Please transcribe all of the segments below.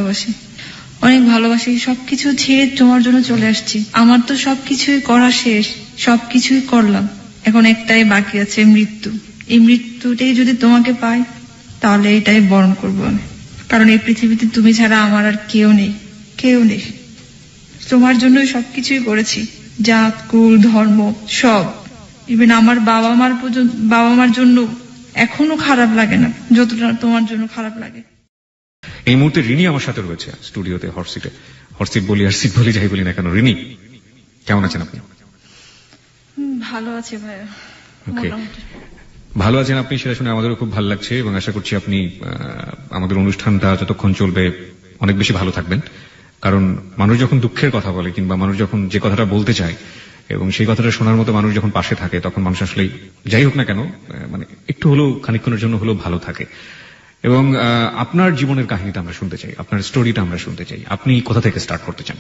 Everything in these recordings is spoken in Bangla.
ভালোবাসি, অনেক ভালোবাসি। সবকিছু ছেড়ে তোমার জন্য চলে আসছি। আমার তো সবকিছুই করা শেষ, সবকিছুই করলাম, এখন একটাই বাকি আছে, মৃত্যু। এই মৃত্যুটাই যদি তোমাকে পাই তাহলে এটাই বরণ করবো আমি, কারণ এই পৃথিবীতে তুমি ছাড়া আমার আর কেউ নেই, কেউ নেই। তোমার জন্য সবকিছুই করেছি, জাত কুল ধর্ম সব। ইভেন আমার বাবা মার জন্য এখনো খারাপ লাগে না যতটা তোমার জন্য খারাপ লাগে। এই মুহূর্তে রিনি আমার সাথে রয়েছে স্টুডিওতে, হটসিটে। হটসিট বলি আর সিট বলি, যাই বলি না কেন। রিনি, কেমন আছেন আপনি? ভালো আছে ভাইয়া, মোটামুটি ভালো আছেন আপনি, সেটা শুনে আমাদেরও খুব ভালো লাগছে এবং আশা করছি আপনি আমাদের অনুষ্ঠানটা যতক্ষণ চলবে অনেক বেশি ভালো থাকবেন। কারণ মানুষ যখন দুঃখের কথা বলে কিংবা মানুষ যখন যে কথাটা বলতে চায় এবং সেই কথাটা শোনার মতো মানুষ যখন পাশে থাকে, তখন মানুষ আসলে যাই হোক না কেন মানে একটু হলেও খানিকক্ষণের জন্য হলেও ভালো থাকে। এবং আপনার জীবনের কাহিনীটা আমরা শুনতে চাই, আপনার স্টোরিটা আমরা শুনতে চাই। আপনি কোথা থেকে স্টার্ট করতে চান?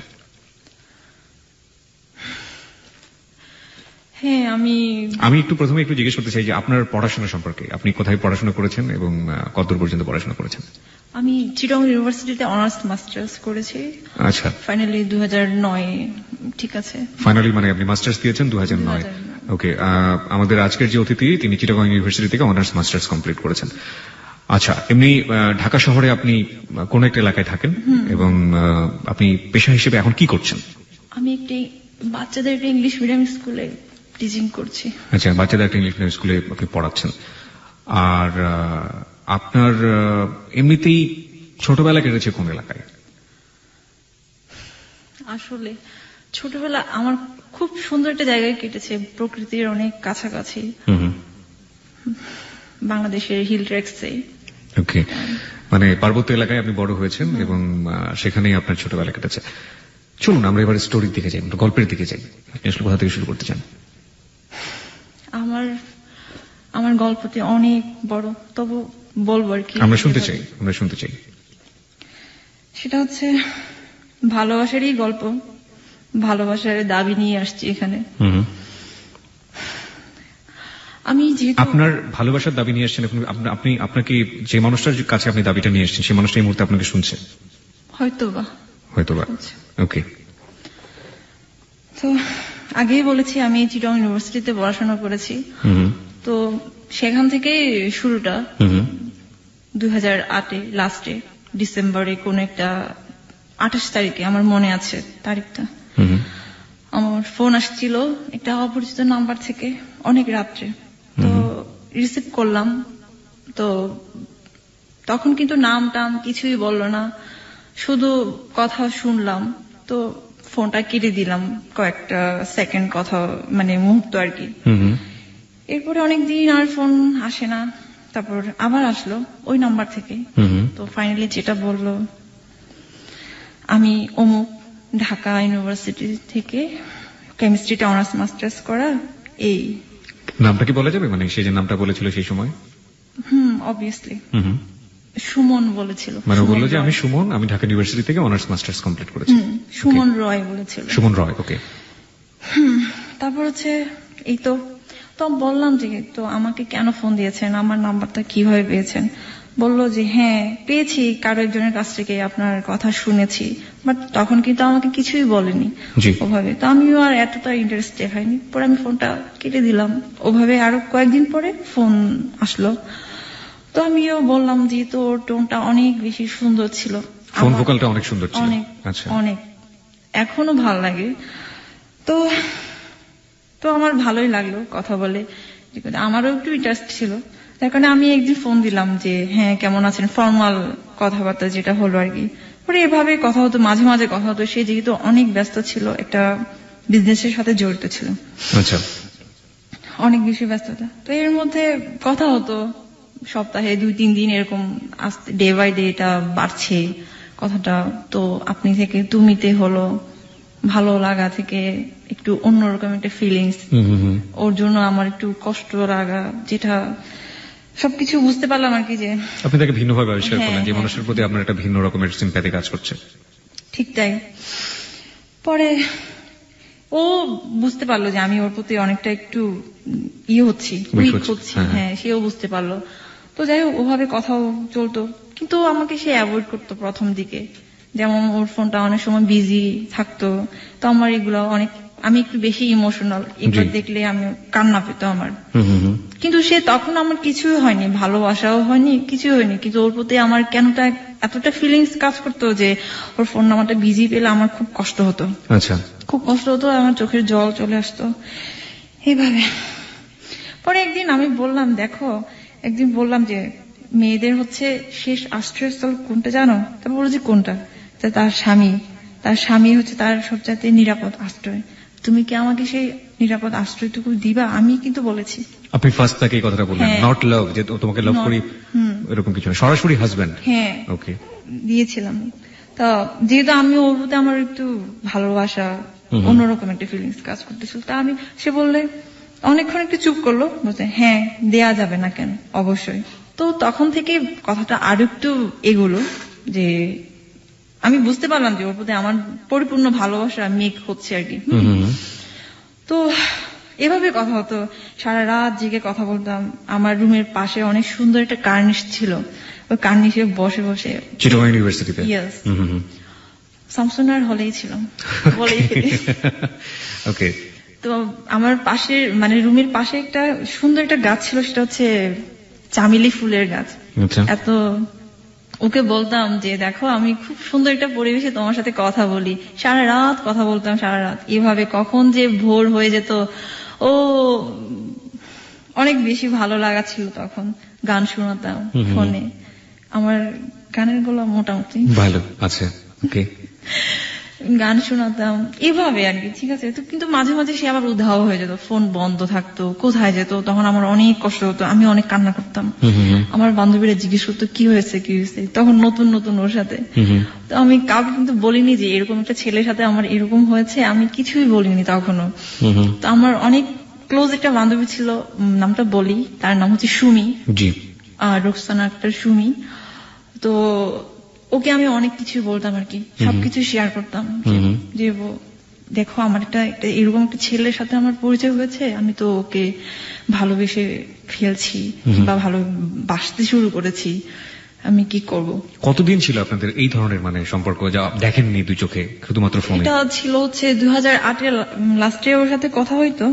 হ্যাঁ, আমি একটু প্রথমে একটু জিজ্ঞেস করতে চাই যে আপনার পড়াশোনা সম্পর্কে, আপনি কোথায় পড়াশোনা করেছেন এবং কতদূর পর্যন্ত পড়াশোনা করেছেন? আমি চিটং ইউনিভার্সিটিতে অনার্স মাস্টার্স করেছি। আচ্ছা, ফাইনালি 2009। ঠিক আছে, ফাইনালি মানে আপনি মাস্টার্স দিয়েছেন 2009। ওকে, আমাদের আজকের যে অতিথি তিনি চিটাগং ইউনিভার্সিটি থেকে অনার্স মাস্টার্স কমপ্লিট করেছেন। আচ্ছা, এমনি ঢাকা শহরে আপনি কোন একটা এলাকায় থাকেন এবং আপনি পেশা হিসেবে এখন কি করছেন? আমি একটি বাচ্চাদের ইংলিশ মিডিয়াম স্কুলে টিচিং করছি। আচ্ছা, বাচ্চাদের একটা ইংলিশ মিডিয়াম স্কুলে আপনি পড়াচ্ছেন। আর আপনার এমনিতেই ছোটবেলা কেটেছে কোন এলাকায়? আসলে ছোটবেলা আমার খুব সুন্দর একটা জায়গায় কেটেছে, প্রকৃতির অনেক কাছাকাছি, বাংলাদেশের হিল ট্রেক্সে। ওকে, মানে পার্বত্য এলাকায় আপনি বড় হয়েছেন এবং সেখানেই আপনার ছোটবেলা কেটেছে। চলুন আমরা এবার স্টোরির দিকে যাই, গল্পের দিকে যাই। আপনি আসলে কোথা থেকে শুরু করতে চান? আমার গল্পটি অনেক বড়, তবু বলবো আর কি। আমরা শুনতে চাই। সেটা হচ্ছে ভালোবাসারই গল্প, ভালোবাসার দাবি নিয়ে আসছি এখানে। আমি যেহেতু আপনার ভালোবাসার দাবি নিয়ে আসছেন, আপনি আপনাকে যে মানুষটার কাছে আপনি দাবিটা নিয়ে আসছেন সেই মানুষটা এই মুহূর্তে আপনাকে শুনছে হয়তোবা। ওকে, তো আগেই বলেছি আমি চিটং ইউনিভার্সিটিতে পড়াশোনা করেছি। তো সেখান থেকে শুরুটা 2008 লাস্টে ডিসেম্বরে কোন একটা 28 তারিখে, আমার মনে আছে তারিখটা। আমার ফোন আসছিল একটা অপরিচিত নাম্বার থেকে অনেক রাত্রে। তো রিসিভ করলাম, তো তখন কিন্তু নাম টাম কিছুই বললো না, শুধু কথা শুনলাম। তো ফোনটা কেটে দিলাম, কয়েকটা সেকেন্ড কথা মানে মুহূর্ত আর কি। এরপরে অনেকদিন আর ফোন আসে না, তারপর আবার আসলো ওই নাম্বার থেকে। তো ফাইনালি যেটা বললো, আমি অমুক ঢাকা ইউনিভার্সিটি থেকে কেমিস্ট্রিতে অনার্স মাস্টার্স করা। এই নামটা কি বলা যাবে, মানে সে যে নামটা বলেছিল সেই সময়? অবভিয়াসলি সুমন বলেছিল। মানে বললো যে আমি সুমন, আমি ঢাকা ইউনিভার্সিটি থেকে অনার্স মাস্টার্স কমপ্লিট করেছি। সুমন রয় বলেছিল। সুমন রয়, ওকে। তারপর হচ্ছে এই তো বললাম যে তো আমাকে কেন ফোন দিয়েছেন, আমার নাম্বারটা কিভাবে পেয়েছেন? বললো যে হ্যাঁ পেয়েছি, কারো একজনের কাছ থেকে আপনার কথা শুনেছি, বাট তখন কিন্তু আমাকে কিছুই বলেনি ওভাবে। তো আমিও আর এতটা ইন্টারেস্ট দেখাইনি, পরে আমি ফোনটা কেটে দিলাম। ওভাবে আরো কয়েকদিন পরে ফোন আসলো, তো আমিও বললাম যে তো ওর টোনটা অনেক বেশি সুন্দর ছিল, ফোন ভোকালটা অনেক সুন্দর ছিল, অনেক, এখনো ভালো লাগে। তো আমার ভালোই লাগলো কথা বলে, আমারও একটু ইন্টারেস্ট ছিল, তার কারণে আমি একদিন ফোন দিলাম যে হ্যাঁ কেমন আছেন, ফর্মাল কথাবার্তা যেটা হলো আর কি। পরে এভাবে কথা হতো, মাঝে মাঝে কথা হতো। সে যেহেতু অনেক ব্যস্ত ছিল, একটা বিজনেসের সাথে জড়িত ছিল, আচ্ছা, অনেক বেশি ব্যস্ততা। তো এর মধ্যে কথা হতো সপ্তাহে 2-3 দিন এরকম, আস্তে ডে বাই ডে এটা বাড়ছে কথাটা। তো আপনি থেকে তুমিতে হলো, ভালো লাগা থেকে একটু অন্যরকম একটা ফিলিংস, ওর জন্য আমার একটু কষ্ট লাগা, যেটা সবকিছু বুঝতে পারলাম আর কি, যে আপনি তাকে ভিন্নভাবে আবিষ্কার করলেন, যে মানুষের প্রতি আপনার একটা ভিন্ন রকমের সিম্প্যাথি কাজ করছে। ঠিক তাই। পরে ও বুঝতে পারলো যে আমি ওর প্রতি অনেকটা একটু হচ্ছি, হ্যাঁ সেও বুঝতে পারলো। তো যাই হোক ওভাবে কথাও চলতো, কিন্তু আমাকে সে অ্যাভয়েড করতো প্রথম দিকে, যেমন ওর ফোনটা অনেক সময় বিজি থাকতো, তো আমার এগুলো অনেক, আমি একটু বেশি ইমোশনাল, এগুলো দেখলে আমি কান্না পেতো আমার। কিন্তু সে তখন আমার কিছুই হয়নি, ভালোবাসাও হয়নি, কিছুই হয়নি, কিন্তু ওর প্রতি আমার কেনটা এতটা ফিলিংস কাজ করতো যে ওর ফোন নাম্বারটা বিজি পেলে আমার খুব কষ্ট হতো। আচ্ছা, খুব কষ্ট হতো, আমার চোখের জল চলে আসতো এইভাবে। পরে একদিন আমি বললাম, দেখো, একদিন বললাম যে মেয়েদের হচ্ছে শেষ আশ্রয়স্থল কোনটা জানো? তারপর বলছি কোনটা? তার স্বামী হচ্ছে তার সবচাইতে নিরাপদ আশ্রয়। তুমি কি আমাকে সেই নিরাপদ আশ্রয়টুকু দিবা? আমি কিন্তু বলেছি। আপনি ফার্স্ট তাকে এই কথাটা বললেন, নট লাভ, যে তোমাকে লাভ করি এরকম কিছু না, সরাসরি হাজবেন্ড। হ্যাঁ, ওকে দিয়েছিলাম। তো যেহেতু আমি ওর প্রতি আমার একটু ভালোবাসা, অন্যরকম একটা ফিলিংস কাজ করতেছিল, তা আমি, সে বললে অনেকক্ষণ একটু চুপ করলো, বলতে হ্যাঁ দেয়া যাবে না কেন, অবশ্যই। তো তখন থেকে কথাটা আরো একটু এগোলো, যে আমি বুঝতে পারলাম যে ওর প্রতি আমার পরিপূর্ণ ভালোবাসা মেক হচ্ছে আর কি। তো এভাবে কথা হতো, সারা রাত জেগে কথা বলতাম। আমার রুমের পাশে অনেক সুন্দর একটা কার্নিশ ছিল, ওই কার্নিশে বসে বসে, চিটাগং ইউনিভার্সিটিতে, শামসুনার হলেই ছিলাম বলেই ফেলি। ওকে। তো আমার পাশের, মানে রুমের পাশে একটা সুন্দর একটা গাছ ছিল, সেটা হচ্ছে চামেলি ফুলের গাছ। এত ওকে বলতাম যে দেখো আমি খুব সুন্দর একটা পরিবেশে তোমার সাথে কথা বলি, সারা রাত কথা বলতাম, সারা রাত এভাবে কখন যে ভোর হয়ে যেত। ও অনেক বেশি ভালো লাগা ছিল তখন, গান শোনাতাম ফোনে, আমার গানের গুলো মোটামুটি ভালো আছে, ওকে, গান শোনাতাম এভাবে আর কি, ঠিক আছে। তো কিন্তু মাঝে মাঝে সে আবার উধাও হয়ে যেত, ফোন বন্ধ থাকতো, কোথায় যেত, তখন আমার অনেক কষ্ট হতো, আমি অনেক কান্না করতাম। আমার বান্ধবীরা জিজ্ঞেস করতো কি হয়েছে, তখন নতুন নতুন ওর সাথে। তো আমি কাউকে কিন্তু বলিনি যে এরকম একটা ছেলের সাথে আমার এরকম হয়েছে, আমি কিছুই বলিনি তখনও। তো আমার অনেক ক্লোজ একটা বান্ধবী ছিল, নামটা বলি, তার নাম হচ্ছে সুমি, রোকসানা আক্তার সুমি। তো ওকে আমি অনেক কিছু বলতাম আর কি, সবকিছু শেয়ার করতাম, যে দেখো আমার একটা এরকম একটা ছেলের সাথে আমার পরিচয় হয়েছে, আমি তো ওকে ভালোবেসে ফেলছি বা ভালোবাসতে শুরু করেছি, আমি কি করব। কতদিন ছিল আপনাদের এই ধরনের মানে সম্পর্ক, যা দেখেননি দুই চোখে, শুধুমাত্র ফোনে? এটা ছিল হচ্ছে 2008 লাস্টে ওর সাথে কথা হইতো,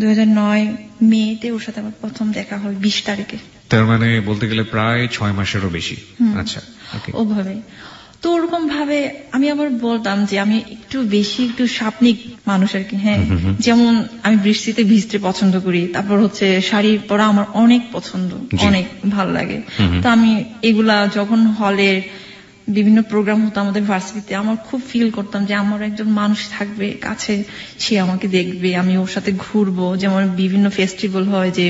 2009 মেতে ওর সাথে আমার প্রথম দেখা হয় 20 তারিখে। তার মানে বলতে গেলে প্রায় 6 মাসেরও বেশি। আচ্ছা, ওভাবে। তো ওরকম ভাবে আমি আবার বলতাম যে আমি একটু বেশি একটু স্বপ্নিক মানুষ আর কি। হ্যাঁ, যেমন আমি বৃষ্টিতে ভিজতে পছন্দ করি, তারপর হচ্ছে শাড়ি পরা আমার অনেক পছন্দ, অনেক ভালো লাগে। তো আমি এগুলা যখন হলের বিভিন্ন প্রোগ্রাম হতো আমাদের ভার্সিটিতে, আমার খুব ফিল করতাম যে আমার একজন মানুষ থাকবে কাছে, সে আমাকে দেখবে, আমি ওর সাথে ঘুরবো। যেমন বিভিন্ন ফেস্টিভ্যাল হয়, যে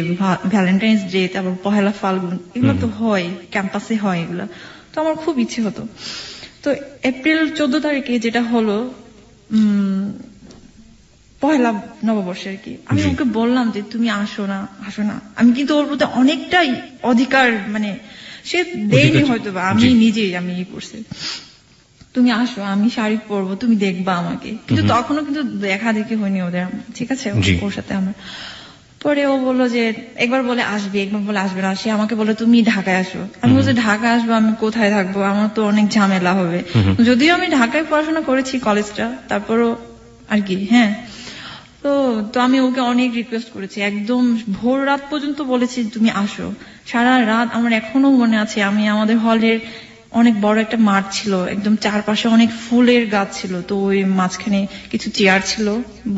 ভ্যালেন্টাইন্স ডে, তারপর পহেলা ফাল্গুন, এগুলো তো হয়, ক্যাম্পাসে হয় এগুলা। তো আমার খুব ইচ্ছে হতো। তো এপ্রিল 14 তারিখে যেটা হলো পহেলা নববর্ষে আর কি, আমি ওকে বললাম যে তুমি আসো না। আমি কিন্তু ওর প্রতি অনেকটাই অধিকার, মানে সে দেয়নি হয়তো, বা আমি নিজেই আমি করছি, তুমি আসো, আমি শাড়ি পরবো, তুমি দেখবা আমাকে। কিন্তু তখনও কিন্তু দেখা দেখি হয়নি ওদের, ঠিক আছে, ওর সাথে আমার। পরে ও বললো যে একবার বলে আসবে, একবার বলে আসবে না। সে আমাকে বলে তুমি ঢাকায় আসো। আমি বলছি ঢাকা আসবো, আমি কোথায় থাকবো, আমার তো অনেক ঝামেলা হবে। যদিও আমি ঢাকায় পড়াশোনা করেছি কলেজটা, তারপরও আর কি। হ্যাঁ, তো আমি ওকে অনেক রিকোয়েস্ট করেছি, একদম ভোর রাত পর্যন্ত বলেছি তুমি আসো। সারা রাত আমার এখনো মনে আছে, আমি আমাদের হলের অনেক বড় একটা মাঠ ছিল, একদম চারপাশে অনেক ফুলের গাছ ছিল, তো ওই মাঝখানে কিছু চেয়ার ছিল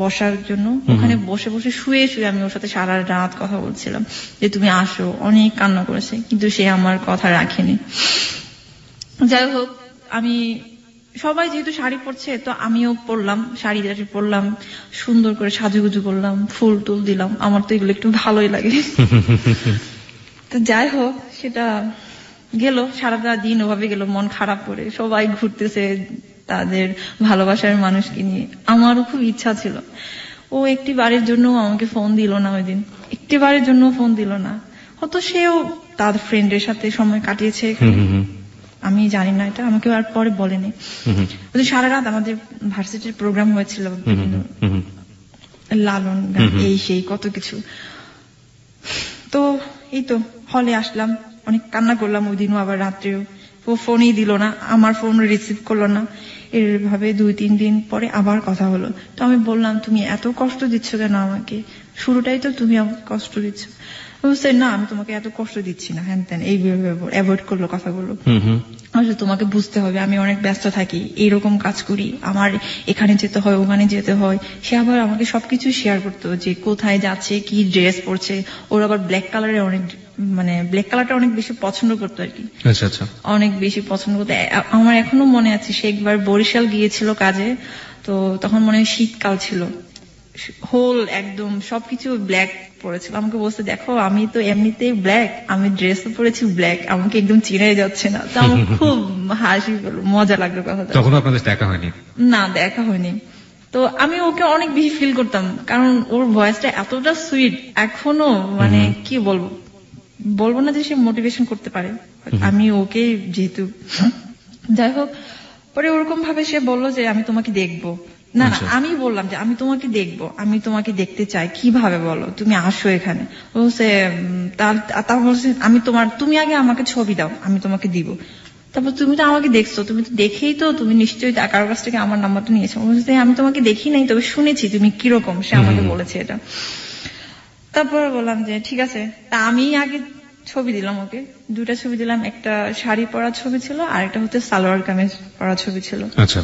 বসার জন্য, ওখানে বসে বসে শুয়ে শুয়ে আমি ওর সাথে সারা রাত কথা বলছিলাম যে তুমি আসো। অনেক কান্না করেছে, কিন্তু সে আমার কথা রাখেনি। যাই হোক, আমি সবাই যেহেতু শাড়ি পরছে, তো আমিও পরলাম, শাড়ি পরলাম, সুন্দর করে সাজুগুজু করলাম, ফুল টুল দিলাম, আমার তো এগুলো একটু ভালোই লাগে। তো যাই হোক, সেটা গেল, সারাটা দিন ওভাবে গেল, মন খারাপ করে সবাই ঘুরতেছে তাদের ভালোবাসার মানুষকে নিয়ে। আমারও খুব ইচ্ছা ছিল। ও একটি বারের জন্য আমাকে ফোন দিল না, ওই দিন একটি বারের জন্য ফোন দিল না। হয়তো সেও তার ফ্রেন্ডের সাথে সময় কাটিয়েছে এখানে, আমি জানি না, এটা আমাকে আর পরে বলেনি। সারা রাত আমাদের ভার্সিটির প্রোগ্রাম হয়েছিল, লালন গান, এই সেই কত কিছু। তো এই তো হলে আসলাম, অনেক কান্না করলাম ওই দিনও, আবার রাত্রেও। ও ফোনই দিল না, আমার ফোন রিসিভ করলো না। এভাবে 2-3 দিন পরে আবার কথা হলো। তো আমি বললাম তুমি এত কষ্ট দিচ্ছ কেন আমাকে, শুরুটাই তো তুমি আমাকে কষ্ট দিচ্ছ। বলছে না আমি তোমাকে এত কষ্ট দিচ্ছি না, হ্যান ত্যান এইভাবে অ্যাভয়েড করলো কথাগুলো। আসলে তোমাকে বুঝতে হবে আমি অনেক ব্যস্ত থাকি, এইরকম কাজ করি, আমার এখানে যেতে হয় ওখানে যেতে হয়। সে আবার আমাকে সবকিছু শেয়ার করতো, যে কোথায় যাচ্ছে, কি ড্রেস পরছে। ওর আবার ব্ল্যাক কালারের অনেক, মানে ব্ল্যাক কালারটা অনেক বেশি পছন্দ করতো আর কি। আচ্ছা আচ্ছা, অনেক বেশি পছন্দ করতো। আমার এখনো মনে আছে সে একবার বরিশাল গিয়েছিল কাজে, তো তখন মনে হয় শীতকাল ছিল, হোল একদম সবকিছু ব্ল্যাক পরেছিল। আমাকে বলতে দেখো আমি তো এমনিতেই ব্ল্যাক, আমি ড্রেসও পরেছি ব্ল্যাক, আমাকে একদম চিনাই যাচ্ছে না। তো আমার খুব হাসি পেল, মজা লাগলো কথাটা। তখন আপনাদের দেখা হয়নি? না, দেখা হয়নি। তো আমি ওকে অনেক বেশি ফিল করতাম, কারণ ওর ভয়েসটা এতটা সুইট এখনো, মানে কি বলবো না যে সে মোটিভেশন করতে পারে, আমি ওকে যেহেতু যাই হোক। পরে ওরকম ভাবে সে বললো যে আমি তোমাকে দেখবো। না না, আমি বললাম যে আমি তোমাকে দেখবো, আমি তোমাকে দেখতে চাই, কিভাবে বলো, তুমি আসো এখানে। বলছে তারপর বলছে তুমি আগে আমাকে ছবি দাও, আমি তোমাকে দিব। তারপর তুমি তো আমাকে দেখছো, তুমি তো দেখেই তো, তুমি নিশ্চয়ই কারোর কাছ থেকে আমার নাম্বারটা নিয়েছো। বলছে আমি তোমাকে দেখি নাই, তবে শুনেছি তুমি কিরকম, সে আমাকে বলেছে এটা। তারপর বললাম যে ঠিক আছে। তা আমি আগে ছবি দিলাম ওকে, 2টা ছবি দিলাম, একটা শাড়ি পরা ছবি ছিল আর একটা হচ্ছে সালোয়ার কামিজ পরা ছবি ছিল। আচ্ছা।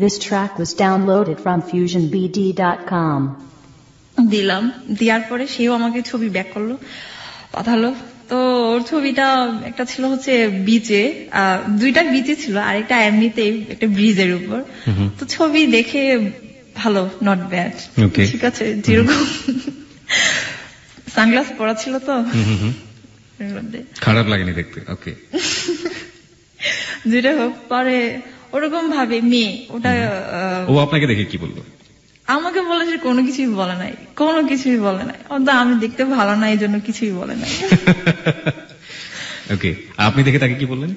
This track was downloaded from fusionbd.com. দিলাম, দেওয়ার পরে সেও আমাকে ছবি ব্যাক করলো, পাঠালো। তো ওর ছবিটা একটা ছিল হচ্ছে বিচে, 2টা বিচে ছিল, আর একটা এমনিতে একটা ব্রিজের উপর। তো ছবি দেখে ভালো, নট ব্যাড, ঠিক আছে, যেরকম সানগ্লাস পরা ছিল তো খারাপ লাগেনি দেখতে। ওকে, যেটা হোক। পরে ওরকম ভাবে মেয়ে ওটা, ও আপনাকে দেখে কি বললো? আমাকে বলেছে কোনো কিছুই বলে নাই, কোনো কিছুই বলে নাই। আমি দেখতে ভালো না, এই জন্য কিছুই বলে নাই। ওকে, আপনি দেখে তাকে কি বললেন?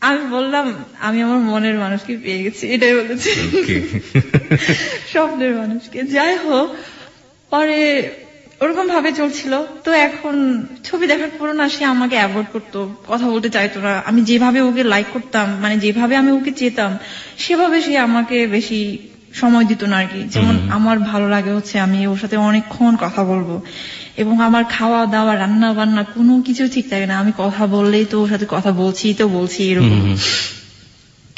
আমি বললাম আমি আমার মনের মানুষকে পেয়ে গেছি, এটাই বলেছি, স্বপ্নের মানুষকে। যাই হোক, পরে ওরকম ভাবে চলছিল। তো এখন ছবি দেখার পর না সে আমাকে অ্যাভয়েড করতো, কথা বলতে চাইতো না। আমি যেভাবে ওকে লাইক করতাম, মানে যেভাবে আমি ওকে চেতাম, সেভাবে সে আমাকে বেশি সময় দিত না আর কি। যেমন আমার ভালো লাগে হচ্ছে আমি ওর সাথে অনেকক্ষণ কথা বলবো, এবং আমার খাওয়া দাওয়া রান্না বান্না কোনো কিছু ঠিক থাকে না, আমি কথা বললেই তো ওর সাথে কথা বলছি এরকম।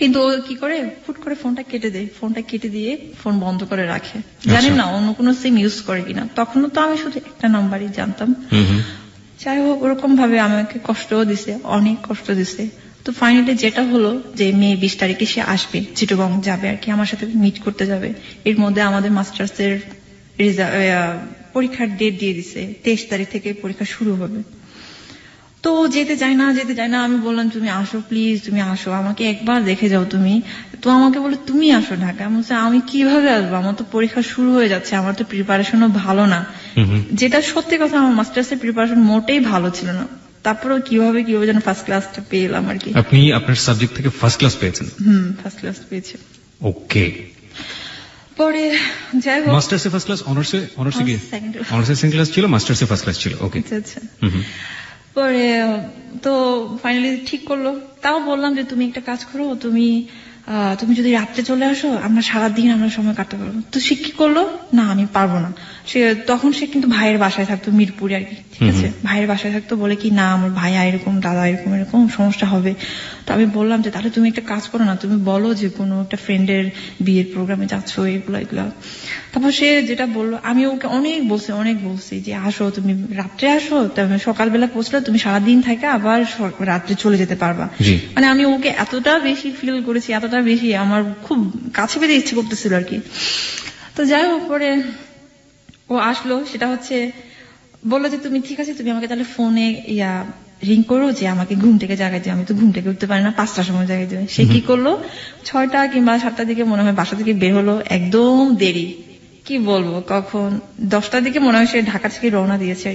কিন্তু ও কি করে, ফুট করে ফোনটা কেটে দিয়ে ফোন বন্ধ করে রাখে। জানি না অন্য কোনো সিম ইউজ করে কিনা, তখনও তো আমি শুধু একটা নাম্বারই জানতাম। যাই হোক, ওরকম ভাবে আমাকে কষ্টও দিছে, অনেক কষ্ট দিছে। তো ফাইনালি যেটা হলো যে মে 20 তারিখে সে আসবে, চিটাগং যাবে আর কি, আমার সাথে মিট করতে যাবে। এর মধ্যে আমাদের মাস্টার্স এর পরীক্ষার ডেট দিয়ে দিছে, 23 তারিখ থেকে পরীক্ষা শুরু হবে। তো যেতে চাই না। আমি বললাম তুমি আসো, প্লিজ তুমি আসো, আমাকে একবার দেখে যাও তুমি। তো আমাকে বলে তুমি আসো ঢাকা। আমি কিভাবে আসবো, আমার তো পরীক্ষা শুরু হয়ে যাচ্ছে, আমার তো প্রিপারেশনও ভালো না। যেটা সত্যি কথা, আমার মাস্টার্স এর প্রিপারেশন মোটেই ভালো ছিল না। তারপরেও কিভাবে যেন ফার্স্ট ক্লাসটা পেলাম আর কি। আপনি আপনার সাবজেক্ট থেকে ফার্স্ট ক্লাস পেয়েছেন? ফার্স্ট ক্লাস পেয়েছি। ওকে। পরে যাই হোক, মাস্টার্সে ফার্স্ট ক্লাস, অনার্সে সেকেন্ড ক্লাস ছিল, মাস্টার্সে ফার্স্ট ক্লাস ছিল। ওকে, আচ্ছা। পরে তো ফাইনালি ঠিক করলো। তাও বললাম যে তুমি একটা কাজ করো, তুমি যদি রাত্রে চলে আসো, আমরা সারাদিন আমরা সময় কাটাতে পারবো। তো সে কি করলো, না আমি পারবো না। তখন সে কিন্তু ভাইয়ের বাসায় থাকতো, মিরপুরে আর কি, ঠিক আছে, ভাইয়ের বাসায় থাকতো। বলে কি না আমার ভাইয়া এরকম, দাদা এরকম সমস্যা হবে। তো আমি বললাম যে তাহলে তুমি একটা কাজ করো না, তুমি বলো যে কোনো একটা ফ্রেন্ডের বিয়ের প্রোগ্রামে যাচ্ছ, এগুলা। তারপর সে যেটা বললো, আমি ওকে অনেক বলছি যে আসো, তুমি রাত্রে আসো, সকালবেলা পৌঁছলে তুমি সারাদিন থাকে আবার রাত্রে চলে যেতে পারবা। মানে আমি ওকে এতটা বেশি ফিল করেছি, এতটা বেশি আমার খুব কাছে পেতে ইচ্ছে করতেছিল আর কি। তো যাই হোক, পরে ও আসলো, সেটা হচ্ছে বললো যে তুমি ঠিক আছে, তুমি আমাকে তাহলে ফোনে রিং করো যে আমাকে ঘুম থেকে জাগাই দিও। আমি তো ঘুম থেকে উঠতে পারি না, 5টার সময় জাগাই দিও। সে কি করলো, 6টা কিংবা 7টার দিকে মনে হয় বাসা থেকে বের হলো, একদম দেরি, কি বলবো, কখন 10টার দিকে মনে হয় সে ঢাকা থেকে রওনা দিয়েছে।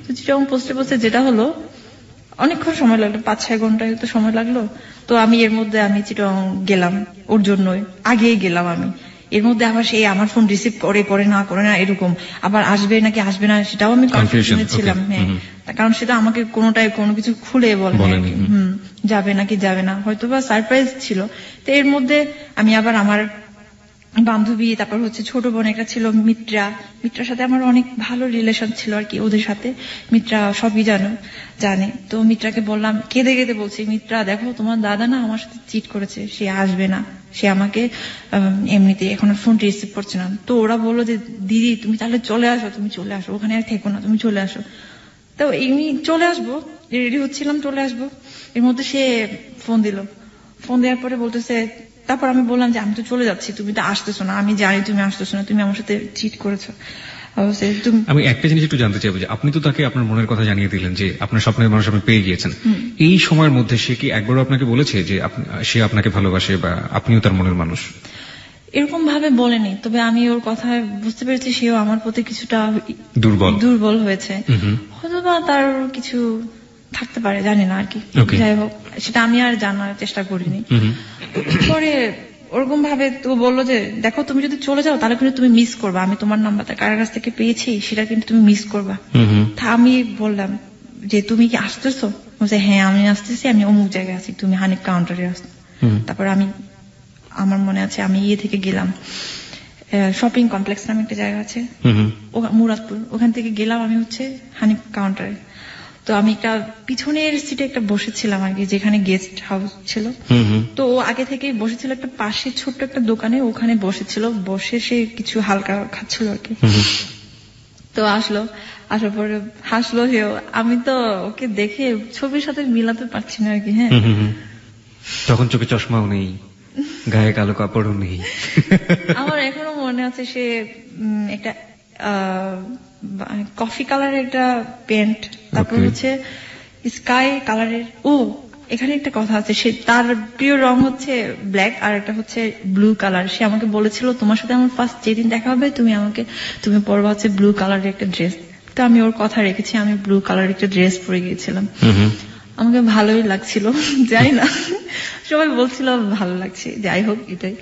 তো চিটাগং পৌঁছতে যেটা হলো অনেকক্ষণ সময় লাগলো, 5-6 ঘন্টা তো সময় লাগলো। তো আমি এর মধ্যে চিটাগং গেলাম, ওর জন্যই আগেই গেলাম আমি। এর মধ্যে আবার সে আমার ফোন রিসিভ করে না এরকম, আবার আসবে নাকি আসবে না সেটাও আমি কনফিউশনে ছিলাম। হ্যাঁ, কারণ সেটা আমাকে কোনোটাই কোনো কিছু খুলে বলেনি, যাবে নাকি যাবে না, হয়তো বা সারপ্রাইজ ছিল। তো এর মধ্যে আমি আবার আমার বান্ধবী, তারপর হচ্ছে ছোট বোন একটা ছিল মিত্রার সাথে আমার অনেক ভালো রিলেশন ছিল আর কি, ওদের সাথে। মিত্রা সবই জানে। তো মিত্রাকে বললাম, কেঁদে কেঁদে বলছি, মিত্রা দেখো তোমার দাদা না আমার সাথে চিট করেছে, সে আসবে না, সে আমাকে এমনিতে এখন ফোন রিসিভ করছে না। তো ওরা বললো যে দিদি তুমি তাহলে চলে আসো, ওখানে আর থেকো না, তুমি চলে আসো। তো এমনি চলে আসবো, রেডি হচ্ছিলাম, চলে আসবো। এর মধ্যে সে ফোন দেওয়ার পরে বলতেছে, তারপর আমি বললাম যে আমি তো চলে যাচ্ছি, তুমি তো আসতেছো না, আমি জানি তুমি আসতেছো না, তুমি আমার সাথে চিট করেছো। আমি একটা জিনিস একটু জানতে চাইবো যে আপনি তো তাকে আপনার মনের কথা জানিয়ে দিলেন যে আপনার স্বপ্নের মানুষ আপনি পেয়ে গিয়েছেন, এই সময়ের মধ্যে সে কি একবারও আপনাকে বলেছে যে সে আপনাকে ভালোবাসে বা আপনিও তার মনের মানুষ? এরকম ভাবে বলেনি, তবে আমি ওর কথায় বুঝতে পেরেছি সেও আমার প্রতি কিছুটা দুর্বল হয়েছে, হয়তো বা তার কিছু থাকতে পারে, জানি না আর কি। যাই হোক, সেটা আমি আর জানার চেষ্টা করিনি। পরে ওরকম ভাবে তো বললো যে দেখো তুমি যদি চলে যাও তাহলে কিন্তু তুমি মিস করবা, আমি তোমার নাম্বারটা কার কাছ থেকে পেয়েছি সেটা কিন্তু তুমি মিস করবা। তা আমি বললাম যে তুমি কি আসতেছো? বলছে হ্যাঁ আমি আসতেছি, আমি অমুক জায়গায় আছি, তুমি হানিফ কাউন্টারে আসো। তারপর আমার মনে আছে আমি থেকে গেলাম, শপিং কমপ্লেক্স নামে একটা জায়গা আছে মুরাদপুর, ওখান থেকে গেলাম আমি হচ্ছে হানিফ কাউন্টারে। তো আমি একটা পিছনের সিটে একটা বসেছিলাম আর কি, যেখানে গেস্ট হাউস ছিল। তো ও আগে থেকে বসেছিল একটা পাশে ছোট্ট একটা দোকানে, ওখানে বসে সে কিছু হালকা খাচ্ছিল আর কি। তো আসার পরে হাসলো সেও, আমি তো ওকে দেখে ছবির সাথে মিলাতে পারছি না আর কি। হ্যাঁ, তখন চোখে চশমাও নেই, গায়ে কালো কাপড়ও নেই। আমার এখনো মনে আছে সে একটা কফি কালারের একটা প্যান্ট, তারপর হচ্ছে স্কাই কালারের। এখানে একটা কথা আছে, সে তার প্রিয় রং হচ্ছে ব্ল্যাক আর একটা হচ্ছে ব্লু কালার। সে আমাকে বলেছিল তোমার সাথে আমার ফার্স্ট যেদিন দেখা হবে তুমি পরবা হচ্ছে ব্লু কালারের একটা ড্রেস। তো আমি ওর কথা রেখেছি, আমি ব্লু কালারের একটা ড্রেস পরে গিয়েছিলাম। আমাকে ভালোই লাগছিল, যাই না সবাই বলছিল ভালো লাগছে, যাই হোক এটাই।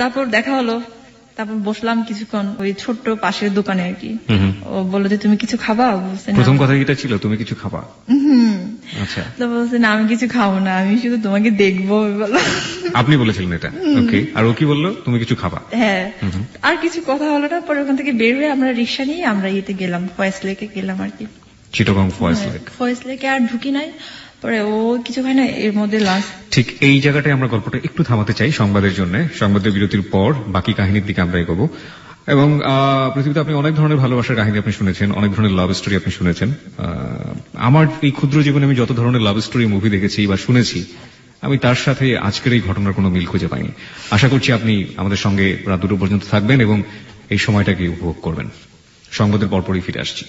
তারপর দেখা হলো, তারপর বসলাম কিছুক্ষণ ওই ছোট্ট পাশের দোকানে আর কি। ও বললো যে তুমি কিছু খাবা? প্রথম কথা এটা ছিল তুমি কিছু খাবা? আচ্ছা। তো বলছে না আমি কিছু খাবো না, আমি শুধু তোমাকে দেখবো। আপনি বলেছিলেন এটা? ওকে। আর ও কি বললো? তুমি কিছু খাবা? হ্যাঁ। আর কিছু কথা হলো না, পরে ওখান থেকে বের হয়ে আমরা রিক্সা নিয়ে আমরা গেলাম, ফয়েজ লেকে গেলাম আর কি। চিটাগং ফয়েজ লেকে আর ঢুকি নাই, পরে ও কিছু হয় না, এর মধ্যে লাস্ট। ঠিক এই জায়গাটায় আমরা গল্পটা একটু থামাতে চাই সংবাদের জন্য। সংবাদের বিরতির পর বাকি কাহিনীর দিকে আমরা এগোবো। এবং পৃথিবীতে আপনি অনেক ধরনের ভালোবাসার কাহিনী আপনি শুনেছেন, অনেক ধরনের লাভ স্টোরি আপনি শুনেছেন। আমার এই ক্ষুদ্র জীবনে আমি যত ধরনের লাভ স্টোরি মুভি দেখেছি বা শুনেছি, আমি তার সাথে আজকের এই ঘটনার কোনো মিল খুঁজে পাইনি। আশা করছি আপনি আমাদের সঙ্গে রাত 2টো পর্যন্ত থাকবেন এবং এই সময়টাকে উপভোগ করবেন। সংবাদের পরপরই ফিরে আসছি।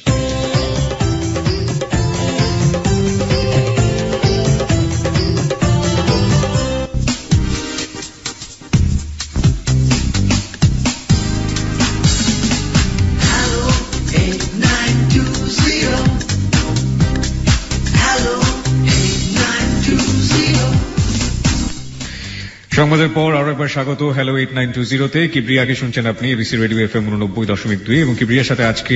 সংবাদের পর আরো একবার স্বাগত হ্যালো 8920-তে। কিবরিয়াকে শুনছেন আপনি এবিসি রেডিও FM 89.2 এবং কিবরিয়ার সাথে আজকে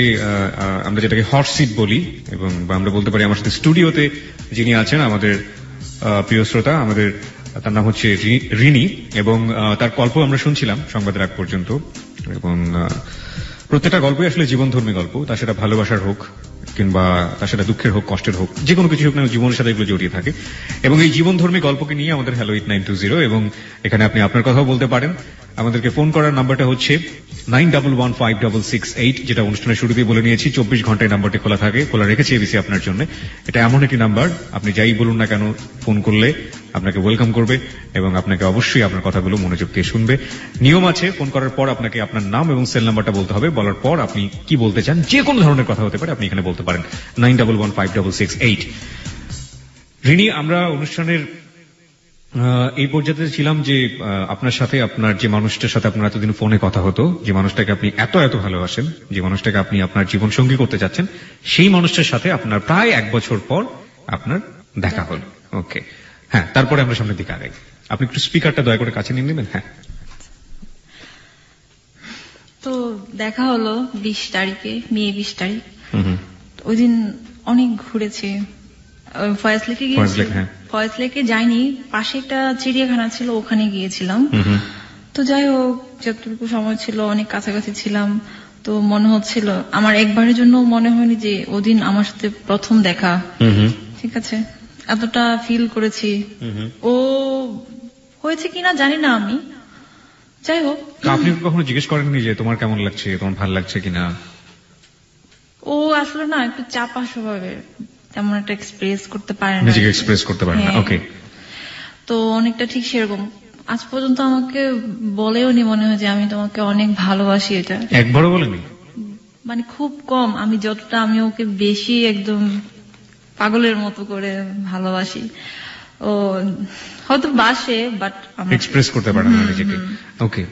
আমরা যেটাকে হট সিট বলি, এবং আমরা বলতে পারি আমার সাথে স্টুডিওতে যিনি আছেন আমাদের প্রিয় শ্রোতা, তার নাম হচ্ছে রিনি, এবং তার গল্প আমরা শুনছিলাম সংবাদের আগ পর্যন্ত। এবং প্রত্যেকটা গল্পই আসলে জীবনধর্মী গল্প, তা সেটা ভালোবাসার হোক কিংবা তা সেটা দুঃখের হোক, কষ্টের হোক, যে কোনো কিছু হোক না, জীবনের সাথে এগুলো জড়িয়ে থাকে। এবং এই জীবনধর্মী গল্পকে নিয়ে আমাদের হ্যালো 8920, এবং এখানে আপনি আপনার কথাও বলতে পারেন। আমাদেরকে ফোন করার নাম্বারটা হচ্ছে 91156668, যেটা অনুষ্ঠানের শুরুতেই বলে নিয়েছি। 24 ঘন্টায় নাম্বারটি খোলা রেখেছে এবিসি আপনার জন্য। এটা এমন একটি নাম্বার, আপনি যাই বলুন না কেন ফোন করলে আপনাকে ওয়েলকাম করবে এবং আপনাকে অবশ্যই আপনার কথাগুলো মনোযোগ দিয়ে শুনবে। নিয়ম আছে, ফোন করার পর আপনাকে আপনার নাম এবং সেল নাম্বারটা বলতে হবে। বলার পর আপনি কি বলতে চান, যে কোনো ধরনের কথা হতে পারে, আপনি এখানে বলতে পারেন 91156668। রিনি, আমরা অনুষ্ঠানের এই পর্যায়ে ছিলাম যে আপনার সাথে, আপনার যে মানুষটার সাথে আপনার এতদিন ফোনে কথা হতো, যে মানুষটাকে আপনি এত ভালোবাসেন, যে মানুষটাকে আপনি আপনার জীবন সঙ্গী করতে চাচ্ছেন, সেই মানুষটার সাথে আপনার প্রায় 1 বছর পর আপনার দেখা হল। ওকে, হ্যাঁ, তারপরে আমরা সামনের দিকে আগাই। আপনি একটু স্পিকারটা দয়া করে কাছে নিয়ে নেবেন। হ্যাঁ, দেখা হলো 20 তারিখে, মে 20 তারিখ। হুম। ওই দিন অনেক ঘুরেছি, ফয়েজ লেকে গিয়েছি। হ্যাঁ। ফয়েজ লেকে যাইনি, পাশে একটা চিড়িয়াখানা ছিল, ওখানে গিয়েছিলাম। হুম। তো যাই হোক, যতটুকু সময় ছিল অনেক কাছাকাছি ছিলাম, তো মনে হচ্ছিল আমার একবারের জন্য মনে হয়নি যে ওদিন আমার সাথে প্রথম দেখা। ঠিক আছে, এতটা ফিল করেছি। ও হয়েছে কিনা জানি না আমি, যাই হোক। আপনি কখনো জিজ্ঞেস করেননি যে তোমার কেমন লাগছে, তোমার ভালো লাগছে কিনা? ও আসলে না একটু চাপা স্বভাবের, তেমন একটা এক্সপ্রেস করতে পারে না, নিজেকে এক্সপ্রেস করতে পারে না। ওকে। তো অনেকটা ঠিক সেরকম। আজ পর্যন্ত আমাকে বলেও নি মনে হয় যে আমি তোমাকে অনেক ভালোবাসি, এটা একবারও বলেনি। মানে খুব কম, আমি যতটা আমি ওকে বেশি একদম পাগলের মতো করে ভালোবাসি। ও হয়তো বাসে, বাট এক্সপ্রেস করতে পারে না নিজেকে। ওকে।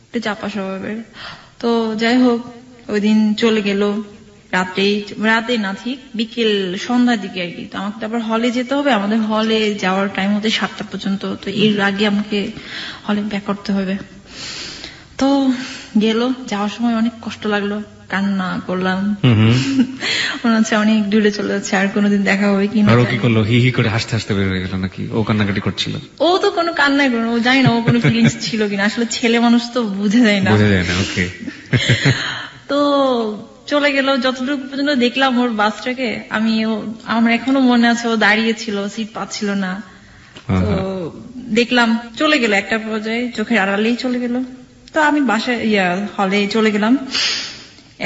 একটু চাপা স্বভাবের। তো যাই হোক, ওই দিন চলে গেল রাতে না, ঠিক বিকেল সন্ধ্যার দিকে আর কি। তো আমাকে তো আবার হলে যেতে হবে, আমাদের হলে যাওয়ার টাইম হতে 7টা পর্যন্ত, তো এর আগে আমাকে হলে ব্যাক করতে হবে। তো গেল, যাওয়ার সময় অনেক কষ্ট লাগলো, কান্না করলাম। মনে হচ্ছে অনেক দূরে চলে যাচ্ছে, আর কোনোদিন দেখা হবে কিনা। আর ও কি করলো? হি হি করে হাসতে হাসতে বের হয়ে গেল নাকি ও কান্নাকাটি করছিল? ও তো কোনো কান্নাই করলো, ও জানি না ও কোনো ফিলিংস ছিল কিনা, আসলে ছেলে মানুষ তো বুঝে যায় না। ওকে। তো চলে গেল, যতটুকু পর্যন্ত দেখলাম ওর বাসটাকে, আমার এখনো মনে আছে ও দাঁড়িয়েছিল, সিট পাচ্ছিল না। তো দেখলাম চলে গেল, একটা পর্যায়ে চোখের আড়ালেই চলে গেল। তো আমি বাসায় হলে চলে গেলাম।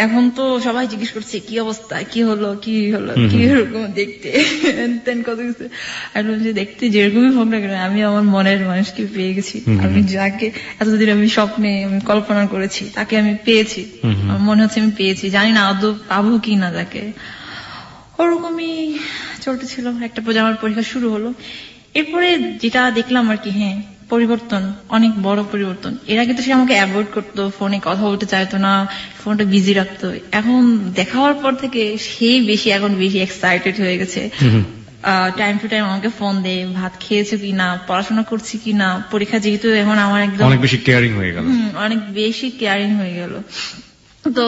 এখন তো সবাই জিজ্ঞেস করছে কি অবস্থা, কি হলো কি এরকম দেখতে কত কিছু। আর দেখতে যেরকমই হোক না কেন, আমি আমার মনের মানুষকে পেয়ে গেছি। আমি যাকে এতদিন আমি স্বপ্নে আমি কল্পনা করেছি, তাকে আমি পেয়েছি। আমার মনে হচ্ছে আমি পেয়েছি, জানি না আদৌ পাবো কি না তাকে। ওরকমই চলতেছিল। একটা পর্যায়ে আমার পরীক্ষা শুরু হলো। এরপরে যেটা দেখলাম আর কি, হ্যাঁ পরিবর্তন, অনেক বড় পরিবর্তন। এর আগে তো সে আমাকে অ্যাভয়েড করতো, ফোনে কথা বলতে চাইতো না, ফোনটা বিজি রাখতো। এখন দেখা হওয়ার পর থেকে সেই এখন বেশি এক্সাইটেড হয়ে গেছে। টাইম টু টাইম আমাকে ফোন দেয়, ভাত খেয়েছো কিনা, পড়াশোনা করছি কিনা, পরীক্ষা যেহেতু এখন আমার একদম অনেক বেশি কেয়ারিং হয়ে গেল। অনেক বেশি কেয়ারিং হয়ে গেল। তো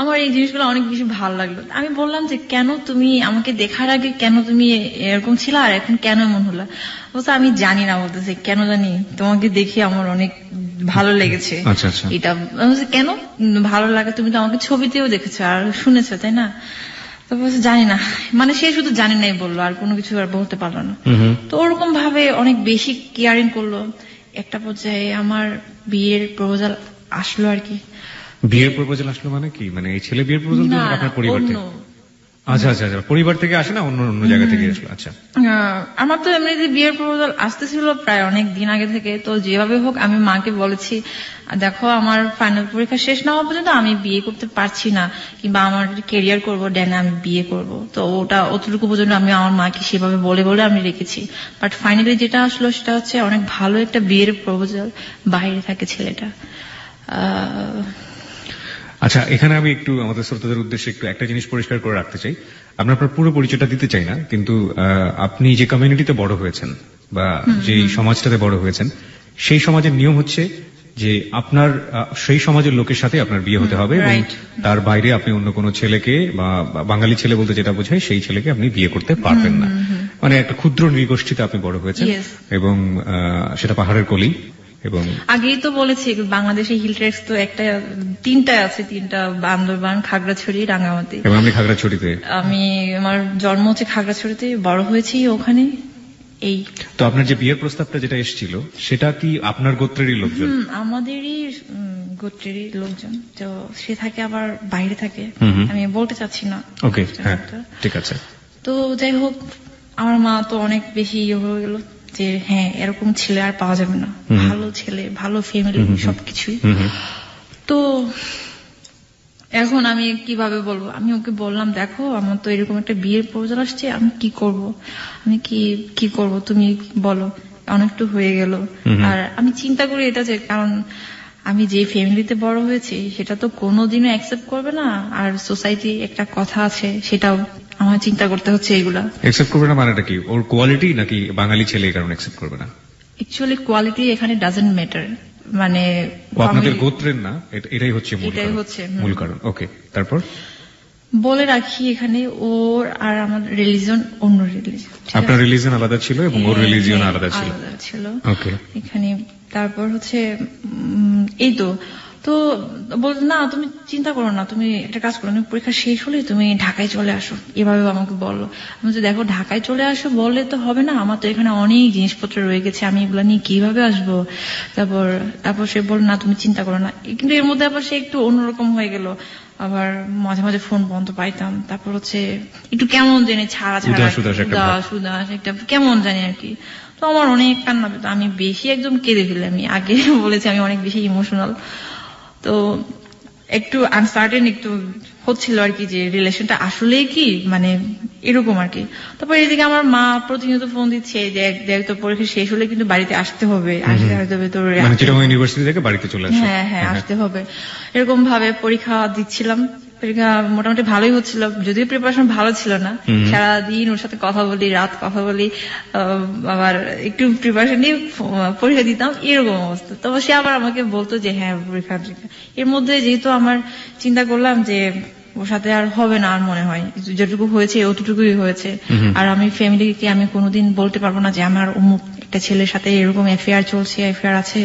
আমার এই জিনিসগুলো অনেক বেশি ভালো লাগলো। আমি বললাম যে কেন তুমি আমাকে দেখার আগে কেন তুমি এরকম ছিল, আর এখন কেন এমন হলো? বলছে আমি জানি না, বলতেছে কেন জানি তোমাকে দেখে আমার অনেক ভালো লেগেছে। এটা কেন ভালো লাগে, তুমি তো আমাকে ছবিতেও দেখেছো আর শুনেছো, তাই না? তো বলছে জানি না, মানে সে শুধু জানি নাই বললো, আর কোনো কিছু আর বলতে পারলো না। তো ওরকম ভাবে অনেক বেশি কেয়ারিং করলো। একটা পর্যায়ে আমার বিয়ের প্রপোজাল আসলো আর কি। বিয়ের প্রপোজাল আসলো মানে কি? মানে এই ছেলে বিয়ের প্রপোজাল দিল আপনার পরিবার থেকে? আচ্ছা, পরিবার থেকে আসে না, অন্য জায়গা থেকে আসলো? আচ্ছা। আমার তো এমনিতে বিয়ের প্রপোজাল আসতেছিল প্রায় অনেক দিন আগে থেকে। তো যেভাবে হোক আমি মাকে বলেছি, দেখো আমার ফাইনাল পরীক্ষা শেষ না হওয়া পর্যন্ত আমি বিয়ে করতে পারছি না, কিংবা আমার ক্যারিয়ার করবো ড্যানে আমি বিয়ে করব। তো ওটা অতটুকু পর্যন্ত আমি আমার মাকে সেভাবে বলে আমি রেখেছি। বাট ফাইনালি যেটা আসলো সেটা হচ্ছে অনেক ভালো একটা বিয়ের প্রপোজাল, বাইরে থাকে ছেলেটা। আচ্ছা, এখানে আমি একটু আমাদের শ্রোতাদের উদ্দেশ্যে একটু একটা জিনিস পরিষ্কার করে রাখতে চাই। আপনার পুরো পরিচয়টা দিতে চাই না, কিন্তু আপনি যে কমিউনিটিতে বড় হয়েছেন বা যে সমাজটাতে বড় হয়েছেন, সেই সমাজের নিয়ম হচ্ছে যে আপনার সেই সমাজের লোকের সাথে আপনার বিয়ে হতে হবে, এবং তার বাইরে আপনি অন্য কোনো ছেলেকে বা বাঙালি ছেলে বলতে যেটা বোঝায় সেই ছেলেকে আপনি বিয়ে করতে পারবেন না। মানে একটা ক্ষুদ্র নৃগোষ্ঠীতে আপনি বড় হয়েছেন, এবং সেটা পাহাড়ের কোলেই। এবং আগেই তো বলেছি বাংলাদেশে হিল ট্রেকস তো তিনটা আছে, বান্দরবান, খাগড়াছড়ি, রাঙ্গামাটি। এবং আমি খাগড়াছড়িতে, আমার জন্ম হচ্ছে খাগড়াছড়িতে, বড় হয়েছি ওখানে। এই তো আপনার যে বিয়ের প্রস্তাবটা যেটা এসেছিল সেটা কি আপনার গোত্রেরই লোকজন? আমাদেরই গোত্রেরই লোকজন। তো সে থাকে আবার বাইরে থাকে, আমি বলতে চাচ্ছি না। ওকে, হ্যাঁ ঠিক আছে। তো যাই হোক, আমার মা তো অনেক বেশি হয়ে গেল যে হ্যাঁ এরকম ছেলে আর পাওয়া যাবে না, ভালো ছেলে, ভালো ফ্যামিলি, সবকিছুই। তো এখন আমি কিভাবে বলবো? আমি ওকে বললাম, দেখো আমার তো এরকম একটা বিয়ের প্রপোজাল আসছে, আমি কি করব, আমি কি করব তুমি বলো। অনেকটু হয়ে গেল। আর আমি চিন্তা করি এটা যে, কারণ আমি যে ফ্যামিলিতে বড় হয়েছি সেটা তো কোনোদিনও অ্যাকসেপ্ট করবে না, আর সোসাইটি একটা কথা আছে সেটাও আমার চিন্তা করতে হচ্ছে। এগুলা অ্যাকসেপ্ট করবে না মানেটা কি? ওর কোয়ালিটি নাকি বাঙালি ছেলে এই কারণে অ্যাকসেপ্ট করবে না? অ্যাকচুয়ালি কোয়ালিটি এখানে ডাজন্ট ম্যাটার। মানে আপনাদের গোত্রের না, এটাই হচ্ছে মূল কারণ। ওকে, তারপর বলে রাখি এখানে ওর আর আমার রিলিজন অন্য রিলিজন, আপনার রিলিজন আলাদা ছিল এবং ওর রিলিজন আলাদা ছিল। ওকে, এখানে তারপর হচ্ছে এই তো বলতো না তুমি চিন্তা করো না, তুমি একটা কাজ করো, তুমি পরীক্ষা শেষ হলে তুমি ঢাকায় চলে আসো, এভাবে আমাকে বললো। আমি তো দেখো ঢাকায় চলে আসো বললে তো হবে না, আমার তো এখানে অনেক জিনিসপত্র রয়ে গেছে, আমি এগুলো নিয়ে কিভাবে আসবো। তারপর সে বলল না তুমি চিন্তা করো না, কিন্তু এর মধ্যে আবার সে একটু অন্যরকম হয়ে গেল, আবার মাঝে মাঝে ফোন বন্ধ পাইতাম, তারপর হচ্ছে একটু কেমন জানি ছাড়া একটা কেমন জানি আর কি। তো আমার অনেক কান্না পেত, আমি বেশি একদম কেঁদে ফেলি, আমি আগে বলেছি আমি অনেক বেশি ইমোশনাল। তো একটু আনসার্টেন একটু হচ্ছিল আর কি যে রিলেশনটা আসলে কি মানে এরকম আর কি। তারপর এদিকে আমার মা প্রতিনিয়ত ফোন দিচ্ছে যে দেখ তো পরীক্ষা শেষ হলে কিন্তু বাড়িতে আসতে হবে, তোর ইউনিভার্সিটি থেকে বাড়িতে চলে আসবে। হ্যাঁ আসতে হবে। এরকম ভাবে পরীক্ষা দিচ্ছিলাম, পরীক্ষা মোটামুটি ভালোই হচ্ছিল, যদিও প্রিপারেশন ভালো ছিল না। সারাদিন ওর সাথে কথা বলি, রাত কথা বলি, আবার একটু প্রিপারেশন নিয়ে পরীক্ষা দিতাম, এরকম অবস্থা। তবে সে আবার আমাকে বলতো যে হ্যাঁ পরীক্ষা। এর মধ্যে যেহেতু আমার চিন্তা করলাম যে ওর সাথে আর হবে না, আর মনে হয় যেটুকু হয়েছে অতটুকুই হয়েছে, আর আমি ফ্যামিলিকে আমি কোনোদিন বলতে পারবো না যে আমার অমুক একটা ছেলের সাথে এরকম অ্যাফেয়ার চলছে, অ্যাফেয়ার আছে,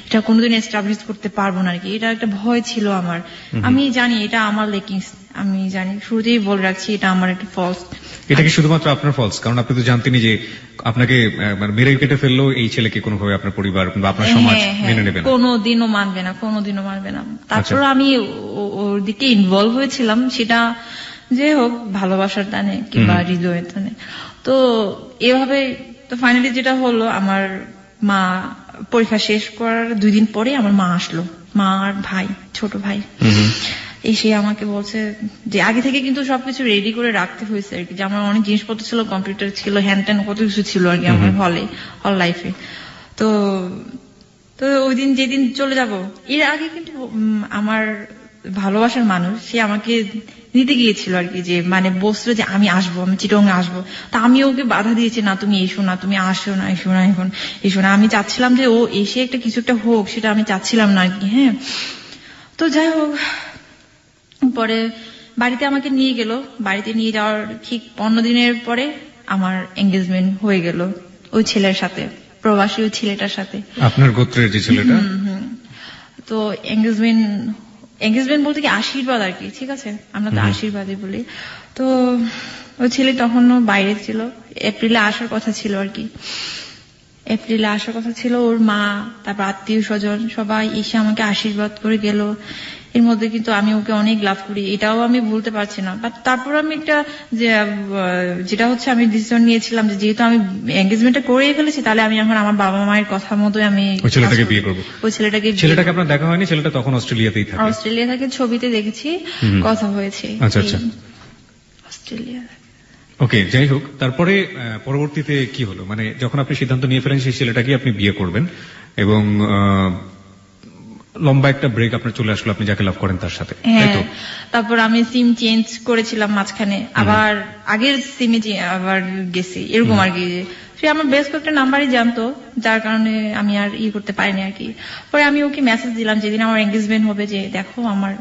এটা কোনোদিন এস্টাবলিশ করতে পারবো না আর কি। এটা একটা ভয় ছিল আমার। আমি জানি এটা আমার লেকিংস, আমি জানি, শুরুতেই বলে রাখছি এটা আমার একটা ফলস। এটা কি শুধুমাত্র আপনার ফলস? কারণ আপনি তো জানতেনই যে আপনাকে মেরে কেটে ফেললেও এই ছেলেকে কোনোভাবে আপনার পরিবার বা আপনার সমাজ মেনে নেবে না, কোনোদিনও মানবে না। তারপর আমি ওর দিকে ইনভলভ হয়েছিলাম, সেটা যে হোক ভালোবাসার টানে কিংবা হৃদয়ের টানে। তো এভাবে তো ফাইনালি যেটা হলো, আমার মা পরীক্ষা শেষ করার 2 দিন পরে আমার মা আসলো, মা আর ভাই, ছোট ভাই এসে আমাকে বলছে যে আগে থেকে কিন্তু সবকিছু রেডি করে রাখতে হয়েছে আর কি, যে আমার অনেক জিনিসপত্র ছিল, কম্পিউটার ছিল, হ্যান্ড ট্যান্ড কত কিছু ছিল আর কি আমার হল লাইফে। তো ওই দিন যেদিন চলে যাব, এর আগে কিন্তু আমার ভালোবাসার মানুষ সে আমাকে নিতে গিয়েছিল আর কি, যে মানে বলছিল যে আমি আসবো, আমি চিটং আসবো। তা আমি ওকে বাধা দিয়েছি, না তুমি এসো না, তুমি আসো না, এখন এসো না। আমি চাচ্ছিলাম যে ও এসে একটা কিছু একটা হোক, সেটা আমি চাচ্ছিলাম না আর কি। হ্যাঁ, তো যাই হোক, পরে বাড়িতে আমাকে নিয়ে গেল। বাড়িতে নিয়ে যাওয়ার ঠিক 15 দিনের পরে আমার এঙ্গেজমেন্ট হয়ে গেল ওই ছেলের সাথে, প্রবাসী ওই ছেলেটার সাথে, আপনার গোত্রের যে ছেলেটা। তো এঙ্গেজমেন্ট বলতে কি আশীর্বাদ আর কি, ঠিক আছে, আমরা তো আশীর্বাদই বলি। তো ওই ছেলে তখনও বাইরে ছিল, এপ্রিলে আসার কথা ছিল আর কি, ওর মা, তারপর আত্মীয় স্বজন সবাই এসে আমাকে আশীর্বাদ করে গেল। এর মধ্যে কিন্তু আমি ওকে অনেক লাভ করি, এটাও আমি ভুলতে পারছি না। বাট তারপর আমি একটা যেটা হচ্ছে আমি ডিসিশন নিয়েছিলাম যে যেহেতু আমি এঙ্গেজমেন্টটা করেই ফেলেছি, তাহলে আমি এখন আমার বাবা মায়ের কথা মতো আমি ওই ছেলেটাকে বিয়ে করবো। ছেলেটাকে আপনার দেখা হয়নি? ছেলেটা তখন অস্ট্রেলিয়াতেই থাকে। অস্ট্রেলিয়া থাকে, ছবিতে দেখেছি, কথা হয়েছে। আচ্ছা, অস্ট্রেলিয়া। ওকে, যাই হোক, তারপরে পরবর্তীতে কি হলো? মানে যখন আপনি সিদ্ধান্ত নিয়ে ফেলেন সেই ছেলেটাকে আপনি বিয়ে করবেন, এবং লম্বা একটা ব্রেক আপনার চলে আসলো আপনি যাকে লাভ করেন তার সাথে, তাই তো? তারপর আমি সিম চেঞ্জ করেছিলাম মাঝখানে, আবার আগের সিমে আবার গেছি, এরকম আর কি। সে আমার বেশ কয়েকটা নাম্বারই জানতো, যার কারণে আমি আর করতে পারিনি আর কি। পরে আমি ওকে মেসেজ দিলাম যেদিন আমার এঙ্গেজমেন্ট হবে, যে দেখো আমার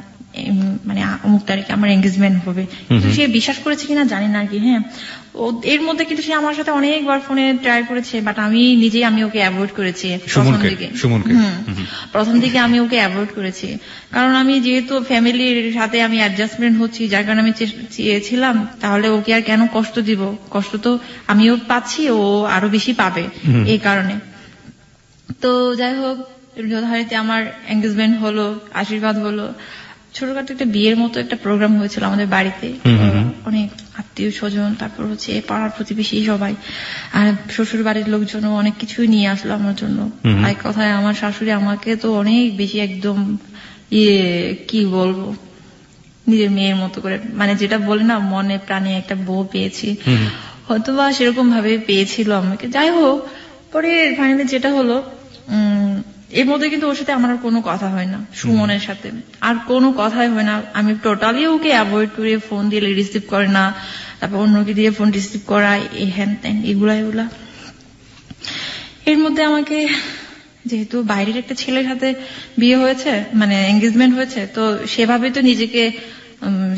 মানে অমুক তারিখে আমার এঙ্গেজমেন্ট হবে। কিন্তু সে বিশ্বাস করেছে কিনা জানি না আর কি। হ্যাঁ, এর মধ্যে কিন্তু সে আমার সাথে অনেকবার ফোনে ট্রাই করেছে, বাট আমি ওকে অ্যাভয়েড করেছি প্রথম দিকে আমি ওকে অ্যাভয়েড করেছি, কারণ আমি যেহেতু ফ্যামিলির সাথে আমি অ্যাডজাস্টমেন্ট হচ্ছি, যার কারণে আমি চেয়েছিলাম তাহলে ওকে আর কেন কষ্ট দিব, কষ্ট তো আমিও পাচ্ছি, ও আরো বেশি পাবে, এই কারণে। তো যাই হোক, যথারীতি আমার এঙ্গেজমেন্ট হলো, আশীর্বাদ হলো, ছোটখাটো একটা বিয়ের মতো একটা প্রোগ্রাম হয়েছিল আমাদের বাড়িতে, অনেক আত্মীয় স্বজন, তারপর হচ্ছে পাড়ার প্রতিবেশী সবাই, আর শ্বশুর বাড়ির লোকজনও অনেক কিছুই নিয়ে আসলো আমার জন্য। এক কথায় আমার শাশুড়ি আমাকে তো অনেক বেশি একদম কি বলবো, নিজের মেয়ের মতো করে, মানে যেটা বলে না মনে প্রাণে একটা বউ পেয়েছি, হয়তোবা সেরকম ভাবে পেয়েছিল আমাকে। যাই হোক, পরে ফাইনালি যেটা হলো, এর মধ্যে কিন্তু ওর সাথে আমার কোনো কথা হয় না, সুমনের সাথে আর কোনো কথাই হয় না। আমি টোটালি ওকে অ্যাভয়েড করে, ফোন দিলে রিসিভ করে না, তারপর অন্যকে দিয়ে ফোন রিসিভ করায়, এই হ্যান ত্যান এগুলা। এর মধ্যে আমাকে যেহেতু বাইরের একটা ছেলের সাথে বিয়ে হয়েছে, মানে এঙ্গেজমেন্ট হয়েছে, তো সেভাবে তো নিজেকে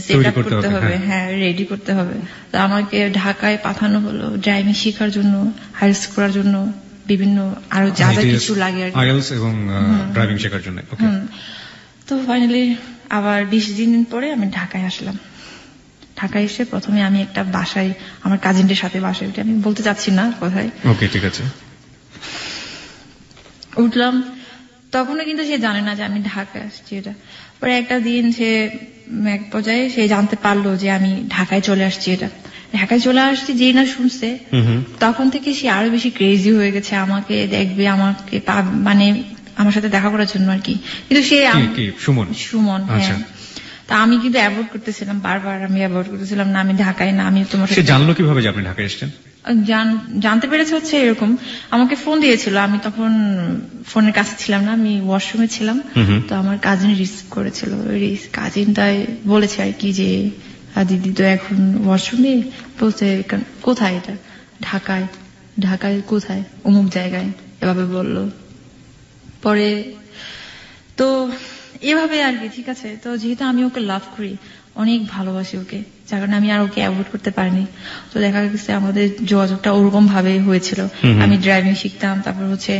সেট আপ করতে হবে, হ্যাঁ, রেডি করতে হবে। তো আমাকে ঢাকায় পাঠানো হলো ড্রাইভিং শেখার জন্য, হায়ার্স করার জন্য, বিভিন্ন আরো যা যা কিছু লাগে আর আইএলটিএস এবং ড্রাইভিং শেখার জন্য। তো ফাইনালি আবার 20 দিন পরে আমি ঢাকায় আসলাম। ঢাকায় এসে প্রথমে আমি একটা বাসায়, আমার কাজিনদের সাথে বাসায় উঠে, আমি বলতে চাচ্ছি না কোথায়, ওকে ঠিক আছে, উঠলাম। তখনও কিন্তু সে জানে না যে আমি ঢাকায় আসছি। এটা পরে একটা দিন সে এক পর্যায়ে সে জানতে পারলো যে আমি ঢাকায় চলে আসছি। এটা ঢাকায় চলে আসছি যেই না শুনছে, তখন থেকে সে আরো বেশি ক্রেজি হয়ে গেছে, আমাকে দেখবে, আমাকে মানে আমার সাথে দেখা করার জন্য আর কি। কিন্তু সে সুমন, হ্যাঁ। তা আমি কিন্তু অ্যাভয়েড করতেছিলাম, বারবার আমি অ্যাভয়েড করতেছিলাম, না আমি ঢাকায় না, আমি তোমার সাথে। সে জানলো কিভাবে যে আপনি ঢাকায় এসেছেন? জানতে পেরেছে হচ্ছে এরকম, আমাকে ফোন দিয়েছিল, আমি তখন ফোনের কাছে ছিলাম না, আমি ওয়াশরুমে ছিলাম। তো আমার কাজিন রিসিভ করেছিল, কাজিনটাই বলেছে আর কি যে দিদি তো এখন ওয়াশরুমে, বলছে কোথায় এটা? ঢাকায়। ঢাকায় কোথায়? অমুক জায়গায়, এভাবে বললো। পরে তো এভাবে আর কি, ঠিক আছে। তো যেহেতু আমি ওকে লাভ করি, অনেক ভালোবাসি ওকে, যার কারণে আমি আর ওকে অ্যাভয়েড করতে পারিনি। তো দেখা গেছে আমাদের যোগাযোগটা ওরকম ভাবে হয়েছিল। আমি ড্রাইভিং শিখতাম, তারপর হচ্ছে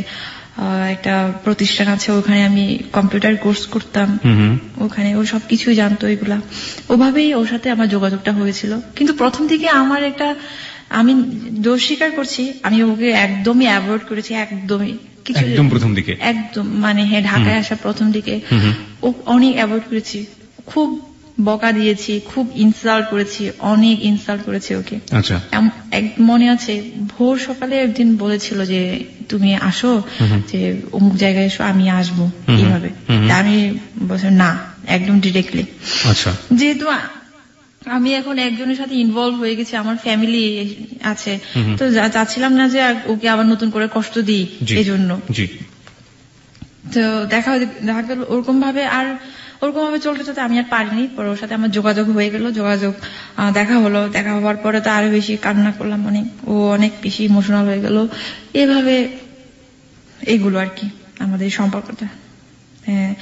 একটা প্রতিষ্ঠান আছে, ওখানে আমি কম্পিউটার কোর্স করতাম, ওখানে ও সবকিছুই জানতো, এগুলা ওভাবেই ওর সাথে আমার যোগাযোগটা হয়েছিল। কিন্তু প্রথম থেকে আমার একটা, আমি দোষ স্বীকার করছি, আমি ওকে একদমই অ্যাভয়েড করেছি, একদম প্রথম দিকে, একদম মানে হ্যাঁ, ঢাকায় আসা প্রথম দিকে ও অনেক অ্যাভয়েড করেছি, খুব বকা দিয়েছি, খুব ইনসাল্ট করেছি, অনেক ইনসাল্ট করেছি ওকে। আচ্ছা, মনে আছে ভোর সকালে একদিন বলেছিল যে তুমি আসো, যে অমুক জায়গায় এসো, আমি আসবো, এইভাবে। আমি বলছি না, একদম ডিরেক্টলি। আচ্ছা, যেহেতু আমি এখন একজনের সাথে ইনভলভ হয়ে গেছি, আমার ফ্যামিলি আছে, তো চাচ্ছিলাম না যে ওকে আবার নতুন করে কষ্ট দিই, এই জন্য। তো দেখা গেল ওরকম ভাবে, আর ওরকম ভাবে চলতে চলতে আমি আর পারিনি। পরে ওর সাথে আমার যোগাযোগ হয়ে গেল, দেখা হলো, দেখা হওয়ার পরে তো আরো বেশি কান্না করলাম, অনেক, ও অনেক বেশি ইমোশনাল হয়ে গেল, এভাবে এগুলো আর কি আমাদের সম্পর্কটা। হ্যাঁ,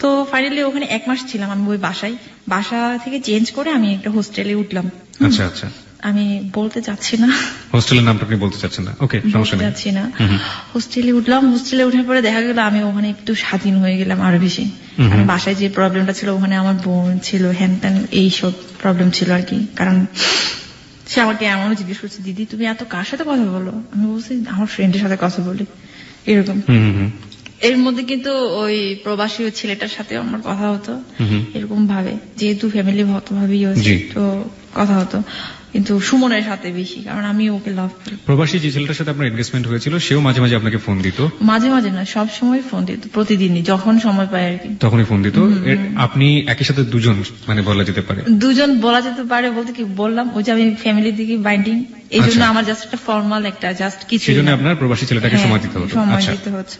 তো ফাইনালি ওখানে 1 মাস ছিলাম আমি ওই বাসায়। বাসা থেকে চেঞ্জ করে আমি একটা হোস্টেলে উঠলাম। আচ্ছা আচ্ছা, আমি বলতে চাচ্ছি না হোস্টেলের নামটা, আপনি বলতে চাচ্ছেন না? ওকে, সমস্যা নেই, যাচ্ছি না। হোস্টেলে উঠলাম, হোস্টেলে উঠার পরে দেখা গেল আমি ওখানে একটু স্বাধীন হয়ে গেলাম আরো বেশি। কারণ বাসায় যে প্রবলেমটা ছিল, ওখানে আমার বোন ছিল, হ্যান ত্যান এইসব প্রবলেম ছিল আর কি। কারণ সে আমাকে এমনও জিজ্ঞেস করছে, দিদি তুমি এত কার সাথে কথা বলো? আমি বলছি আমার ফ্রেন্ডের সাথে কথা বলি, এরকম। এর মধ্যে কিন্তু ওই প্রবাসী ছেলেটার সাথে আমার কথা হতো, এরকম ভাবে, যেহেতু ফ্যামিলি ভক্ত ভাবেই হয়েছে, তো কথা হতো, কিন্তু সুমনের সাথে বেশি, কারণ আমি ওকে লাভ করি। প্রবাসী যে ছেলেটার সাথে আপনার এনগেজমেন্ট হয়েছিল, সেও মাঝে মাঝে আপনাকে ফোন দিত? মাঝে মাঝে না, সব সময় ফোন দিত, প্রতিদিনই, যখন সময় পায় আর কি, তখনই ফোন দিত। আপনি একই সাথে দুজন, মানে বলা যেতে পারে দুজন বলা যেতে পারে, বলতে কি বললাম, ওই যে আমি ফ্যামিলির দিকে বাইন্ডিং, এই জন্য আমার জাস্ট একটা ফর্মাল একটা জাস্ট কিছু, সেই জন্য আপনার প্রবাসী ছেলেটাকে সময় দিতে হতো, সময় দিতে হচ্ছে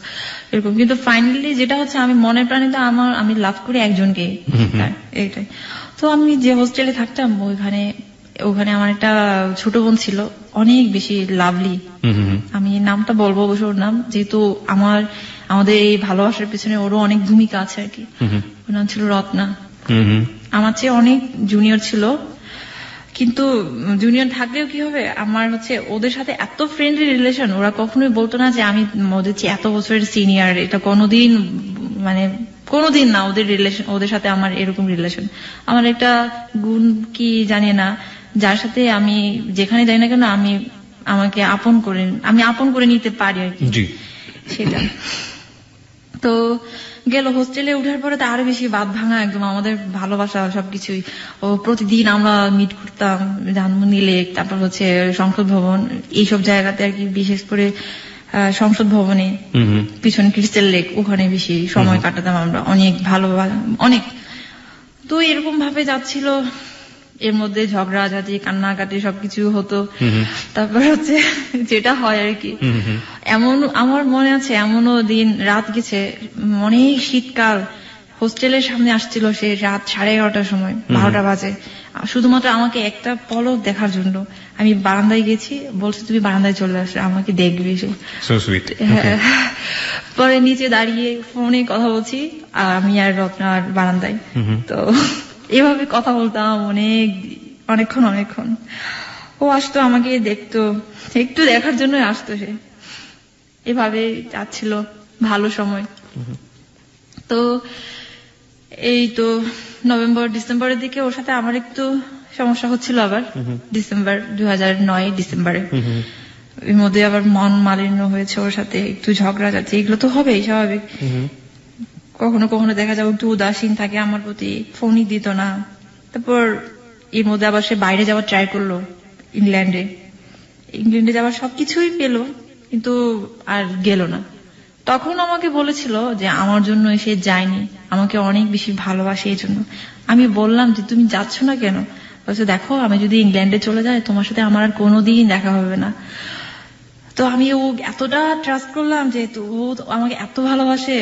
এরকম। কিন্তু ফাইনালি যেটা হচ্ছে, আমি মনের প্রাণে তো আমি লাভ করি একজনকে, এইটাই। তো আমি যে হোস্টেলে থাকতাম, ওখানে আমার একটা ছোট বোন ছিল, অনেক বেশি লাভলি, আমি নামটা বলবো অবশ্য ওর নাম, যেহেতু আমাদের এই ভালোবাসার পিছনে ওরও অনেক ভূমিকা আছে আর কি। ওর নাম ছিল রত্না। আমার চেয়ে অনেক জুনিয়র ছিল, কিন্তু জুনিয়র থাকলেও কি হবে, আমার হচ্ছে ওদের সাথে এত ফ্রেন্ডলি রিলেশন, ওরা কখনোই বলতো না যে আমি ওদের চেয়ে এত বছরের সিনিয়র, এটা কোনোদিন, মানে কোনোদিন না, ওদের রিলেশন, ওদের সাথে আমার এরকম রিলেশন। আমার একটা গুণ কি জানি না, যার সাথে আমি যেখানে যাই না কেন, আমাকে আপন করে নিতে পারি আর কি, সেটা। তো গেল হোস্টেলে উঠার পরে তো আরো বেশি বাদ ভাঙা, একদম আমাদের ভালোবাসা সবকিছুই। ও প্রতিদিন আমরা মিট করতাম, ধানমন্ডি লেক, তারপর হচ্ছে সংসদ ভবন, এইসব জায়গাতে আর কি, বিশেষ করে সংসদ ভবনে পিছনে ক্রিস্টাল লেক, ওখানে বেশি সময় কাটাতাম আমরা, অনেক ভালো, অনেক। তো এরকম ভাবে যাচ্ছিল, এর মধ্যে ঝগড়াঝাটি, কান্নাকাটি সবকিছু হতো। তারপর হচ্ছে যেটা হয় আর কি, এমন আমার মনে আছে, এমনও দিন রাত গেছে, অনেক শীতকাল, হোস্টেলের সামনে আসছিল সে রাত 11:30টার সময়, 12টা বাজে, শুধুমাত্র আমাকে একটা পলক দেখার জন্য। আমি বারান্দায় গেছি, বলছে তুমি বারান্দায় চলে আসো, আমাকে দেখবে এসে। So sweet. হ্যাঁ। পরে নিচে দাঁড়িয়ে ফোনে কথা বলছি, আর আমি আর রত্না আর বারান্দায়। তো এভাবে কথা বলতাম অনেকক্ষণ। ও আসতো আমাকে দেখতো, একটু দেখার জন্য আসতো সে। এভাবে যাচ্ছিল ভালো সময়। তো এই তো নভেম্বর ডিসেম্বরের দিকে ওর সাথে আমার একটু সমস্যা হচ্ছিল আবার। 2009 ডিসেম্বরে এর মধ্যে আবার মন মালিন্য হয়েছে ওর সাথে, একটু ঝগড়া যাচ্ছে, এগুলো তো হবেই স্বাভাবিক। কখনো কখনো দেখা যাবে একটু উদাসীন থাকে আমার প্রতি, ফোনই দিত না। তারপর এর মধ্যে আবার সে বাইরে যাওয়ার ট্রাই করলো, ইংল্যান্ডে যাওয়ার সবকিছুই পেল, কিন্তু আর গেল না। তখন আমাকে বলেছিল যে আমার জন্য এসে যায়নি, আমাকে অনেক বেশি ভালোবাসে এই জন্য। আমি বললাম যে তুমি যাচ্ছ না কেন? বলছে দেখো আমি যদি ইংল্যান্ডে চলে যাই তোমার সাথে আমার আর কোনোদিন দেখা হবে না। তো আমি ও এতটা ট্রাস্ট করলাম যে ও আমাকে এত ভালোবাসে।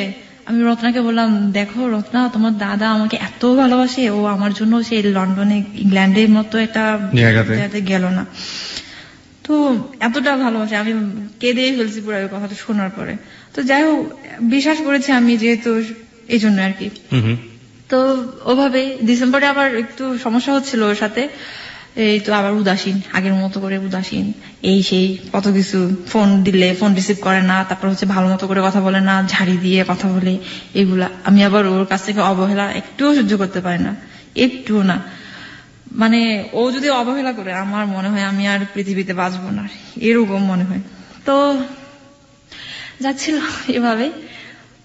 আমি রত্নাকে বললাম দেখো রত্না, তোমার দাদা আমাকে এত ভালোবাসে, ও আমার জন্য সেই লন্ডনে ইংল্যান্ডের মতো একটা জায়গাতে গেল না। তো এতটা ভালোবাসে, আমি কেঁদেই ফেলছি পুরো কথাটা শোনার পরে। তো যাই হোক, বিশ্বাস করেছি আমি, যেহেতু এই জন্য আর কি। তো ওভাবে ডিসেম্বরে আবার একটু সমস্যা হচ্ছিল ওর সাথে, এই তো আবার উদাসীন, আগের মতো করে উদাসীন, এই সেই কত কিছু। ফোন দিলে ফোন রিসিভ করে না, তারপর হচ্ছে ভালো মতো করে কথা বলে না, ঝাড়ি দিয়ে কথা বলে, এগুলা। আমি আবার ওর কাছ থেকে অবহেলা একটুও সহ্য করতে পারি না, একটুও না। মানে ও যদি অবহেলা করে আমার মনে হয় আমি আর পৃথিবীতে বাঁচবো না, এরকম মনে হয়। তো যাচ্ছিল এভাবে।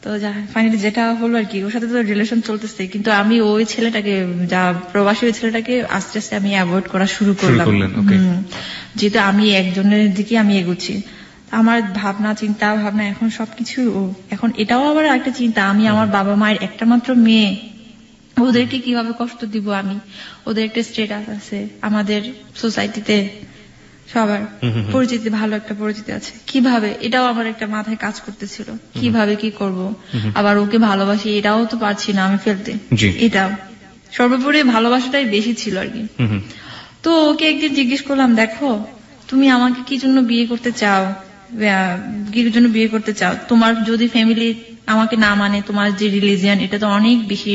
তো ফাইনালি যেটা হলো আর কি, ওর সাথে তো রিলেশন চলতেছে, কিন্তু আমি ওই ছেলেটাকে, যা প্রবাসী ওই ছেলেটাকে আস্তে আস্তে আমি অ্যাভয়েড করা শুরু করলাম। যেহেতু আমি একজনের দিকে আমি এগোচ্ছি, আমার চিন্তা ভাবনা এখন সবকিছু ও। এখন এটাও আবার একটা চিন্তা, আমি আমার বাবা মায়ের একটা মাত্র মেয়ে, ওদেরকে কিভাবে কষ্ট দিব আমি। ওদের একটা স্ট্যাটাস আছে আমাদের সোসাইটিতে, সবার পরিচিতি, ভালো একটা পরিচিতি আছে, কিভাবে, এটাও আমার একটা মাথায় কাজ করতেছিল, কিভাবে কি করব। আবার ওকে ভালোবাসি এটাও তো পারছি না আমি ফেলতে, এটাও সর্বোপরি ভালোবাসাটাই বেশি ছিল আর কি। তো ওকে একদিন জিজ্ঞেস করলাম, দেখো তুমি আমাকে কি জন্য বিয়ে করতে চাও, তোমার যদি ফ্যামিলি আমাকে না মানে, তোমার যে রিলিজিয়ান এটা তো অনেক বেশি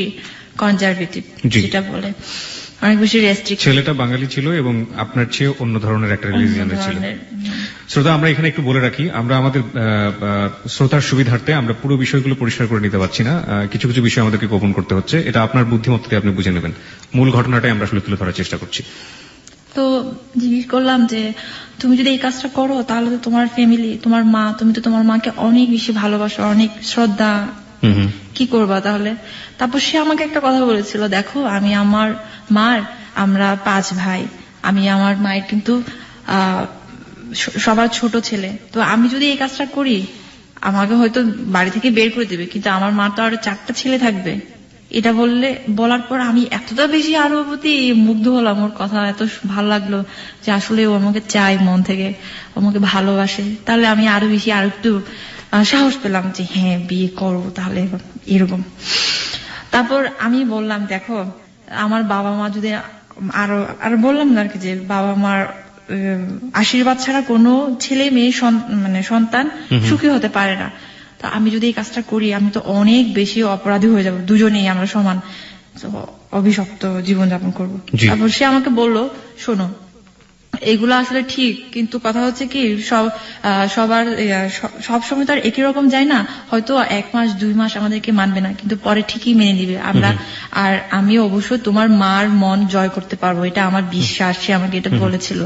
কনজারভেটিভ, যেটা বলে অনেক বেশি রেস্ট্রিকশন। ছেলেটা বাঙালি ছিল এবং আপনার চেয়ে অন্য ধরনের একটা রিলিজিয়নের ছিল। শ্রোতা, আমরা এখানে একটু বলে রাখি, আমরা আমাদের শ্রোতার সুবিধার্থে আমরা পুরো বিষয়গুলো পরিষ্কার করে নিতে পারছি না, কিছু কিছু বিষয় আমাদেরকে গোপন করতে হচ্ছে। এটা আপনার বুদ্ধিমত্তাতে আপনি বুঝে নেবেন, মূল ঘটনাটাই আমরা আসলে তুলে ধরার চেষ্টা করছি। তো জিজ্ঞেস করলাম যে তুমি যদি এই কাজটা করো তাহলে তো তোমার ফ্যামিলি, তোমার মা, তুমি তো তোমার মাকে অনেক বেশি ভালোবাসো, অনেক শ্রদ্ধা, কি করবা তাহলে? তারপর সে আমাকে একটা কথা বলেছিল, দেখো আমি আমার আমরা 5 ভাই, আমি আমার মায়ের কিন্তু সবার ছোট ছেলে, তো আমি যদি এই কাজটা করি আমাকে হয়তো বাড়ি থেকে বের করে দেবে, কিন্তু আমার মা তো আরো 4টা ছেলে থাকবে। এটা বলার পর আমি এতটা বেশি আরো প্রতি মুগ্ধ হলাম, ওর কথা এত ভালো লাগলো যে আসলে ও আমাকে চাই মন থেকে, আমাকে ভালোবাসে। তাহলে আমি আরো বেশি আর একটু সাহস পেলাম যে হ্যাঁ বিয়ে করবো তাহলে এরকম। তারপর আমি বললাম, দেখো আমার বাবা মা যদি আরো বললাম না আর কি, যে বাবা মার আশীর্বাদ ছাড়া কোনো ছেলে মেয়ে সন্তান সুখী হতে পারে না। তো আমি যদি এই কাজটা করি আমি তো অনেক বেশি অপরাধী হয়ে যাব, দুজনেই আমরা সমান অভিশপ্ত জীবনযাপন করবো। তারপর সে আমাকে বলল, শোনো এগুলো আসলে ঠিক, কিন্তু কথা হচ্ছে কি সব সময় তো আর একই রকম যায় না, হয়তো 1 মাস 2 মাস আমাদেরকে মানবে না, কিন্তু পরে ঠিকই মেনে নিবে আমরা। আর আমি অবশ্যই তোমার মার মন জয় করতে পারবো, এটা আমার বিশ্বাস। সে আমাকে এটা বলেছিল।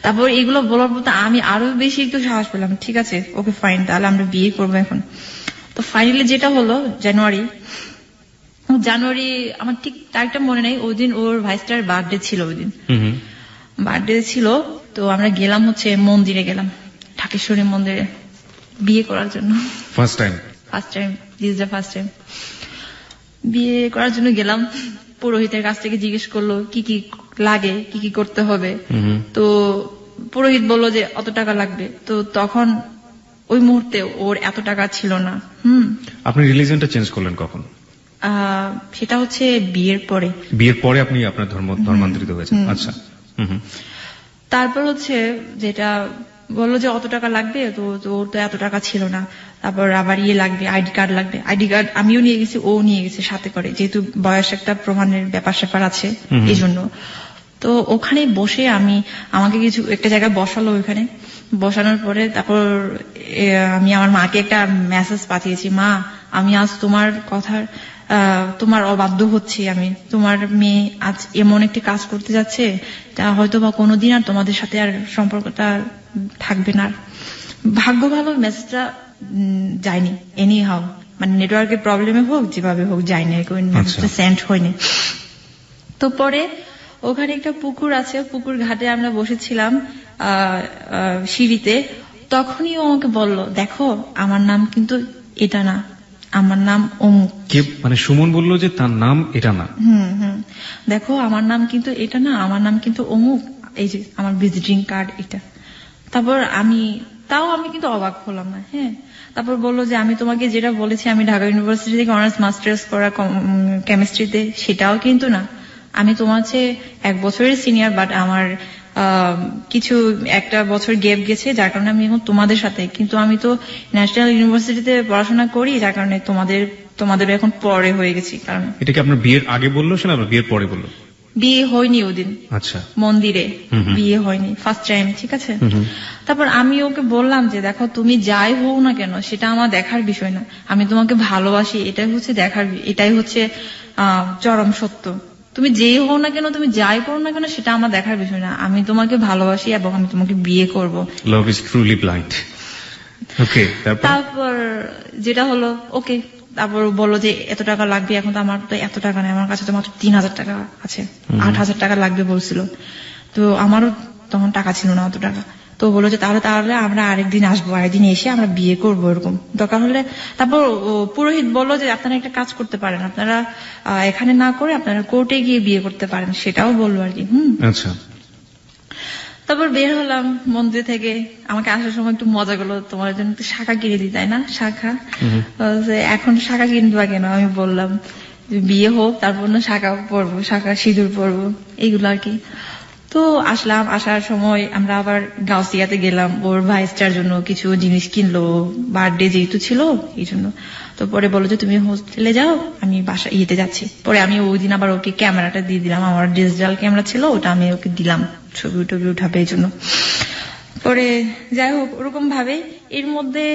তারপর এগুলো বলার পর আমি আরো বেশি একটু সাহস পেলাম, ঠিক আছে ওকে ফাইন, তাহলে আমরা বিয়ে করবো এখন। তো ফাইনালি যেটা হলো জানুয়ারি, আমার ঠিক তারিখটা মনে নেই, ওই দিন ওর ভাইস্টার বার্থডে ছিল, ওই দিন বার্থডে ছিল। তো আমরা গেলাম হচ্ছে মন্দিরে, গেলাম ঢাকেশ্বরী মন্দিরে বিয়ে করার জন্য। ফার্স্ট টাইম বিয়ে করার জন্য গেলাম। পুরোহিতের কাছ থেকে জিজ্ঞেস করলো কি কি লাগে, কি কি করতে হবে। তো পুরোহিত বললো যে অত টাকা লাগবে। তো তখন ওই মুহূর্তে ওর এত টাকা ছিল না। আপনি রিলিজিয়নটা চেঞ্জ করলেন কখন? সেটা হচ্ছে বিয়ের পরে। বিয়ের পরে আপনি আপনার ধর্মান্তরিত হয়েছেন? আচ্ছা। তারপর হচ্ছে যেটা বললো যে অত টাকা লাগবে, তো ওর তো এত টাকা ছিল না। তারপর আবার লাগবে, আইডি কার্ড লাগবে। আইডি কার্ড আমিও নিয়ে গেছি, ও নিয়ে গেছে সাথে করে, যেহেতু বয়স একটা প্রমাণের ব্যাপার স্যাপার আছে এই জন্য। তো ওখানে বসে আমাকে কিছু একটা জায়গায় বসালো, ওইখানে বসানোর পরে তারপর আমি আমার মাকে একটা মেসেজ পাঠিয়েছি, মা আমি আজ তোমার কথার তোমার অবাধ্য হচ্ছি, আমি তোমার মেয়ে আজ এমন একটি কাজ করতে যাচ্ছে তা হয়তো বা কোনোদিন আর তোমাদের সাথে আর সম্পর্কটা থাকবে না। ভাগ্য ভালো মেসেজটা যায়নি, এনি হাউ, মানে নেটওয়ার্কের প্রবলেমে হোক যেভাবে হোক যায়নি, মেসেজটা সেন্ড হয়নি। তো পরে ওখানে একটা পুকুর আছে, পুকুর ঘাটে আমরা বসেছিলাম সিঁড়িতে। তখনই ও আমাকে বলল, দেখো আমার নাম কিন্তু এটা না, আমার নাম অমুক। মানে সুমন বললো যে তার নাম এটা না? দেখো আমার নাম কিন্তু এটা না, আমার নাম কিন্তু অমুক, এই যে আমার ভিজিটিং কার্ড এটা। তারপর আমি কিন্তু অবাক হলাম না। হ্যাঁ, তারপর বললো যে আমি তোমাকে যেটা বলেছি আমি ঢাকা ইউনিভার্সিটি থেকে অনার্স মাস্টার্স করা কেমিস্ট্রিতে, সেটাও কিন্তু না। আমি তোমার চেয়ে 1 বছরের সিনিয়র, বাট আমার কিছু একটা বছর গ্যাপ গেছে, যার কারণে আমি এখন তোমাদের সাথে, কিন্তু আমি তো ন্যাশনাল ইউনিভার্সিটিতে পড়াশোনা করি, যার কারণে তোমাদের এখন পরে হয়ে গেছি। কারণ এটা কি আপনার বিয়ের আগে বললো না আপনার বিয়ের পরে বললো? বিয়ে হয়নি ওদিন। আচ্ছা, মন্দিরে বিয়ে হয়নি, ফার্স্ট টাইম। ঠিক আছে। তারপর আমি ওকে বললাম যে দেখো তুমি যাই হও না কেন সেটা আমার দেখার বিষয় না, আমি তোমাকে ভালোবাসি, এটাই হচ্ছে চরম সত্য। তুমি যেই হও না কেন, তুমি যাই করো না কেন, সেটা আমার দেখার বিষয় না, আমি তোমাকে ভালোবাসি এবং আমি তোমাকে বিয়ে করব। Love is truly blind. Okay, তারপর যেটা হলো, ওকে, তারপর বললো যে এত টাকা লাগবে। এখন তো আমার তো এত টাকা নেই, আমার কাছে তো মাত্র 3000 টাকা আছে, 8000 টাকা লাগবে বলছিল। তো আমারও তখন টাকা ছিল না অত টাকা। তো বললো যে তাহলে আমরা আরেকদিন আসবো, আরেকদিন এসে আমরা বিয়ে করবো, এরকম দরকার হলে। তারপর পুরোহিত বললো যে আপনারা একটা কাজ করতে পারেন, আপনারা এখানে না করে আপনারা কোর্টে গিয়ে বিয়ে করতে পারেন, সেটাও বললো আর কি। আচ্ছা। তারপর বের হলাম মন্দির থেকে। আমাকে আসার সময় একটু মজা করলো, তোমার জন্য একটু শাখা কিনে দিই, তাই না? শাখা। এখন শাখা কিনবা কেন? আমি বললাম বিয়ে হোক তারপর না শাখা পরবো, শাখা সিঁদুর পরবো, এইগুলো আর কি। তো আসলাম, আসার সময় আমরা আবার গাউসিয়াতে গেলাম, ওর ভাইস্টার জন্য কিছু জিনিস কিনলো, বার্থডে যেহেতু ছিল এই জন্য। তো পরে বললো যে তুমি হোস্টেলে যাও, আমি বাসা যাচ্ছি। পরে আমি ওই দিন আবার ওকে ক্যামেরাটা দিয়ে দিলাম, আমার ডিজিটাল ক্যামেরা ছিল, ওটা আমি ওকে দিলাম ছবি টবি উঠাবে এই জন্য। পরে যাই হোক ওরকম ভাবে এর মধ্যে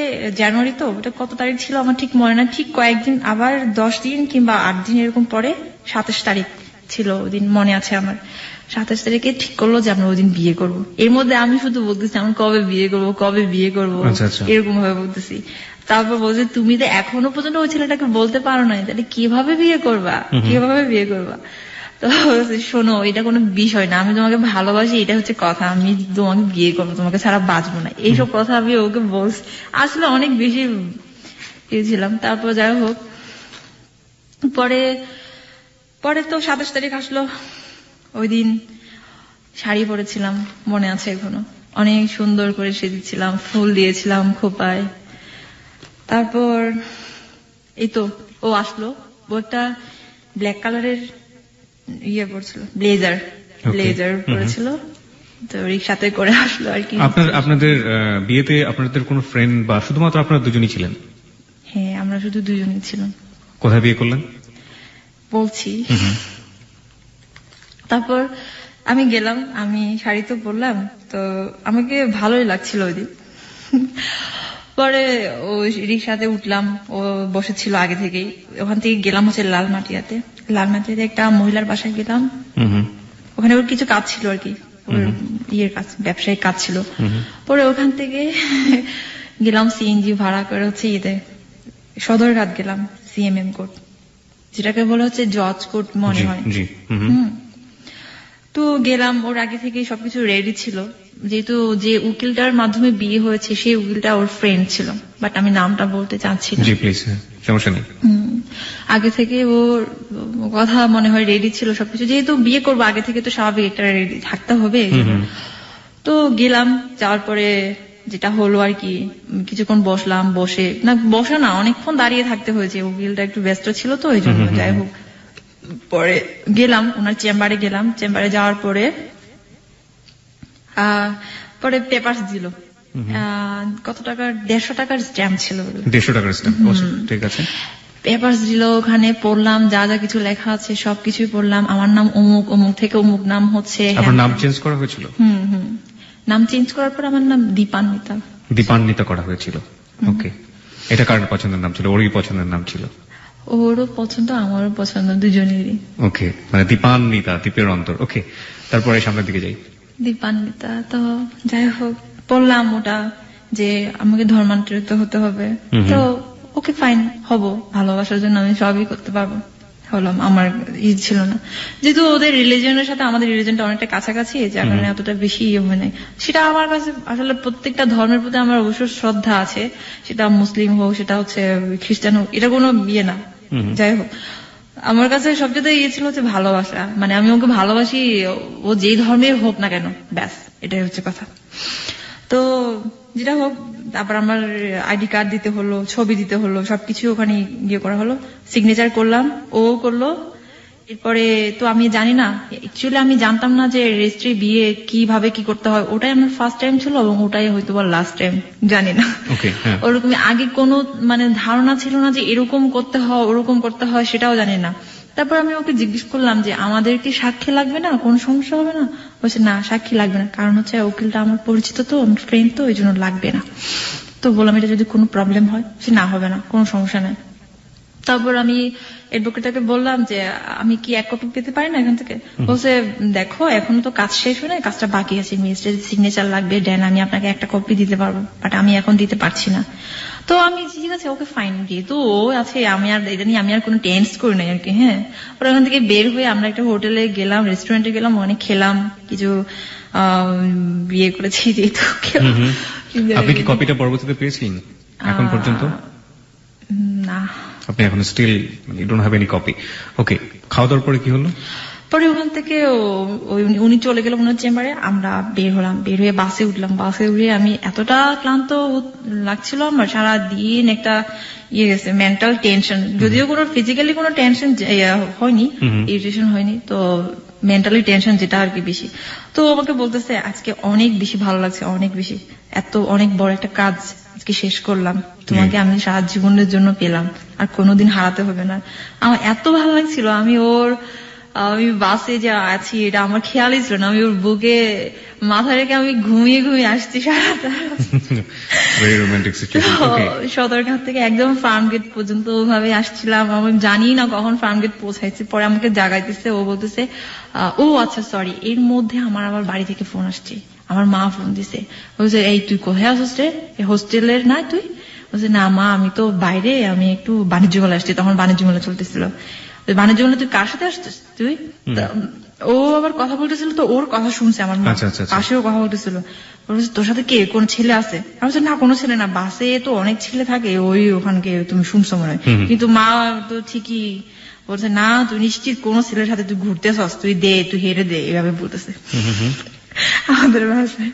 জানুয়ারি, তো ওটা কত তারিখ ছিল আমার ঠিক মনে না, ঠিক কয়েকদিন আবার 10 দিন কিংবা 8 দিন এরকম পরে 27 তারিখ ছিল ওই দিন, মনে আছে আমার। 27 তারিখে ঠিক করলো যে আমরা ওই দিন বিয়ে করবো। এর মধ্যে আমি শুধু বলতেছি আমরা কবে বিয়ে করবো, এরকম ভাবে বলতেছি। তারপর বলছে তুমি তো এখনো পর্যন্ত ওই ছেলেটাকে বলতে পারো না, তাহলে কিভাবে বিয়ে করবা? তো শোনো, এটা কোনো বিষয় না, আমি তোমাকে ভালোবাসি, এটা হচ্ছে কথা, আমি তোমাকে বিয়ে করবো, তোমাকে ছাড়া বাঁচবো না, এইসব কথা আমি ওকে বলছি। আসলে অনেক বেশি ছিলাম। তারপর যাই হোক পরে তো 27 তারিখ আসলো। ওই দিন শাড়ি পরেছিলাম, মনে আছে এখনো, অনেক সুন্দর করে সেজেছিলাম, ফুল দিয়েছিলাম খোপায়। তারপর এই তো ও আসলো, ও একটা ব্ল্যাক কালারের পড়ছিল, ব্লেজার পড়েছিল, তো রিক্সাতে করে আসলো আর কি। আপনাদের বিয়েতে আপনাদের কোনো ফ্রেন্ড বা শুধুমাত্র আপনারা দুজনই ছিলেন? হ্যাঁ, আমরা শুধু দুজনই ছিলাম। কোথায় বিয়ে করলেন? বলছি। তারপর আমি গেলাম, আমি শাড়ি তো পরলাম, তো আমাকে ভালোই লাগছিল ওই দিন। পরে ও রিক্সাতে উঠলাম, ও বসেছিল আগে থেকেই। ওখান থেকে গেলাম হচ্ছে লালমাটিয়াতে একটা মহিলার বাসায় গেলাম। ওখানে ওর কিছু কাজ ছিল আর কি, ওর কাজ, ব্যবসায়িক কাজ ছিল। পরে ওখান থেকে গেলাম সিএনজি ভাড়া করে হচ্ছে সদরঘাট গেলাম, সিএমএম কোর্ট, যেটাকে বলা হচ্ছে জজ কোর্ট মনে হয়। তো গেলাম, ওর আগে থেকে সবকিছু রেডি ছিল, যেহেতু যে উকিলটার মাধ্যমে বিয়ে হয়েছে সেই উকিলটা ওর ফ্রেন্ড ছিল, বাট আমি নামটা বলতে চাচ্ছি না। আগে থেকে ওর কথা মনে হয় রেডি ছিল সবকিছু, যেহেতু বিয়ে করবো আগে থেকে তো স্বাভাবিক একটা রেডি থাকতে হবে। তো গেলাম, যাওয়ার পরে যেটা হলো আর কি, কিছুক্ষণ বসলাম, বসা না অনেকক্ষণ দাঁড়িয়ে থাকতে হয়েছে, উকিলটা একটু ব্যস্ত ছিল তো এই জন্য। যাই হোক, পরে গেলাম ওনার চেম্বারে যাওয়ার পরে পেপারস দিল। কত টাকা? 150 টাকার স্ট্যাম্প ছিল। 150 টাকার স্ট্যাম্প, ঠিক আছে। পেপারস দিল, ওখানে পড়লাম, যা যা কিছু লেখা আছে সবকিছুই পড়লাম। আমার নাম অমুক, অমুক থেকে অমুক নাম হচ্ছে। আপনার নাম চেঞ্জ করা হয়েছিল? নাম চেঞ্জ করার পর আমার নাম দীপান্বিতা করা হয়েছিল। ওকে, এটা কার পছন্দের নাম ছিল? ওরই পছন্দের নাম ছিল? ওরও পছন্দ, আমারও পছন্দ, দুজনেরই। ওকে, মানে দীপান্বিতা, দ্বীপের অন্তর। ওকে, তারপরে সামনের দিকে যাই। দীপান্বিতা। তো যাই হোক, বললাম ওটা যে আমাকে ধর্মান্তরিত হতে হবে। তো ওকে ফাইন, হব, ভালোবাসার জন্য আমি সবই করতে পারবো। হলাম, আমার ছিল না, যেহেতু ওদের রিলিজনের সাথে আমাদের রিলিজনটা অনেকটা কাছাকাছি, যার কারণে এতটা বেশি হয় নাই। সেটা আমার কাছে আসলে প্রত্যেকটা ধর্মের প্রতি আমার অবশ্য শ্রদ্ধা আছে, সেটা মুসলিম হোক, সেটা হচ্ছে খ্রিস্টান হোক, এটা কোনো বিয়ে না। যাই হোক, আমার কাছে সবচেয়ে ছিল হচ্ছে ভালোবাসা, মানে আমি ওকে ভালোবাসি, ও যেই ধর্মের হোক না কেন, ব্যাস এটাই হচ্ছে কথা। তো যেটা হোক, তারপর আমার আইডি কার্ড দিতে হলো, ছবি দিতে হলো, সবকিছু ওখানে ইয়ে করা হলো, সিগনেচার করলাম, ও করলো। এরপরে তো আমি জানি না, অ্যাকচুয়ালি আমি জানতাম না যে রেজিস্ট্রি বিয়ে কিভাবে কি করতে হয়। ওটাই আমার ফার্স্ট টাইম ছিল এবং ওটাই হয়তো বা লাস্ট টাইম, জানি না। ওরকম আগে কোনো মানে ধারণা ছিল না যে এরকম করতে হয়, ওরকম করতে হয়, সেটাও জানি না। তারপর আমি ওকে জিজ্ঞেস করলাম যে আমাদের কি সাক্ষী লাগবে না, কোন সমস্যা হবে না? বলছে না, সাক্ষী লাগবে না, কারণ হচ্ছে উকিলটা আমার পরিচিত, তো আমার ফ্রেন্ড, তো এই জন্য লাগবে না। তো বললাম এটা যদি কোনো প্রবলেম হয়? সে না, হবে না, কোনো সমস্যা নেই। তারপর আমি অ্যাডভোকেটকে বললাম যে আমি কি 1 কপি পেতে পারি না এখান থেকে? বলছে দেখো, এখনো তো কাজ শেষ হয় না, কাজটা বাকি আছে, ম্যাজিস্ট্রেটের সিগনেচার লাগবে, দেন আমি আপনাকে 1টা কপি দিতে পারবো, বাট আমি এখন দিতে পারছি না। তো আমি ঠিক আছে, ওকে ফাইন, যেহেতু ও আছে, আমি আর এটা নিয়ে আমি আর কোনো টেন্স করি নাই আর কি। হ্যাঁ, ওরা ওখান থেকে বের হয়ে আমরা একটা হোটেলে গেলাম, রেস্টুরেন্টে গেলাম, অনেক খেলাম, কিছু বিয়ে করেছি যেহেতু। আপনি কি কপিটা পরবর্তীতে পেয়েছিলেন এখন পর্যন্ত? না, আপনি এখন still you don't have any copy. Okay, খাওয়া দাওয়ার পরে কি হলো? পরে ওখান থেকে উনি চলে গেল ওনার চেম্বারে, আমরা বের হলাম, বের হয়ে বাসে উঠলাম। বাসে উঠে আমি এতটা ক্লান্ত লাগছিল আমার, সারাদিন একটা ইয়ে গেছে, মেন্টাল টেনশন, যদিও কোনো ফিজিক্যালি কোনো টেনশন হয়নি, ইরিটেশন হয়নি, তো মেন্টালি টেনশন যেটা আর কি বেশি। তো আমাকে বলতেছে আজকে অনেক বেশি ভালো লাগছে, অনেক বেশি, অনেক বড় একটা কাজ আজকে শেষ করলাম, তোমাকে আমি সারা জীবনের জন্য পেলাম, আর কোনোদিন হারাতে হবে না। আমার এত ভালো লাগছিল, আমি বাসে যে আছি এটা আমার খেয়ালই ছিল না, আমি ওর বুকে মাথা রেখে আমি ঘুমিয়ে ঘুমিয়ে আসছি সারাটা। সদরঘাট থেকে একদম ফার্ম গেট পর্যন্ত ওভাবে আসছিলাম, আমি জানি না কখন ফার্ম গেট পৌঁছাইছি। পরে আমাকে জাগাইতেছে, ও বলতেছে ও আচ্ছা সরি, এর মধ্যে আমার বাড়ি থেকে ফোন আসছে, আমার মা ফোন দিছে, বলছে এই তুই কোথায় আসছিস রে, হোস্টেলের না তুই? বলছে না মা, আমি তো বাইরে, আমি একটু বাণিজ্য মেলা আসছি, তখন বাণিজ্য মেলা চলতেছিল। বাণিজ্য মেলা তুই কার সাথে আসছিস তুই? ও আবার কথা বলতেছিল, তো ওর কথা শুনছে আমার মা, পাশেও কথা বলতেছিল, তোর সাথে কে, কোন ছেলে আছে? আমি বলছি না, কোনো ছেলে না, বাসে তো অনেক ছেলে থাকে, ওই ওখানকে তুমি শুনছো মনে হয়। কিন্তু মা তো ঠিকই বলছে, না তুই নিশ্চিত কোনো ছেলের সাথে তুই ঘুরতেছস, তুই হেরে দে, এভাবে বলতেছে আমাদের বাসায়।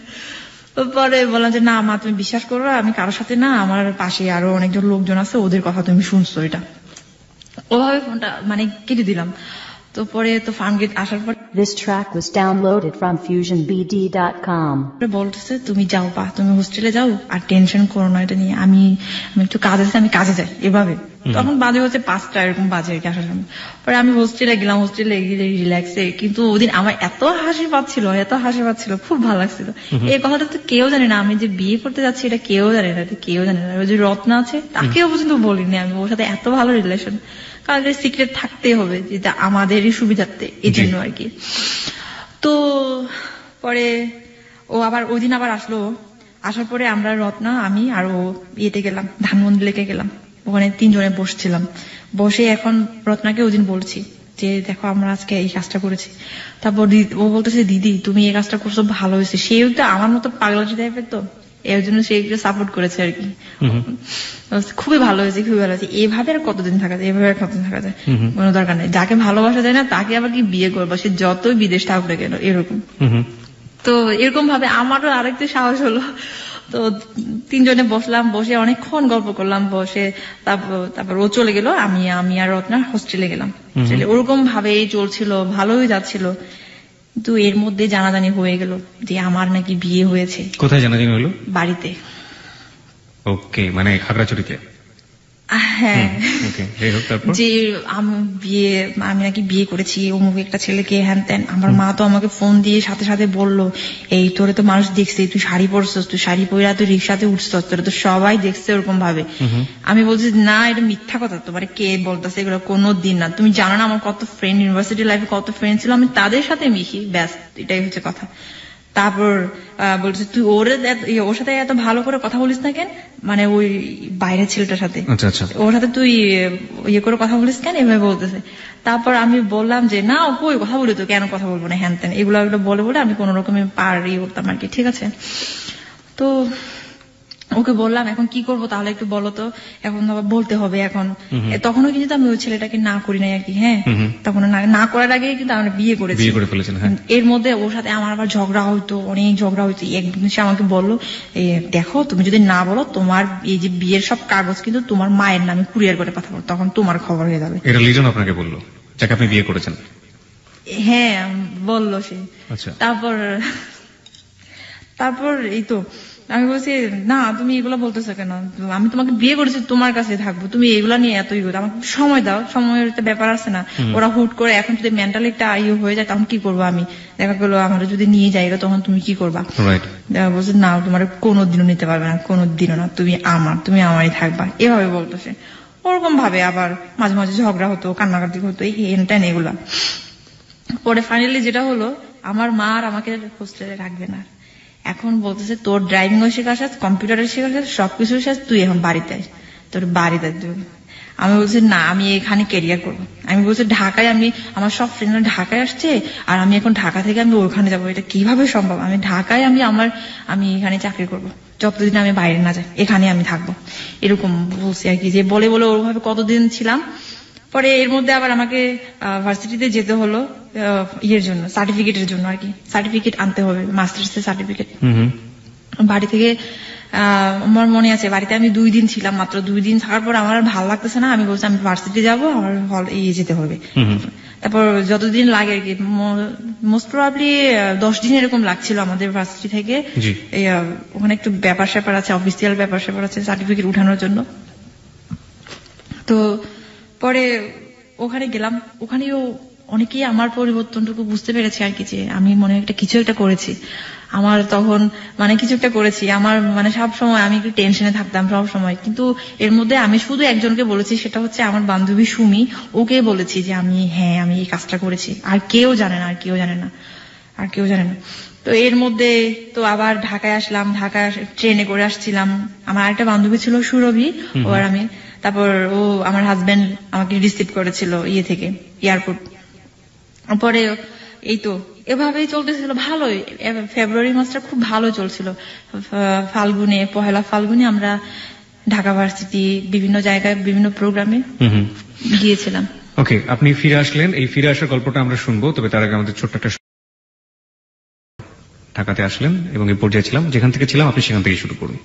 পরে বললাম যে না মা, তুমি বিশ্বাস করো, আমি কারোর সাথে না, আমার পাশে আরো অনেকজন লোকজন আছে, ওদের কথা তুমি শুনছো, এটা ওভাবে ফোনটা মানে কেটে দিলাম। তো পরে তো ফার্ম গেট আসার পর This track was downloaded from fusionbd.com. বলতেছে তুমি যাও বা তুমি হোস্টেলে যাও, আর টেনশন করো না এটা নিয়ে, আমি একটু কাজ আছে, আমি কাজে যাই, এভাবে। তখন বাজে হচ্ছে 5টা, এরকম বাজে আর কি আসার সময়। পরে আমি হোস্টেলে গেলাম, হোস্টেলে গিয়ে রিল্যাক্সে, কিন্তু ওদিন আমার এত হাসি পাচ্ছিল, খুব ভালো লাগছিল। এই কথাটা তো কেউ জানে না, আমি যে বিয়ে করতে যাচ্ছি এটা কেউ জানে না, ওই যে রত্না আছে তাকেও পর্যন্ত বলিনি আমি, ওর সাথে এত ভালো রিলেশন, কারণ সিক্রেট থাকতেই হবে, যেটা আমাদেরই সুবিধার্থে, এই জন্য আর কি। তো পরে ও আবার ওই দিন আবার আসলো, আসার পরে আমরা রত্না, আমি আর ও ইয়েতে গেলাম, ধানমন্ডি লেকে গেলাম, ওখানে 3 জনে বসছিলাম। বসে এখন রত্নাকে ওই দিন বলছি যে দেখো আমরা আজকে এই কাজটা করেছি। তারপর ও বলতেছে দিদি তুমি এই কাজটা করছো, ভালো হয়েছে। সেও তো আমার মতো পাগলাটি টাইপের, তো এর জন্য সে একটু সাপোর্ট করেছে আর কি। খুবই ভালো হয়েছে, এভাবে আর কতদিন থাকা যায়, কোনো দরকার নেই। যাকে ভালোবাসা যায় না তাকে আবার কি বিয়ে করবো, সে যতই বিদেশ থাকবে কেন, এরকম। তো এরকম ভাবে আমারও আরেকটু সাহস হলো। তো তিনজনে বসলাম, বসে অনেকক্ষণ গল্প করলাম, বসে তারপর ও চলে গেল, আমি আর রত্না হোস্টেলে গেলাম। ওরকম ভাবেই চলছিল, ভালোই যাচ্ছিল। কিন্তু এর মধ্যে জানাজানি হয়ে গেল যে আমার নাকি বিয়ে হয়েছে। কোথায় জানাজানি হলো? বাড়িতে। ওকে, মানে খাগড়াছড়িতে? হ্যাঁ, যে আমি নাকি বিয়ে করেছি অমুক একটা ছেলেকে, হ্যান ত্যান। আমার মা তো আমাকে ফোন দিয়ে সাথে সাথে বললো, এই তোরে তো মানুষ দেখছে, তুই শাড়ি পরছস, তুই শাড়ি পরে তুই রিক্সাতে উঠছস, তোরে তো সবাই দেখছে ওরকম ভাবে। আমি বলছি না, এটা মিথ্যা কথা, তোমার কে বলতেছে এগুলো? কোনো দিন না। তুমি জানো না আমার কত ফ্রেন্ড, ইউনিভার্সিটি লাইফে কত ফ্রেন্ড ছিল, আমি তাদের সাথে মিশি, ব্যাস, এটাই হচ্ছে কথা। তারপর বলছে তুই ওর সাথে এত ভালো করে কথা বলিস না কেন, মানে ওই বাইরের ছেলেটার সাথে, ওর সাথে তুই ইয়ে করে কথা বলিস কেন, এভাবে বলতেছে। তারপর আমি বললাম যে না ওই কথা বলি তো, কেন কথা বলবো না, হ্যান ত্যান এগুলো বলে আমি কোন রকমে ইয়ে করতাম আর কি। ঠিক আছে, তো ওকে বললাম এখন কি করবো তাহলে একটু বলো তো, এখন আবার বলতে হবে এখন। তখনও কিন্তু আমি ওই ছেলেটাকে না করি নাই আর কি। হ্যাঁ, তখন না করার আগে কিন্তু আমরা বিয়ে করেছি। এর মধ্যে ওর সাথে আমার আবার ঝগড়া হইতো, অনেক ঝগড়া হইতো। একদিন সে আমাকে বললো, দেখো তুমি যদি না বলো তোমার এই যে বিয়ের সব কাগজ কিন্তু তোমার মায়ের নামে কুরিয়ার করে পাঠাবো, তখন তোমার খবর হয়ে যাবে। এটা লিজন আপনাকে বললো যাকে আপনি বিয়ে করেছেন? হ্যাঁ বললো সে। তারপর এই তো আমি বলছি না তুমি এগুলো বলতেছো কেন, আমি তোমাকে বিয়ে করেছি, তোমার কাছে থাকবো, তুমি এগুলা নিয়ে এতই আমাকে সময় দাও, সময়ের একটা ব্যাপার আছে না। ওরা হুট করে এখন যদি মেন্টালি একটা ইয়ে হয়ে যায় তখন কি করবো আমি, দেখা গেলো আমরা যদি নিয়ে যাই তখন তুমি কি করবা? বলছে না তোমার কোনোদিনও নিতে পারবে না, কোনোদিনও না, তুমি আমারই থাকবা, এভাবে বলতেছে। ওরকম ভাবে আবার মাঝে মাঝে ঝগড়া হতো, কান্নাকাটি হতো, এই হেনটেন এগুলা। পরে ফাইনালি যেটা হলো, আমার মা আর আমাকে হোস্টেলে রাখবে না, এখন বলতেছে তোর ড্রাইভিং ও শেখা শেষ, কম্পিউটারের শেখা শেষ, সবকিছু শেষ, তুই এখন বাড়িতে আস, তোর বাড়িতে। আমি বলছি না আমি এখানে ক্যারিয়ার করবো। আমি বলছি ঢাকায়, আমার সব ফ্রেন্ডরা ঢাকায় আসছে আর আমি এখন ঢাকা থেকে আমি ওখানে যাবো, এটা কিভাবে সম্ভব? আমি ঢাকায় আমি এখানে চাকরি করবো, যতদিন আমি বাইরে না যাই এখানে আমি থাকবো, এরকম বলছি আর কি। যে বলে ওরভাবে কতদিন ছিলাম। পরে এর মধ্যে আবার আমাকে ভার্সিটিতে যেতে হলো ইয়ের জন্য, সার্টিফিকেটের জন্য আর কি, সার্টিফিকেট আনতে হবে, মাস্টার্স এর সার্টিফিকেট। বাড়ি থেকে আমার মনে আছে বাড়িতে আমি 2 দিন ছিলাম, মাত্র 2 দিন থাকার পর আমার ভালো লাগতেছে না, আমি বলছি আমি ভার্সিটি যাবো, আমার যেতে হবে। তারপর যতদিন লাগে আর কি, মোস্ট প্রবাবলি 10 দিন এরকম লাগছিল আমাদের ভার্সিটি থেকে। ওখানে একটু ব্যাপার স্যাপার আছে, অফিসিয়াল ব্যাপার স্যাপার আছে সার্টিফিকেট উঠানোর জন্য। তো পরে ওখানে গেলাম, ওখানেও অনেকেই আমার পরিবর্তনটুকু বুঝতে পেরেছে আর কি, যে আমি মনে হয় কিছু একটা করেছি। আমার তখন কিছু একটা করেছি, আমার সব সময় আমি একটু টেনশনে থাকতাম সব সময়। কিন্তু এর মধ্যে আমি শুধু একজনকে বলেছি, সেটা হচ্ছে আমার বান্ধবী সুমি, ওকে বলেছি যে আমি এই কাজটা করেছি। আর কেউ জানে না, আর কেউ জানে না। তো এর মধ্যে তো আবার ঢাকায় আসলাম, ঢাকায় ট্রেনে করে আসছিলাম। আমার আরেকটা বান্ধবী ছিল সুরভি, ও আর আমি। তারপর আমার হাজবেন্ড আমাকে রিসিভ করেছিল থেকে এয়ারপোর্ট। পরে এই তো এভাবেই চলতেছিল ভালোই। ফেব্রুয়ারি মাসটা খুব ভালো চলছিল। পহেলা ফাল্গুনে আমরা ঢাকা ভার্সিটি বিভিন্ন জায়গায় বিভিন্ন প্রোগ্রামে গিয়েছিলাম। ওকে, আপনি ফিরে আসলেন, এই ফিরে আসার গল্পটা আমরা শুনবো, তবে তার আগে আমাদের ছোট্ট একটা ঢাকাতে আসলেন এবং এই পর্যায়ে ছিলাম, যেখান থেকে ছিলাম আপনি সেখান থেকে শুরু করুন।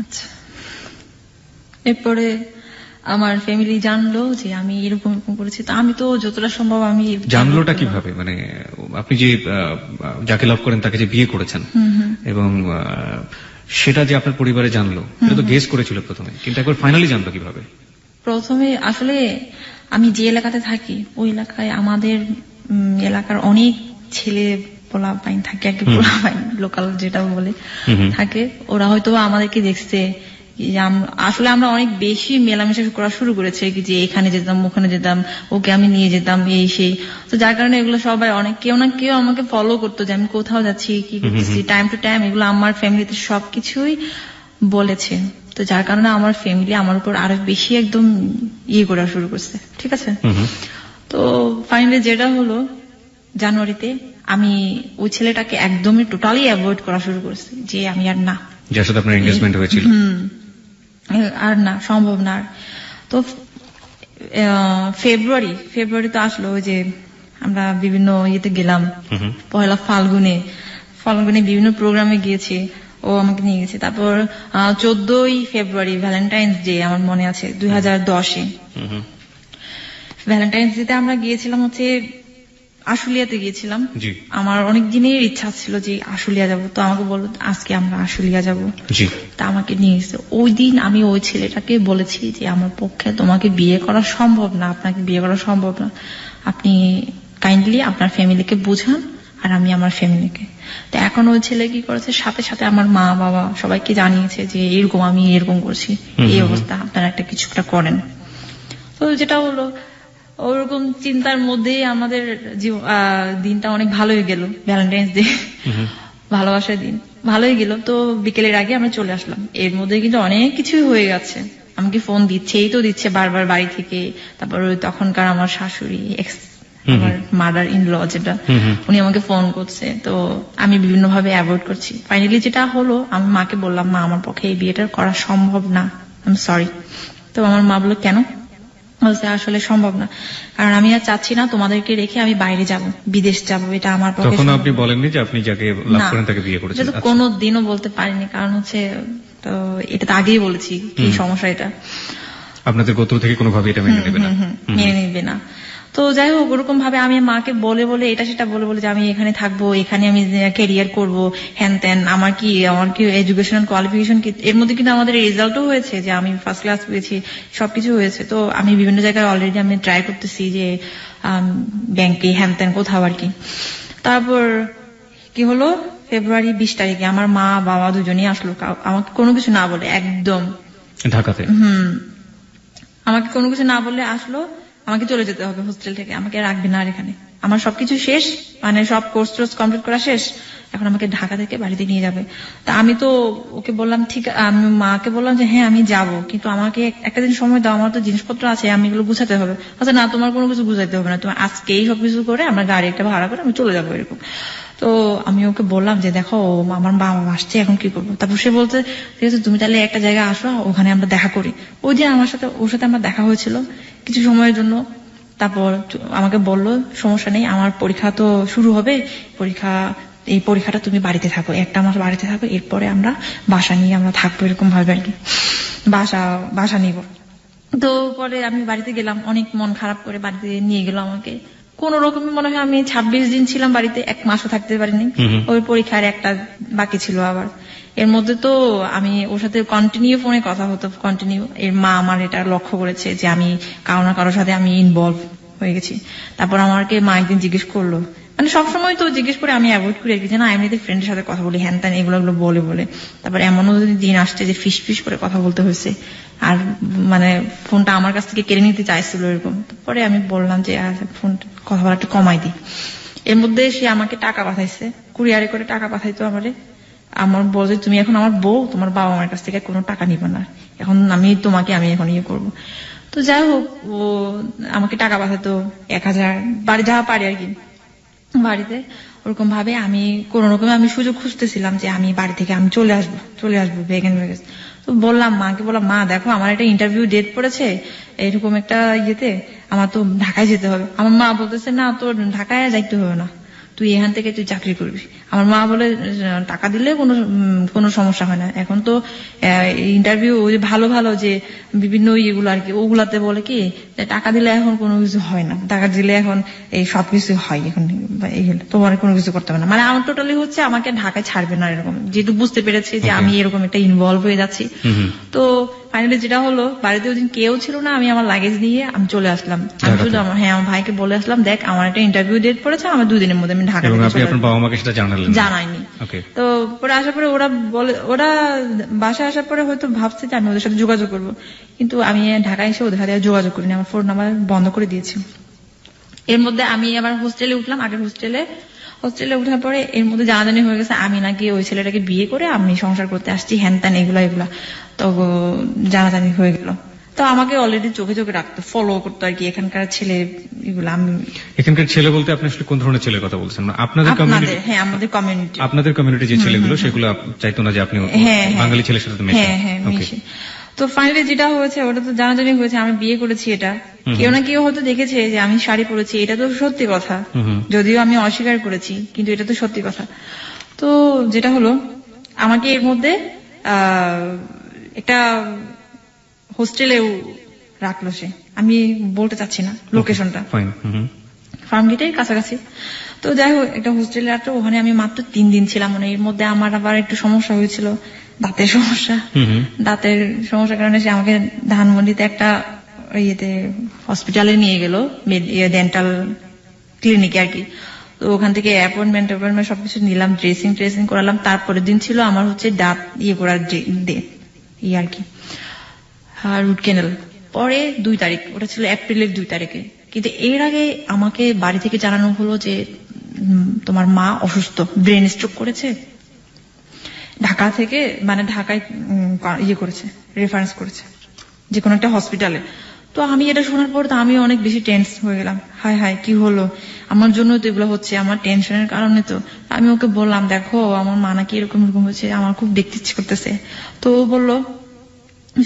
আচ্ছা, এরপরে আমার ফ্যামিলি জানলো যে আমি এরকম করেছি। তো আমি তো যতটা সম্ভব আমি জানলোটা কিভাবে, আপনি যে যাকে লাভ করেন তাকে যে বিয়ে করেছেন এবং সেটা যে আপনার পরিবারে জানলো, এটা তো গেস করেছিল প্রথমে, কিন্তু একবার ফাইনালি জানলো কিভাবে? প্রথমে আসলে আমি যে এলাকাতে থাকি ওই এলাকায় আমাদের এলাকার অনেক ছেলে পোলাপাইন থাকে আর কি, পোলাপাইন লোকাল যেটা বলে থাকে। ওরা হয়তো আমাদেরকে দেখছে, আসলে আমরা অনেক বেশি মেলামেশা করা শুরু করেছে, যে এখানে যেতাম ওখানে যেতাম, ওকে আমি নিয়ে যেতাম এই সেই। তো যার কারণে এগুলো সবাই কেউ না কেউ আমাকে ফলো করতো যে আমি কোথাও যাচ্ছি, কি করতেছি, টাইম টু টাইম এগুলো আমার ফ্যামিলিতে সবকিছুই বলেছে। তো যার কারণে আমার ফ্যামিলি আমার উপর আরো বেশি একদম করা শুরু করছে। ঠিক আছে, তো ফাইনালি যেটা হলো জানুয়ারিতে আমি ওই ছেলেটাকে একদমই টোটালি অ্যাভয়েড করা শুরু করছি, যে আমি আর না, যার সাথে আপনার এনগেজমেন্ট হয়েছিল, আর না, সম্ভব না। তো ফেব্রুয়ারি তো আসলো, ওই যে আমরা বিভিন্ন গেলাম, পহেলা ফাল্গুনে বিভিন্ন প্রোগ্রামে গিয়েছি। ও আমাকে নিয়ে গেছে। তারপর 14ই ফেব্রুয়ারি ভ্যালেন্টাইন্স ডে আমার মনে আছে 2010-এ। ভ্যালেন্টাইন্স ডেতে আমরা গিয়েছিলাম হচ্ছে আশুলিয়াতে গিয়েছিলাম। আমার অনেক দিনের ইচ্ছা ছিল যে আশুলিয়া যাব, তো আমাকে বললো আজকে আমরা আশুলিয়া যাব, তা আমাকে নিয়ে গেছে। ওই দিন আমি ওই ছেলেটাকে বলেছি যে আমার পক্ষে তোমাকে বিয়ে করা সম্ভব না, আপনাকে বিয়ে করা সম্ভব না, আপনি কাইন্ডলি আপনার ফ্যামিলিকে বুঝান আর আমি আমার ফ্যামিলিকে। তো এখন ওই ছেলে কি করেছে, সাথে সাথে আমার মা বাবা সবাইকে জানিয়েছে যে এরকম আমি এরকম করছি, এই অবস্থা, আপনারা কিছু একটা করেন। তো যেটা হলো ওরকম চিন্তার মধ্যেই আমাদের দিনটা অনেক ভালোই গেল, ভ্যালেন্টাইন্স ডে ভালোবাসার দিন ভালোই গেল। তো বিকেলের আগে আমরা চলে আসলাম। এর মধ্যে কিন্তু অনেক কিছুই হয়ে গেছে। আমাকে ফোন দিচ্ছে বারবার বাড়ি থেকে। তারপর তখনকার আমার শাশুড়ি আমার মাদার ইন ল যেটা, উনি আমাকে ফোন করছে। তো আমি বিভিন্ন ভাবে অ্যাভয়েড করছি। ফাইনালি যেটা হলো, আমি মাকে বললাম মা আমার পক্ষে এই বিয়েটা করা সম্ভব না, আই এম সরি। তো আমার মা বললো কেন? বলছে আসলে সম্ভব না, কারণ আমি আর চাচ্ছি না তোমাদেরকে রেখে আমি বাইরে যাব, বিদেশ যাব, এটা আমার পক্ষে। তখন আপনি বলেননি যে আপনি যাকে লাভ করেন তাকে বিয়ে করেছেন? এটা তো কোনোদিনও বলতে পারিনি, কারণ হচ্ছে তো এটা তো আগেই বলেছি কি সমস্যা, এটা আপনাদের গোত্র থেকে কোনোভাবে এটা মেনে নেবে না, মেনে নেবে না। তো যাই হোক ওরকম ভাবে আমি মাকে বলে এটা সেটা বলে যে আমি এখানে থাকবো, এখানে আমি ক্যারিয়ার করবো, হ্যান ত্যান, আমার কি এডুকেশনাল কোয়ালিফিকেশন কি, এর মধ্যে কিন্তু আমাদের রেজাল্টও হয়েছে যে আমি ফার্স্ট ক্লাস পেয়েছি, সবকিছু হয়েছে। তো আমি বিভিন্ন জায়গায় অলরেডি আমি ট্রাই করতেছি যে ব্যাংকে হ্যান ত্যান কোথাও আর কি। তারপর কি হলো, ফেব্রুয়ারি 20 তারিখে আমার মা বাবা দুজনেই আসলো, আমাকে কোনো কিছু না বলে, একদম ঢাকাতে আমাকে কোনো কিছু না বলে আসলো। আমাকে চলে যেতে হবে হোস্টেল থেকে, আমাকে রাখবে না আর এখানে, আমার সবকিছু শেষ, মানে সব কোর্স টোর্স কমপ্লিট করা শেষ, এখন আমাকে ঢাকা থেকে বাড়িতে নিয়ে যাবে। তা আমি তো ওকে বললাম ঠিক, আমি মাকে বললাম যে হ্যাঁ আমি যাব, কিন্তু আমাকে একটা দিন সময় দাও, আমার তো জিনিসপত্র আছে, আমি এগুলো গুছাতে হবে। আচ্ছা না, তোমার কোনো কিছু গুছাইতে হবে না, তোমার আজকেই সবকিছু করে আমরা গাড়ি একটা ভাড়া করে আমি চলে যাবো এরকম। তো আমি ওকে বললাম যে দেখো আমার বাবা আসছে, এখন কি করবো? তারপর সে বলতে ঠিক আছে তুমি তাহলে একটা জায়গায় আসো, ওখানে আমরা দেখা করি। ওই দিন ওর সাথে আমার দেখা হয়েছিল কিছু সময়ের জন্য। তারপর আমাকে বললো সমস্যা নেই, আমার পরীক্ষা তো শুরু হবে, এই পরীক্ষাটা তুমি বাড়িতে থাকো, একটা মাস বাড়িতে থাকো, এরপরে আমরা বাসা নিয়ে আমরা থাকবো, এরকম ভাবে আর কি, বাসা নিব। তো পরে আমি বাড়িতে গেলাম, অনেক মন খারাপ করে বাড়িতে নিয়ে গেল আমাকে। কোন রকমে মনে হয় আমি 26 দিন ছিলাম বাড়িতে, 1 মাসও থাকতে পারিনি। ওই পরীক্ষার একটা বাকি ছিল আবার। এর মধ্যে তো আমি ওর সাথে কন্টিনিউ ফোনে কথা হতো, কন্টিনিউ। এর মা আমার এটা লক্ষ্য করেছে যে আমি কারো না কারোর সাথে আমি ইনভলভ হয়ে গেছি। তারপর আমাকে মা একদিন জিজ্ঞেস করলো, মানে সবসময় তো জিজ্ঞেস করে আমি অ্যাভয়েড করে রেখেছি না, এমনিতে ফ্রেন্ডের সাথে কথা বলি হ্যান ত্যান এগুলো বলে। তারপর এমনও দিন আসছে যে ফিস করে কথা বলতে হয়েছে, আর মানে ফোনটা আমার কাছ থেকে কেড়ে নিতে চাইছিল এরকম। পরে আমি বললাম যে ফোন কথা বলা একটু কমাই দিই। এর মধ্যে সে আমাকে টাকা পাঠাইছে, কুরিয়ারে করে টাকা পাঠাইতো আমার বলছে তুমি এখন আমার বউ, তোমার বাবা আমার কাছ থেকে কোনো টাকা নিবে না, এখন আমি এখন ইয়ে করবো। তো যাই হোক ও আমাকে টাকা পাঠাতো 1000, বাড়ি যাওয়া পারি আর কি বাড়িতে। ওরকম ভাবে আমি কোন রকমে আমি সুযোগ খুঁজতেছিলাম যে আমি বাড়ি থেকে আমি চলে আসবো ভেগেন। তো মাকে বললাম মা দেখো আমার একটা ইন্টারভিউ ডেট পড়েছে এরকম একটা ইয়েতে, আমার তো ঢাকায় যেতে হবে। আমার মা বলতেছে না তোর ঢাকায় যাইতে হবে না, তুই এখান থেকে তুই চাকরি করবি। আমার মা বলে টাকা দিলে কোনো সমস্যা হয় না, এখন তো ইন্টারভিউ ভালো যে বিভিন্ন ইয়েগুলো আর কি, ওগুলাতে বলে কি টাকা দিলে এখন কোনো কিছু হয় না, টাকা দিলে এখন এই সবকিছু হয়, এখন তোমার কোনো কিছু করতে হবে না। মানে আমার টোটালি হচ্ছে আমাকে ঢাকায় ছাড়বে না এরকম, যেহেতু বুঝতে পেরেছি যে আমি এরকম একটা ইনভলভ হয়ে যাচ্ছি। তো ফাইনালি যেটা হলো, বাড়িতে ওই দিন কেউ ছিল না, আমি আমার লাগেজ নিয়ে আমি চলে আসলাম। আমি শুধু আমার ভাইকে বলে আসলাম দেখ আমার একটা ইন্টারভিউ ডেট পড়েছে, আমার 2 দিনের মধ্যে আমি ঢাকা জানাইনি। তো পরে আসার পরে ওরা বাসায় আসার পরে হয়তো ভাবছে যে আমি ওদের সাথে যোগাযোগ করবো, কিন্তু আমি ঢাকায় এসে ওদের সাথে যোগাযোগ করিনি, আমার ফোন নাম্বার বন্ধ করে দিয়েছি। এর মধ্যে আমি আবার হোস্টেলে উঠলাম, আগের হোস্টেলে উঠার পরে এর মধ্যে জানাজানি হয়ে গেছে আমি নাকি ওই ছেলেটাকে বিয়ে করে আমি সংসার করতে আসছি, হ্যান ত্যান এগুলা তো জানাজানি হয়ে গেল। তো আমাকে অলরেডি চোখে রাখতো, ফলো করতো আর কি এখানকার ছেলে এগুলো। এখানকার ছেলে বলতে আপনি আসলে কোন ধরনের ছেলের কথা বলছেন? আপনাদের কমিউনিটি, আপনাদের কমিউনিটি যে ছেলেগুলো সেগুলো চাইতো না যে আপনি বাঙালি ছেলের সাথে মেশেন। তো ফাইনালি যেটা হয়েছে ওটা তো জানাজানি হয়েছে, আমি বিয়ে করেছি। এটা কেউ না কেউ হয়তো দেখেছে যে আমি শাড়ি পরেছি, এটা তো সত্যি কথা, যদিও আমি অস্বীকার করেছি কিন্তু এটা তো সত্যি কথা। তো যেটা হলো আমাকে এর মধ্যে একটা হোস্টেলেও রাখলো সে, আমি বলতে চাচ্ছি না লোকেশনটা, ফার্মগেটের কাছাকাছি। তো যাই হোক একটা হোস্টেলে রাখলো, ওখানে আমি মাত্র 3 দিন ছিলাম। মানে এর মধ্যে আমার আবার একটু সমস্যা হয়েছিল, দাঁতের সমস্যার কারণে সে আমাকে ধানমন্ডিতে একটা ইয়েতে হসপিটালে নিয়ে গেল, ডেন্টাল ক্লিনিকে আর কি। তো ওখান থেকে অ্যাপয়েন্টমেন্ট সবকিছু নিলাম, ড্রেসিং করালাম। তারপরের দিন ছিল আমার হচ্ছে দাঁত করার আর কি, রুট ক্যানেল। পরে 2 তারিখ, ওটা ছিল এপ্রিলের 2 তারিখে। কিন্তু এর আগে আমাকে বাড়ি থেকে জানানো হলো যে তোমার মা অসুস্থ, ব্রেন স্ট্রোক করেছে, ঢাকা থেকে, মানে ঢাকায় করেছে, রেফারেন্স করেছে যে কোনো একটা হসপিটালে। তো আমি এটা শোনার পর তো আমি অনেক বেশি টেন্স হয়ে গেলাম, হায় হায় কি হলো, আমার জন্য তো এগুলো হচ্ছে, আমার টেনশনের কারণে। তো আমি ওকে বললাম, দেখো আমার মা নাকি এরকম হয়েছে, আমার খুব দেখতে ইচ্ছে করতেছে। তো ও বললো,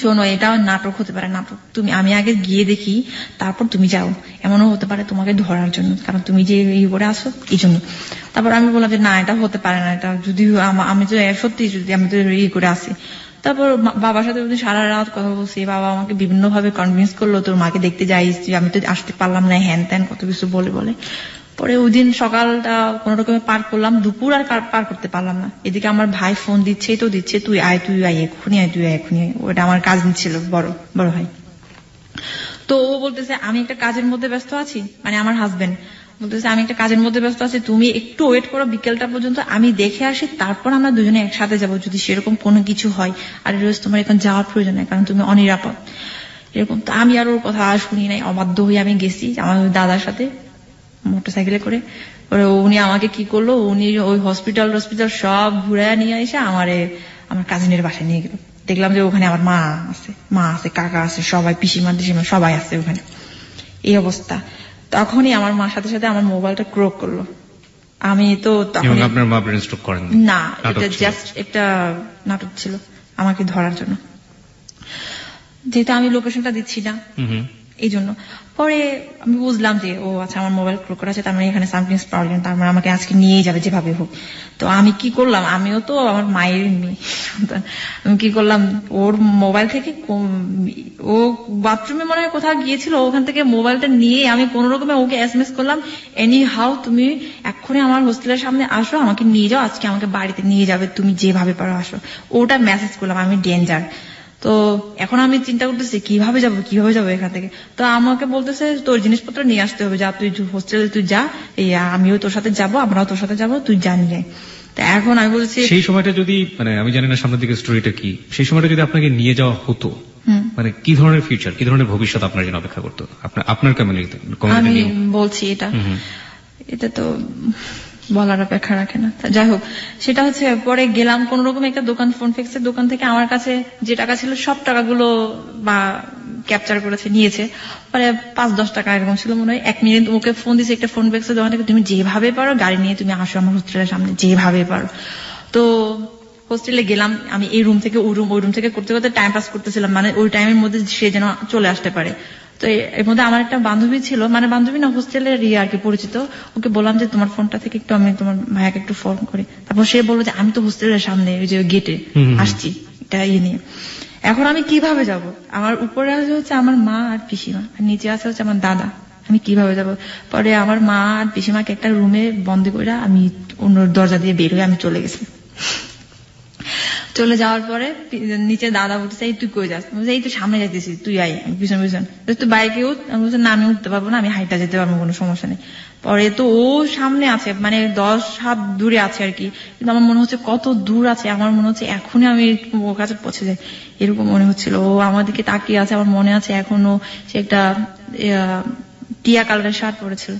শোনো এটা নাটক হতে পারে, নাটক, আমি আগে গিয়ে দেখি, তারপর তুমি যাও, এমনও হতে পারে তোমাকে ধরার জন্য, কারণ তুমি যে করে আসো এই জন্য। তারপর আমি বললাম যে না, এটা হতে পারে না, এটা যদি আমি তো সত্যি যদি আমি তো করে আসি। তারপর বাবার সাথে সারা রাত কথা বলছি, বাবা আমাকে বিভিন্ন ভাবে কনভিন্স করলো, তোর মাকে দেখতে যাইস, আমি তো আসতে পারলাম না, হ্যান ত্যান কত কিছু বলে। পরে ওই দিন সকালটা কোন রকমে পার করলাম, দুপুর আর পার করতে পারলাম না। এদিকে আমার ভাই ফোন দিচ্ছে, তুই আয় এক্ষুনি আয়, ওটা আমার কাজিন ছিল, বড় ভাই। তো ও বলতেছে আমি একটা কাজের মধ্যে ব্যস্ত আছি, মানে আমার হাজবেন্ড বলতেছে আমি একটা কাজের মধ্যে ব্যস্ত আছি, তুমি একটু ওয়েট করো বিকেলটা পর্যন্ত, আমি দেখে আসি, তারপর আমরা দুজনে একসাথে যাবো যদি সেরকম কোনো কিছু হয়। আর রোজ তোমার এখন যাওয়ার প্রয়োজন নেই, কারণ তুমি অনিরাপদ, এরকম। তো আমি আর ওর কথা শুনি নাই, অবাধ্য হয়ে আমি গেছি আমার দাদার সাথে মোটরসাইকেলে করে। উনি আমাকে কি করলো, উনি ওই হসপিটাল সব ঘুরে নিয়ে এসে আমার কাজিনের বাসায় নিয়ে গেল। দেখলাম যে ওখানে আমার মা আছে, কাকা আছে, সবাই পিসিমা টিসিমা সবাই আছে ওখানে। এই অবস্থা। তখনই আমার মার সাথে সাথে আমার মোবাইলটা ক্রোক করলো। আমি তো তখন, আপনার মা ব্রেন স্ট্রোক করেন না, এটা জাস্ট একটা নাটক ছিল আমাকে ধরার জন্য, যেহেতু আমি লোকেশনটা দিচ্ছি না এই জন্য। পরে আমি বুঝলাম যে ও আচ্ছা আমার মোবাইল ক্রোক করা আছে, তার মানে এখানে সামথিং প্রবলেম, তার মানে আমাকে আজকে নিয়েই যাবে যেভাবে হোক। তো আমি কি করলাম, আমিও তো আমার মায়ের মেয়ে, আমি কি করলাম, ওর মোবাইল থেকে, ও বাথরুমে মনে হয় কোথাও গিয়েছিল, ওখান থেকে মোবাইলটা নিয়ে আমি কোন রকমে ওকে SMS করলাম, এনি হাউ তুমি এক্ষুনি আমার হোস্টেলের সামনে আসো, আমাকে নিয়ে যাও, আজকে আমাকে বাড়িতে নিয়ে যাবে, তুমি যেভাবে পারো আসো। ওটা মেসেজ করলাম, আমি ডেঞ্জার। তো এখন আমি চিন্তা করতেছি কিভাবে যাবো এখান থেকে। তো আমাকে বলতেছে তোর জিনিসপত্র নিয়ে আসতে হবে, যা তুই হোস্টেলে তুই যা, আমিও তোর সাথে যাবো, আমরাও তোর সাথে যাবো, তুই জানি যাই। তো এখন আমি বলছি সেই সময়টা যদি, মানে আমি জানি না সামনের দিকে স্টোরিটা কি, সেই সময়টা যদি আপনাকে নিয়ে যাওয়া হতো, মানে কি ধরনের ফিউচার, কি ধরনের ভবিষ্যৎ আপনার জন্য অপেক্ষা করতো, আপনার কমিউনিটিতে? আমি বলছি এটা তো বলার অপেক্ষা রাখে না। যাই হোক, সেটা হচ্ছে পরে গেলাম কোন রকম একটা দোকান, ফোন ফিক্সের দোকান থেকে আমার কাছে যে টাকা ছিল সব টাকাগুলো বা ক্যাপচার করেছে, নিয়েছে। পরে 5-10 টাকা এরকম ছিল মনে হয়। 1 মিনিট ওকে ফোন দিয়েছে একটা ফোন ফিক্সের দোকান থেকে, তুমি যেভাবে পারো গাড়ি নিয়ে তুমি আসো আমার হোস্টেলের সামনে, যেভাবে পারো। তো হোস্টেলে গেলাম, আমি এই রুম থেকে ওই রুম থেকে করতে করতে টাইম পাস করতেছিলাম, মানে ওই টাইমের মধ্যে সে যেন চলে আসতে পারে। তো এর মধ্যে আমার একটা বান্ধবী ছিল, মানে বান্ধবী না, হোস্টেলের আর কি পরিচিত। ওকে বললাম যে তোমার ফোনটা থেকে একটু আমি তোমার ভাইয়াকে একটু ফোন করি। তারপর সে বললো যে আমি তো হোস্টেলের সামনে ওই যে গেটে আসছি, এটা নিয়ে। এখন আমি কিভাবে যাব? আমার উপরে আছে হচ্ছে আমার মা আর পিসিমা, আর নিচে আছে হচ্ছে আমার দাদা, আমি কিভাবে যাব? পরে আমার মা আর পিসিমাকে একটা রুমে বন্দি করে আমি অন্য দরজা দিয়ে বের হয়ে আমি চলে গেছি। চলে যাওয়ার পরে নিচে দাদা বলতেছে এই তুই কই যাস? এই তো সামনে যাইতেছি, তুই আই, পিছন তুই বাইকে উঠ। আমি বলছি না, আমি উঠতে পারবো না, আমি হাইটা যেতে পারবো, কোনো সমস্যা নেই। পরে তো ও সামনে আছে, মানে 10 হাত দূরে আছে আর কি, কিন্তু আমার মনে হচ্ছে কত দূর আছে, আমার মনে হচ্ছে এখনই আমি ওর কাছে পৌঁছে যাই, এরকম মনে হচ্ছিল। ও আমার দিকে তাকিয়ে আছে, আমার মনে আছে এখনো সে একটা টিয়া কালারের শার্ট পরেছিল।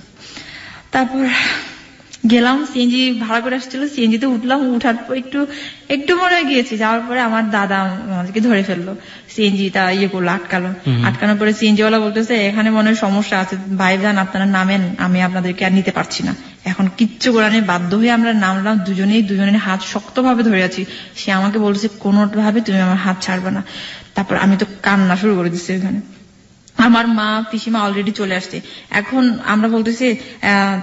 তারপর গেলাম, সিএনজি ভাড়া করে আসছিল, সিএনজিতে উঠলাম, উঠার পর একটু মনে গিয়েছি, যাওয়ার পরে আমার দাদা আমাদেরকে ধরে ফেললো, সিএনজিটা করলো, আটকানোর পরে সিএনজি ওয়ালা বলতেছে এখানে মনে হয় সমস্যা আছে, ভাইজান আপনারা নামেন, আমি আপনাদেরকে আর নিতে পারছি না। এখন কিচ্ছু করার নেই, বাধ্য হয়ে আমরা নামলাম, দুজনের হাত শক্তভাবে ধরে আছি। সে আমাকে বলছে কোনোভাবে তুমি আমার হাত ছাড়বে না। তারপর আমি তো কান্না শুরু করে দিচ্ছি ওখানে। আমার মা পিসিমা অলরেডি চলে আসছে। এখন আমরা বলতেছি,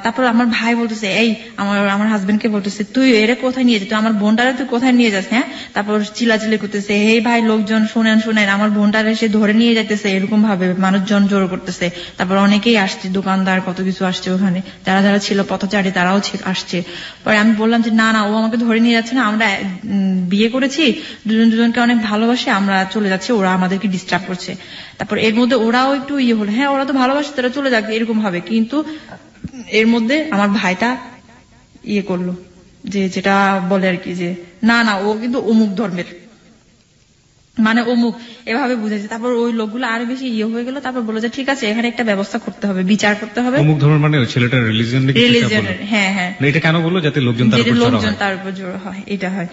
তারপর আমার ভাই বলতেছে, এই আমার হাজবেন্ডকে বলতেছে, তুই এরে কোথায় নিয়ে যাস, তুই আমার বোনটারে তুই কোথায় নিয়ে যাস? হ্যাঁ, তারপর চিল্লাচিল্লি করতেছে, এই ভাই লোকজন শুনেন, আমার বোনটারে সে ধরে নিয়ে যাইতেছে, এরকম ভাবে মানুষজন জোর করতেছে। তারপর অনেকেই আসছে, দোকানদার কত কিছু আসছে, ওখানে যারা যারা ছিল পথচারী তারাও আসছে। পরে আমি বললাম যে না ও আমাকে ধরে নিয়ে যাচ্ছে না, আমরা বিয়ে করেছি, দুজনকে অনেক ভালোবাসে, আমরা চলে যাচ্ছি, ওরা আমাদেরকে ডিস্টার্ব করছে। তারপর এর মধ্যে ওরাও একটু হলো, হ্যাঁ ওরা তো ভালোবাসে, তারা চলে যাক, এরকম ভাবে। কিন্তু এর মধ্যে আমার ভাইটা করলো, যেটা বলে আর কি, যে না ও কিন্তু অমুক ধর্মের, মানে অমুক, এভাবে বুঝেছে। তারপর ওই লোকগুলো আরো বেশি হয়ে গেল। তারপর বললো যে ঠিক আছে, এখানে একটা ব্যবস্থা করতে হবে, বিচার করতে হবে। অমুক ধর্মের মানে ছেলেটার রিলিজিয়নের? হ্যাঁ। এটা কেন বললো? যাতে লোকজন তার উপর জোর হয়, এটা হয়